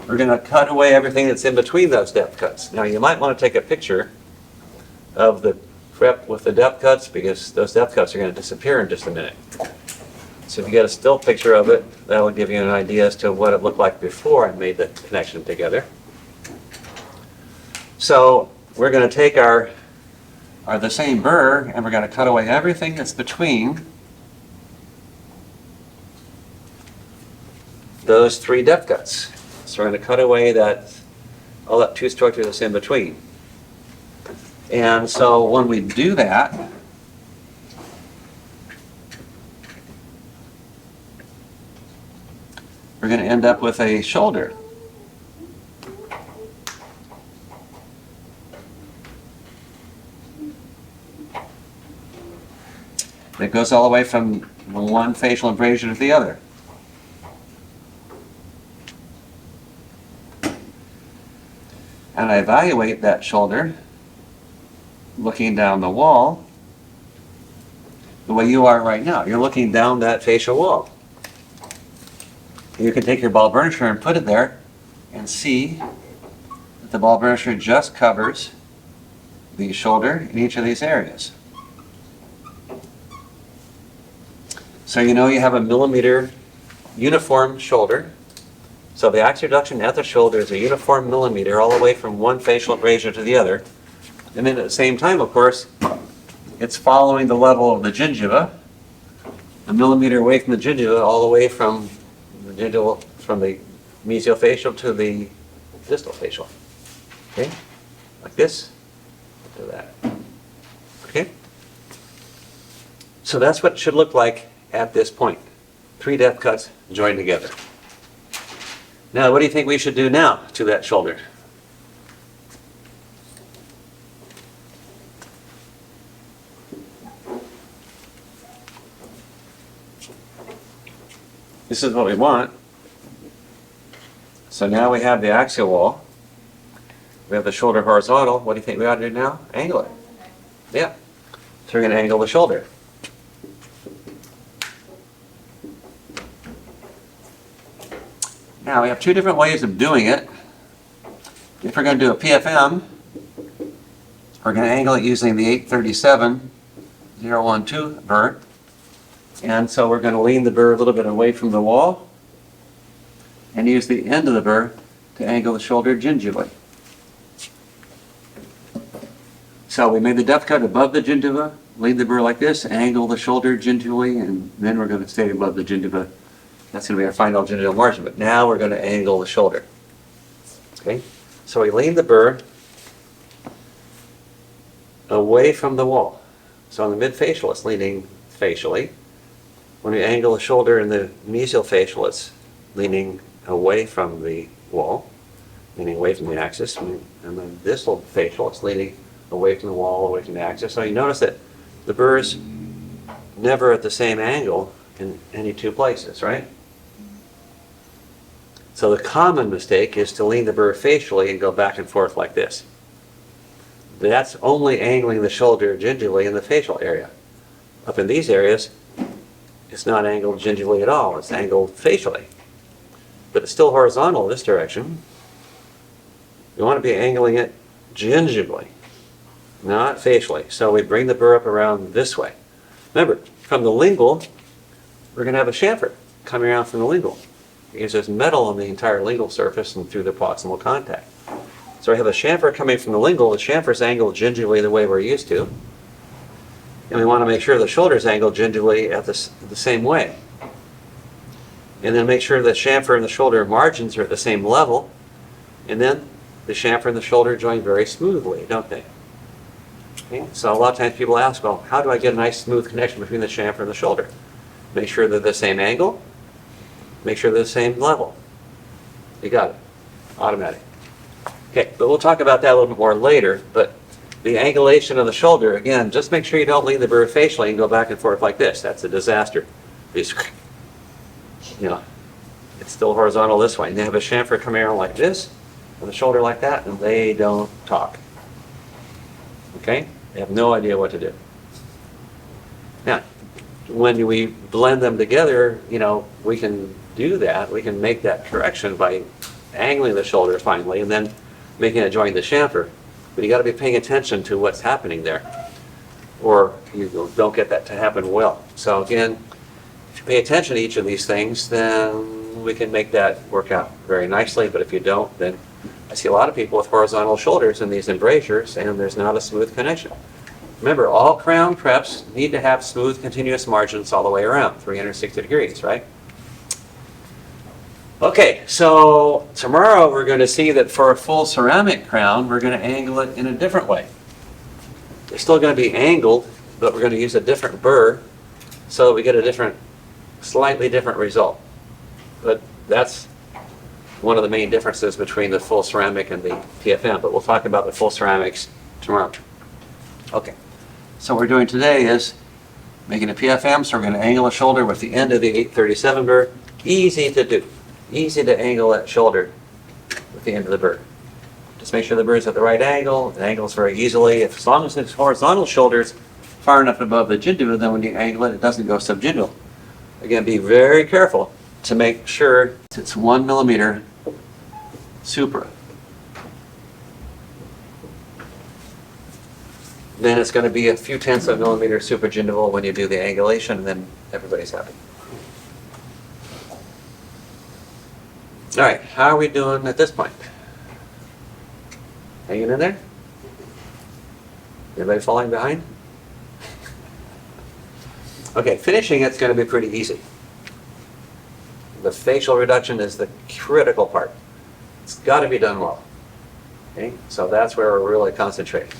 We're going to cut away everything that's in between those depth cuts. Now you might want to take a picture of the prep with the depth cuts because those depth cuts are going to disappear in just a minute. So if you get a still picture of it, that will give you an idea as to what it looked like before I made the connection together. So we're going to take the same burr and we're going to cut away everything that's between those 3 depth cuts. So we're going to cut away all that tooth structure that's in between. And so when we do that, we're going to end up with a shoulder. That goes all the way from one facial embrasure to the other. And I evaluate that shoulder looking down the wall the way you are right now. You're looking down that facial wall. You can take your ball burnisher and put it there and see that the ball burnisher just covers the shoulder in each of these areas. So you know you have a millimeter uniform shoulder. So the axial reduction at the shoulder is a uniform millimeter all the way from one facial embrasure to the other. And then at the same time, of course, it's following the level of the gingiva, a millimeter away from the gingiva all the way from the gingival, from the mesiofacial to the distal facial. Okay? Like this, to that. Okay? So that's what it should look like at this point. 3 depth cuts joined together. Now, what do you think we should do now to that shoulder? This is what we want. So now we have the axial wall. We have the shoulder horizontal. What do you think we ought to do now? Angle it. Yeah. So we're going to angle the shoulder. Now, we have two different ways of doing it. If we're going to do a PFM, we're going to angle it using the 837 012 burr. And so we're going to lean the burr a little bit away from the wall and use the end of the burr to angle the shoulder gingiva. So we made the depth cut above the gingiva, lean the burr like this, angle the shoulder gingivally, and then we're going to stay above the gingiva. That's going to be our final gingival margin, but now we're going to angle the shoulder. Okay, so we lean the burr away from the wall. So on the mid-facial, it's leaning facially. When we angle the shoulder in the mesial facial, it's leaning away from the wall, leaning away from the axis. And then distal facial, it's leaning away from the wall, away from the axis. So you notice that the burr's never at the same angle in any two places, right? So the common mistake is to lean the burr facially and go back and forth like this. That's only angling the shoulder gingivally in the facial area. Up in these areas, it's not angled gingivally at all. It's angled facially. But it's still horizontal in this direction. You want to be angling it gingivally, not facially. So we bring the burr up around this way. Remember, from the lingual, we're going to have a chamfer coming around from the lingual, because there's metal on the entire lingual surface and through the proximal contact. So we have a chamfer coming from the lingual. The chamfer's angled gingivally the way we're used to. And we want to make sure the shoulder's angled gingivally at the same way. And then make sure the chamfer and the shoulder margins are at the same level. And then the chamfer and the shoulder join very smoothly, don't they? Okay? So a lot of times people ask, well, how do I get a nice smooth connection between the chamfer and the shoulder? Make sure they're the same angle. Make sure they're the same level. You got it. Automatic. Okay, but we'll talk about that a little bit more later. But the angulation of the shoulder, again, just make sure you don't lean the burr facially and go back and forth like this. That's a disaster. Because, you know, it's still horizontal this way. And they have a chamfer coming around like this, and the shoulder like that, and they don't talk. Okay? They have no idea what to do. Now, when we blend them together, you know, we can do that. We can make that correction by angling the shoulder finally, and then making it join the chamfer. But you got to be paying attention to what's happening there, or you don't get that to happen well. So again, if you pay attention to each of these things, then we can make that work out very nicely. But if you don't, then I see a lot of people with horizontal shoulders in these embrasures, and there's not a smooth connection. Remember, all crown preps need to have smooth, continuous margins all the way around, 360 degrees, right? Okay, so tomorrow we're going to see that for a full ceramic crown, we're going to angle it in a different way. It's still going to be angled, but we're going to use a different burr so that we get a different, slightly different result. But that's one of the main differences between the full ceramic and the PFM, but we'll talk about the full ceramics tomorrow. Okay, so what we're doing today is making a PFM, so we're going to angle a shoulder with the end of the 837 burr. Easy to do. Easy to angle that shoulder with the end of the burr. Just make sure the burr's at the right angle. It angles very easily. As long as it's horizontal shoulders far enough above the gingiva, then when you angle it, it doesn't go subgingival. Again, be very careful to make sure it's 1 millimeter supra. Then it's going to be a few tenths of a millimeter supragingival when you do the angulation, and then everybody's happy. All right, how are we doing at this point? Hanging in there? Anybody falling behind? Okay, finishing it's going to be pretty easy. The facial reduction is the critical part. It's got to be done well. Okay, so that's where we're really concentrating.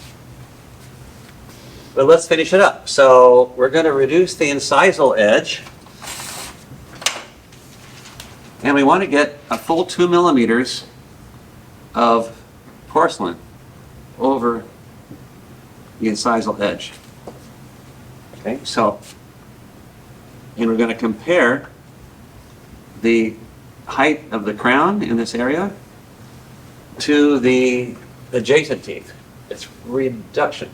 But let's finish it up. So we're going to reduce the incisal edge. And we want to get a full 2 millimeters of porcelain over the incisal edge. Okay, so and we're going to compare the height of the crown in this area to the adjacent teeth. It's reduction.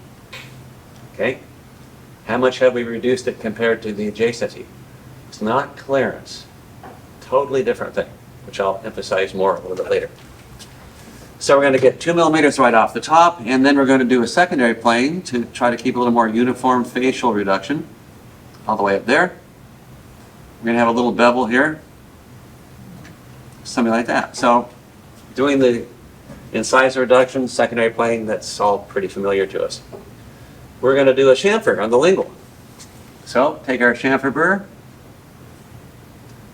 Okay, how much have we reduced it compared to the adjacent teeth? It's not clearance. Totally different thing. which I'll emphasize more a little bit later. So we're going to get 2 millimeters right off the top, and then we're going to do a secondary plane to try to keep a little more uniform facial reduction all the way up there. We're going to have a little bevel here, something like that. So doing the incisor reduction, secondary plane, that's all pretty familiar to us. We're going to do a chamfer on the lingual. So take our chamfer burr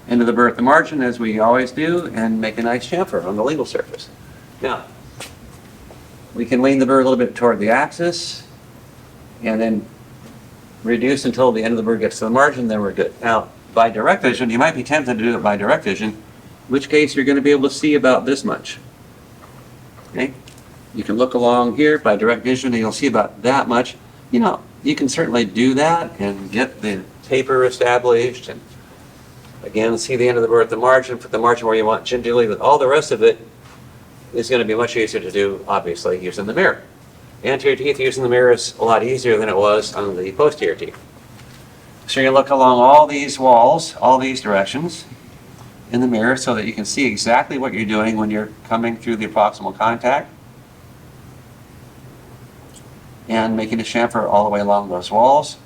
into the burr at the margin, as we always do, and make a nice chamfer on the lingual surface. Now, we can lean the burr a little bit toward the axis, and then reduce until the end of the burr gets to the margin, then we're good. Now, by direct vision, you might be tempted to do it by direct vision, in which case you're going to be able to see about this much. Okay? You can look along here by direct vision, and you'll see about that much. You know, you can certainly do that and get the taper established, and again, see the end of the burr at the margin, put the margin where you want gingerly, but all the rest of it is going to be much easier to do, obviously, using the mirror. Anterior teeth using the mirror is a lot easier than it was on the posterior teeth. So you look along all these walls, all these directions in the mirror so that you can see exactly what you're doing when you're coming through the proximal contact and making a chamfer all the way along those walls.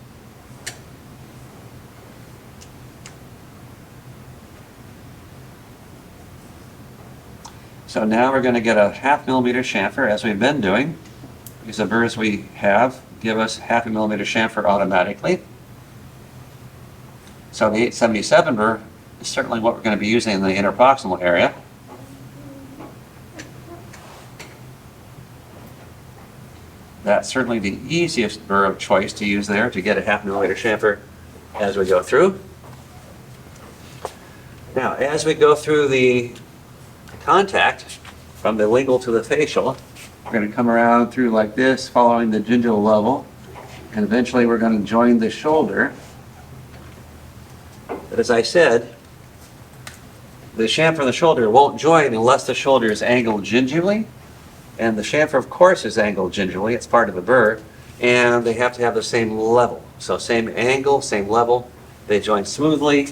So now we're going to get a 0.5 millimeter chamfer, as we've been doing, because the burrs we have give us 0.5 millimeter chamfer automatically. So the 877 burr is certainly what we're going to be using in the interproximal area. That's certainly the easiest burr of choice to use there to get a 0.5 millimeter chamfer as we go through. Now, as we go through the contact from the lingual to the facial, we're going to come around through like this, following the gingival level, and eventually we're going to join the shoulder. But as I said, the chamfer of the shoulder won't join unless the shoulder is angled gingially, and the chamfer, of course, is angled gingially. It's part of the burr, and they have to have the same level. So same angle, same level. They join smoothly,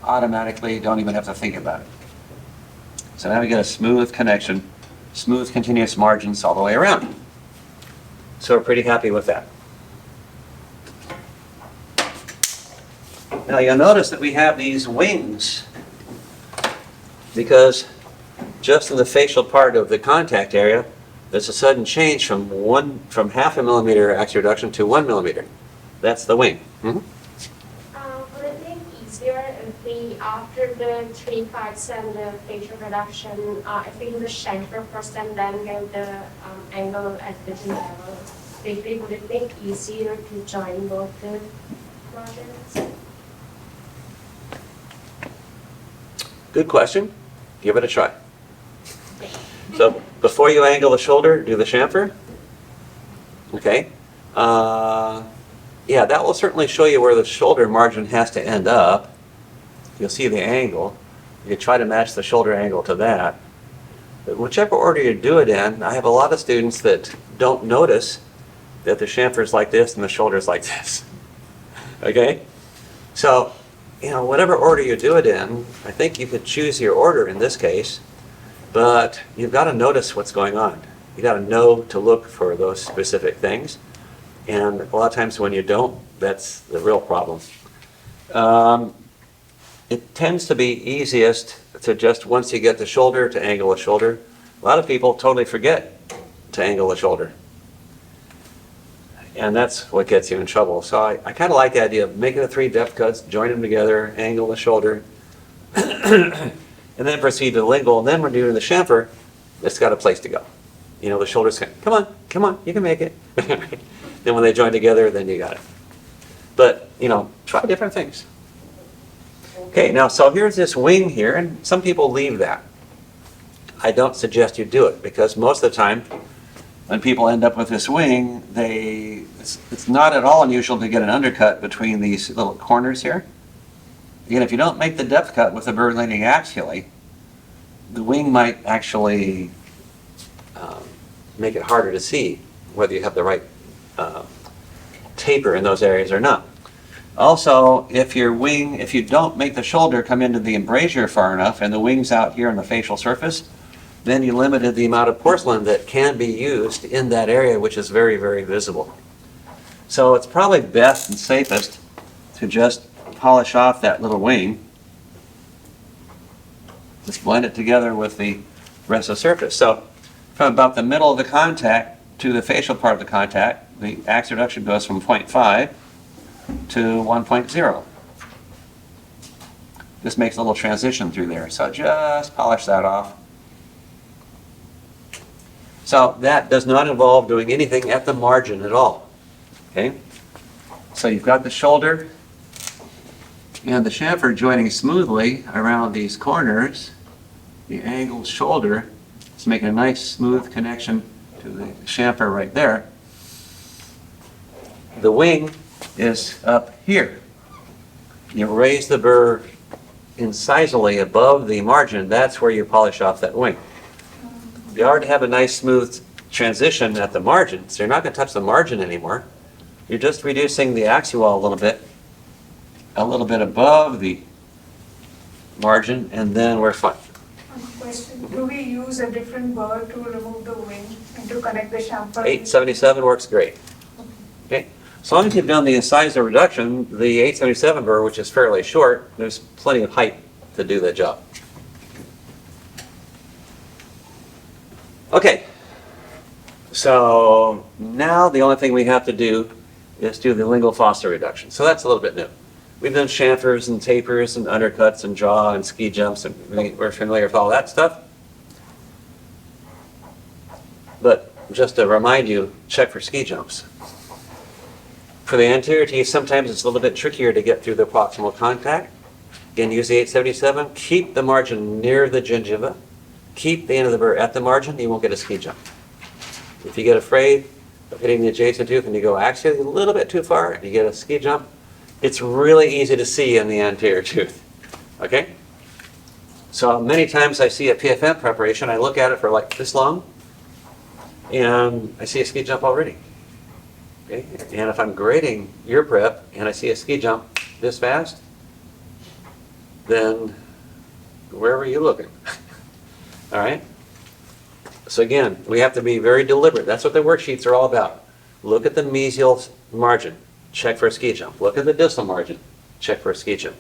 automatically, don't even have to think about it. So now we get a smooth connection, smooth continuous margins all the way around. So we're pretty happy with that. Now you'll notice that we have these wings because just in the facial part of the contact area, there's a sudden change from 0.5 millimeter axial reduction to 1 millimeter. That's the wing. Would it be easier if we, after the 3 parts and the facial reduction, if we do the chamfer first and then get the angle at the level, would it make easier to join both the margins? Good question. Give it a try. So before you angle the shoulder, do the chamfer. Okay. Yeah, that will certainly show you where the shoulder margin has to end up. You'll see the angle. You try to match the shoulder angle to that. But whichever order you do it in, I have a lot of students that don't notice that the chamfer is like this and the shoulder is like this. Okay? So, you know, whatever order you do it in, I think you could choose your order in this case, but you've got to notice what's going on. You've got to know to look for those specific things. And a lot of times when you don't, that's the real problem. It tends to be easiest to just, once you get the shoulder, to angle the shoulder. A lot of people totally forget to angle the shoulder. And that's what gets you in trouble. So I kind of like the idea of making the 3 depth cuts, join them together, angle the shoulder, and then proceed to the lingual. And then when you're doing the chamfer, it's got a place to go. You know, the shoulders can, come on, you can make it. Then when they join together, then you got it. But, you know, try different things. Okay, now, so here's this wing here, and some people leave that. I don't suggest you do it, because most of the time, when people end up with this wing, it's not at all unusual to get an undercut between these little corners here. Again, if you don't make the depth cut with the burr leaning axially, the wing might actually make it harder to see whether you have the right taper in those areas or not. Also, if you don't make the shoulder come into the embrasure far enough and the wing's out here on the facial surface, then you limited the amount of porcelain that can be used in that area, which is very, very visible. So it's probably best and safest to just polish off that little wing. Just blend it together with the rest of the surface. So from about the middle of the contact to the facial part of the contact, the axe reduction goes from 0.5 to 1.0. This makes a little transition through there. So just polish that off. So that does not involve doing anything at the margin at all. Okay? So you've got the shoulder and the chamfer joining smoothly around these corners. The angled shoulder is making a nice smooth connection to the chamfer right there. The wing is up here. You raise the burr incisally above the margin. That's where you polish off that wing. You already have a nice smooth transition at the margin, so you're not going to touch the margin anymore. You're just reducing the axial a little bit above the margin, and then we're fine. Question, do we use a different burr to remove the wing and to connect the chamfer? 877 works great. Okay. As long as you've done the incisor reduction, the 877 burr, which is fairly short, there's plenty of height to do the job. Okay, so now the only thing we have to do is do the lingual fossa reduction. So that's a little bit new. We've done chamfers and tapers and undercuts and jaw and ski jumps, and we're familiar with all that stuff. But just to remind you, check for ski jumps. For the anterior teeth, sometimes it's a little bit trickier to get through the proximal contact. Again, use the 877. Keep the margin near the gingiva. Keep the end of the burr at the margin, you won't get a ski jump. If you get afraid of hitting the adjacent tooth and you go axially a little bit too far and you get a ski jump, it's really easy to see in the anterior tooth. Okay? So many times I see a PFM preparation, I look at it for like this long, and I see a ski jump already. Okay? And if I'm grading your prep and I see a ski jump this fast, then where were you looking? All right? So again, we have to be very deliberate. That's what the worksheets are all about. Look at the mesial margin, check for a ski jump. Look at the distal margin, check for a ski jump.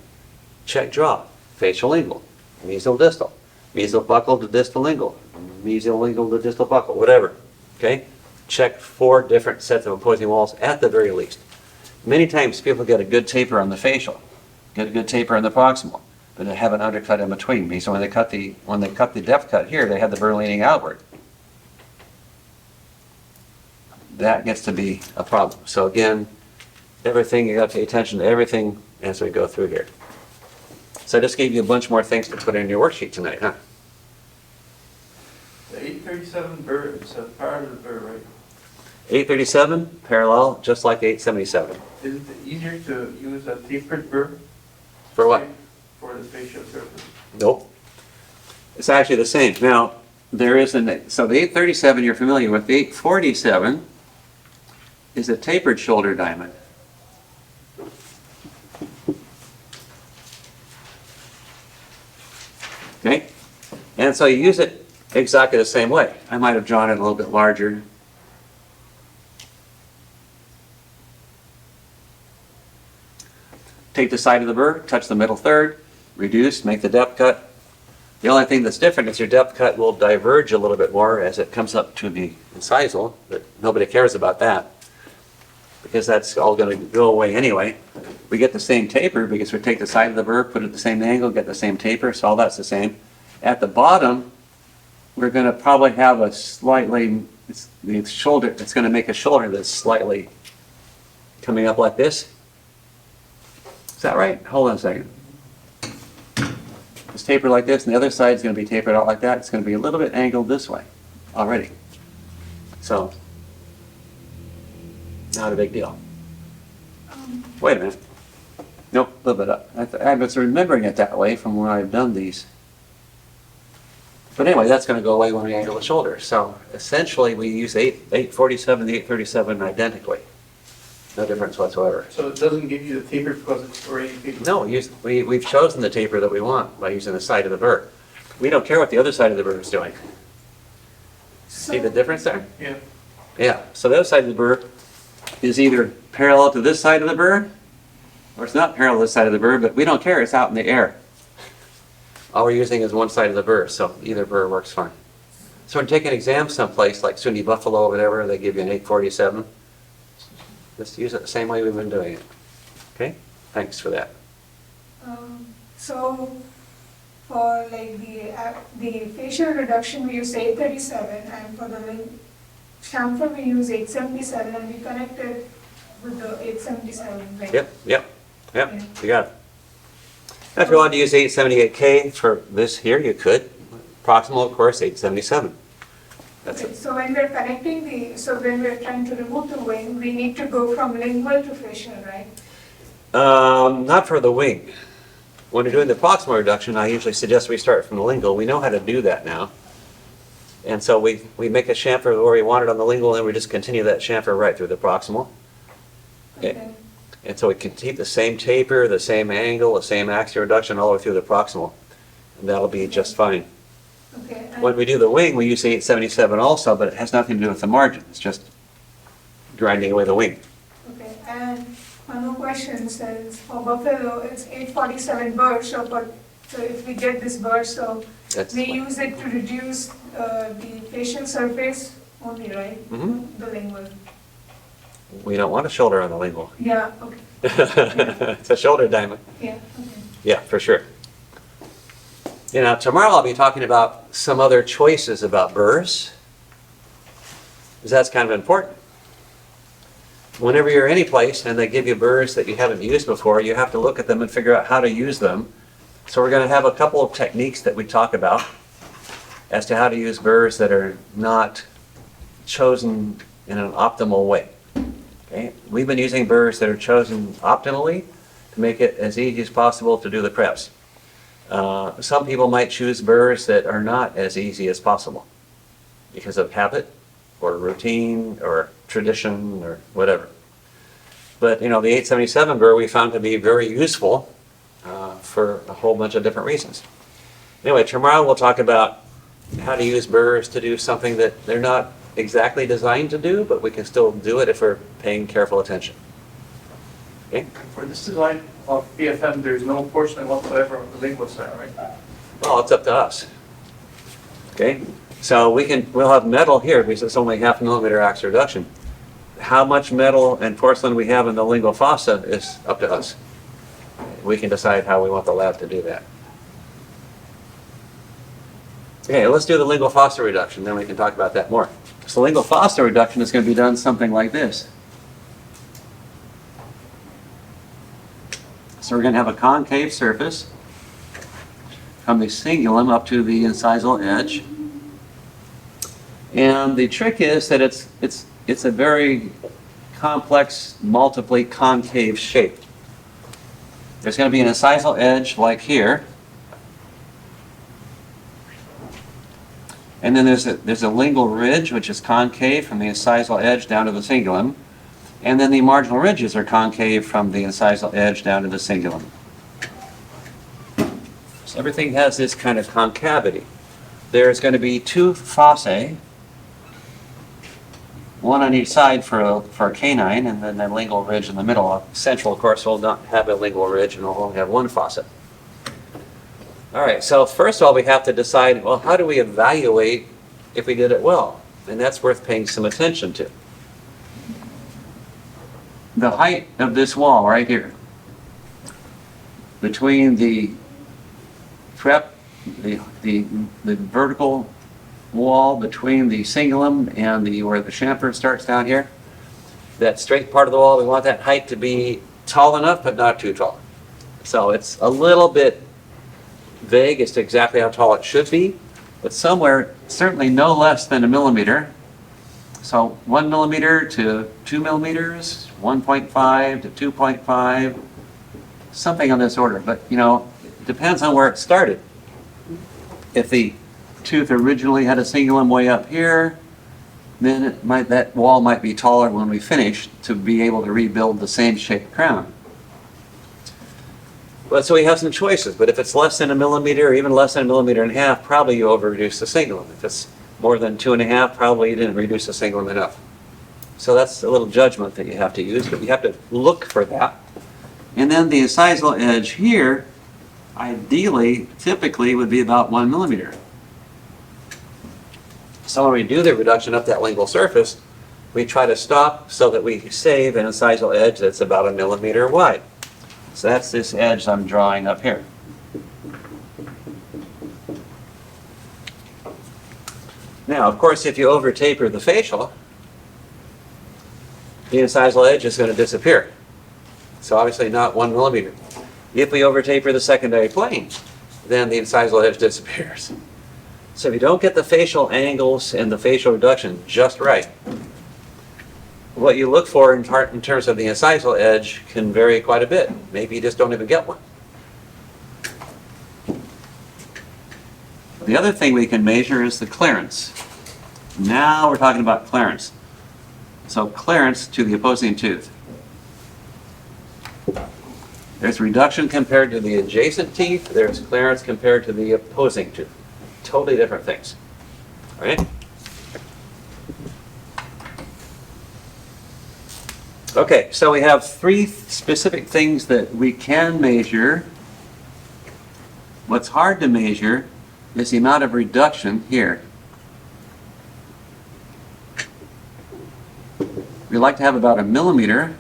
Check jaw, facial lingual, mesial distal, mesial buccal to distal lingual, mesial lingual to distal buccal, whatever. Okay? Check 4 different sets of opposing walls at the very least. Many times people get a good taper on the facial, get a good taper on the proximal, but they have an undercut in between. So when they cut the depth cut here, they have the burr leaning outward. That gets to be a problem. So again, everything, you got to pay attention to everything as we go through here. So I just gave you a bunch more things to put in your worksheet tonight, huh? The 837 burr, it's a part of the burr, right? 837, parallel, just like the 877. Is it easier to use a tapered burr? For what? For the facial surface. Nope. It's actually the same. Now, there is so the 837 you're familiar with. The 847 is a tapered shoulder diamond. Okay? And so you use it exactly the same way. I might have drawn it a little bit larger. Take the side of the burr, touch the middle third, reduce, make the depth cut. The only thing that's different is your depth cut will diverge a little bit more as it comes up to the incisal, but nobody cares about that because that's all going to go away anyway. We get the same taper because we take the side of the burr, put it at the same angle, get the same taper, so all that's the same. At the bottom, we're going to probably have a slightly, the shoulder, it's going to make a shoulder that's slightly coming up like this. Is that right? Hold on a second. It's tapered like this, and the other side is going to be tapered out like that. It's going to be a little bit angled this way already. So, not a big deal. Wait a minute. Nope, a little bit up. I was remembering it that way from when I've done these. But anyway, that's going to go away when we angle the shoulder. So, essentially, we use 847 and the 837 identically. No difference whatsoever. So it doesn't give you the taper because it's already tapered? No, we've chosen the taper that we want by using the side of the burr. We don't care what the other side of the burr is doing. See the difference there? Yeah. Yeah, so the other side of the burr is either parallel to this side of the burr, or it's not parallel to this side of the burr, but we don't care, it's out in the air. All we're using is one side of the burr, so either burr works fine. So when you take an exam someplace like SUNY Buffalo or whatever, they give you an 847. Just use it the same way we've been doing it. Okay? Thanks for that. So for like the facial reduction, we use 837, and for the chamfer, we use 877, and we connect it with the 877. Right? Yep, Yeah. you got it. Now, if you wanted to use 878K for this here, you could. Proximal, of course, 877. That's Okay, it. so when we're connecting when we're trying to remove the wing, we need to go from lingual to facial, right? Not for the wing. When you're doing the proximal reduction, I usually suggest we start from the lingual. We know how to do that now. And so we make a chamfer where we want it on the lingual, and we just continue that chamfer right through the proximal. Okay. And so we can keep the same taper, the same angle, the same axial reduction all the way through the proximal. And that'll be just fine. Okay. When we do the wing, we use 877 also, but it has nothing to do with the margin. It's just grinding away the wing. Okay, and one more question says, for buffalo, it's 847 burr, so if we get this burr, so That's we fine. use it to reduce the facial surface only, right? Mhm. The lingual. We don't want a shoulder on the lingual. Yeah, okay, It's a shoulder diamond. yeah, okay. Yeah, for sure. You know, tomorrow I'll be talking about some other choices about burrs, because that's kind of important. Whenever you're any place and they give you burrs that you haven't used before, you have to look at them and figure out how to use them. So we're going to have a couple of techniques that we talk about as to how to use burrs that are not chosen in an optimal way. Okay? We've been using burrs that are chosen optimally to make it as easy as possible to do the preps. Some people might choose burrs that are not as easy as possible because of habit or routine or tradition or whatever. But you know, the 877 burr we found to be very useful for a whole bunch of different reasons. Anyway, tomorrow we'll talk about how to use burrs to do something that they're not exactly designed to do, but we can still do it if we're paying careful attention. Okay? For this design of PFM, there's no portion whatsoever on the lingual side, right? Well, it's up to us. Okay? So we'll have metal here because it's only 0.5 millimeter axial reduction. How much metal and porcelain we have in the lingual fossa is up to us. We can decide how we want the lab to do that. Okay, let's do the lingual fossa reduction, then we can talk about that more. So lingual fossa reduction is going to be done something like this. So we're going to have a concave surface from the cingulum up to the incisal edge. And the trick is that it's a very complex, multiply concave shape. There's going to be an incisal edge like here. And then there's a lingual ridge, which is concave from the incisal edge down to the cingulum. And then the marginal ridges are concave from the incisal edge down to the cingulum. So everything has this kind of concavity. There's going to be two fossae, one on each side for a canine, and then the lingual ridge in the middle. Central, of course, will not have a lingual ridge, and we'll only have one fossa. All right, so first of all, we have to decide, well, how do we evaluate if we did it well? And that's worth paying some attention to. The height of this wall right here, between the prep, the vertical wall between the cingulum and where the chamfer starts down here, that straight part of the wall, we want that height to be tall enough, but not too tall. So it's a little bit vague as to exactly how tall it should be, but somewhere, certainly no less than 1 millimeter. So 1 millimeter to 2 millimeters, 1.5 to 2.5, something on this order. But, you know, it depends on where it started. If the tooth originally had a cingulum way up here, then that wall might be taller when we finish to be able to rebuild the same shaped crown. But so we have some choices, but if it's less than a millimeter or even less than a millimeter and a half, probably you over-reduce the cingulum. If it's more than 2.5, probably you didn't reduce the cingulum enough. So that's a little judgment that you have to use, but you have to look for that. And then the incisal edge here, ideally, typically would be about 1 millimeter. So when we do the reduction up that lingual surface, we try to stop so that we save an incisal edge that's about 1 millimeter wide. So that's this edge I'm drawing up here. Now, of course, if you over taper the facial, the incisal edge is going to disappear. So obviously not 1 millimeter. If we over taper the secondary plane, then the incisal edge disappears. So if you don't get the facial angles and the facial reduction just right, what you look for in terms of the incisal edge can vary quite a bit. Maybe you just don't even get one. The other thing we can measure is the clearance. Now we're talking about clearance. So clearance to the opposing tooth. There's reduction compared to the adjacent teeth. There's clearance compared to the opposing tooth. Totally different things. All right? Okay, so we have 3 specific things that we can measure. What's hard to measure is the amount of reduction here. We like to have about 1 millimeter.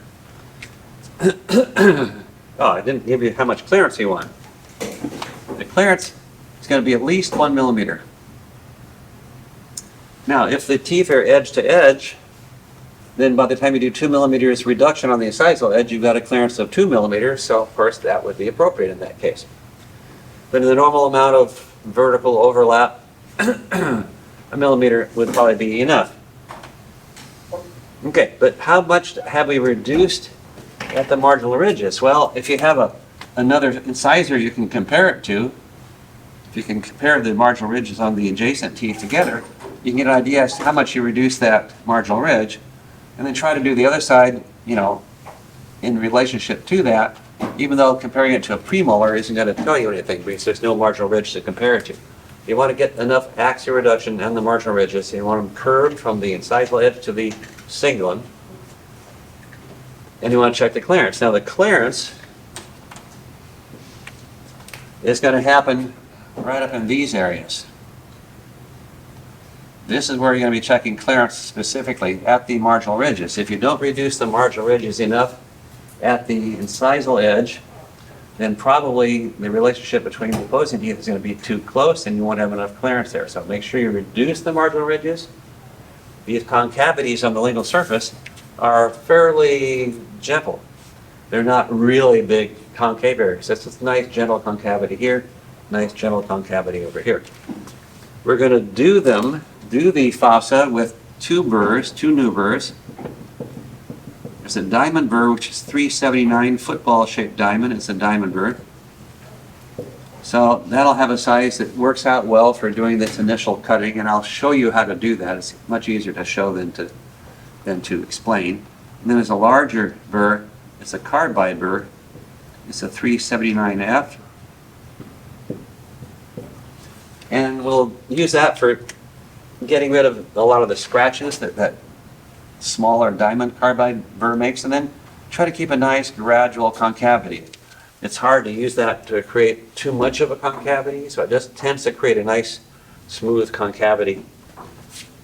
Oh, I didn't give you how much clearance you want. The clearance is going to be at least 1 millimeter. Now, if the teeth are edge to edge, then by the time you do 2 millimeters reduction on the incisal edge, you've got a clearance of 2 millimeters, so of course that would be appropriate in that case. But in the normal amount of vertical overlap, 1 millimeter would probably be enough. Okay, but how much have we reduced at the marginal ridges? Well, if you have another incisor you can compare it to, if you can compare the marginal ridges on the adjacent teeth together, you can get an idea as to how much you reduce that marginal ridge, and then try to do the other side, you know, in relationship to that, even though comparing it to a premolar isn't going to tell you anything because there's no marginal ridge to compare it to. You want to get enough axial reduction and the marginal ridges, so you want them curved from the incisal edge to the cingulum, and you want to check the clearance. Now the clearance is going to happen right up in these areas. This is where you're going to be checking clearance specifically at the marginal ridges. If you don't reduce the marginal ridges enough at the incisal edge, then probably the relationship between the opposing teeth is going to be too close and you won't have enough clearance there. So make sure you reduce the marginal ridges. These concavities on the lingual surface are fairly gentle. They're not really big concave areas. It's just a nice gentle concavity here, nice gentle concavity over here. We're going to do the fossa with 2 burrs, 2 new burrs. There's a diamond burr, which is 379, football-shaped diamond. It's a diamond burr. So that'll have a size that works out well for doing this initial cutting, and I'll show you how to do that. It's much easier to show than to explain. And then there's a larger burr. It's a carbide burr. It's a 379F. And we'll use that for getting rid of a lot of the scratches that smaller diamond carbide burr makes, and then try to keep a nice gradual concavity. It's hard to use that to create too much of a concavity, so it just tends to create a nice smooth concavity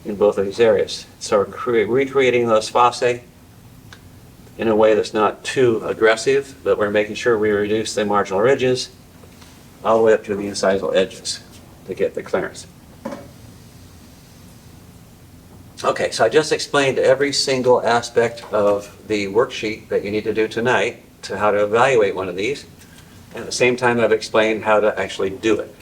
in both of these areas. So we're recreating those fossae in a way that's not too aggressive, but we're making sure we reduce the marginal ridges all the way up to the incisal edges to get the clearance. Okay, so I just explained every single aspect of the worksheet that you need to do tonight to how to evaluate one of these. And at the same time, I've explained how to actually do it.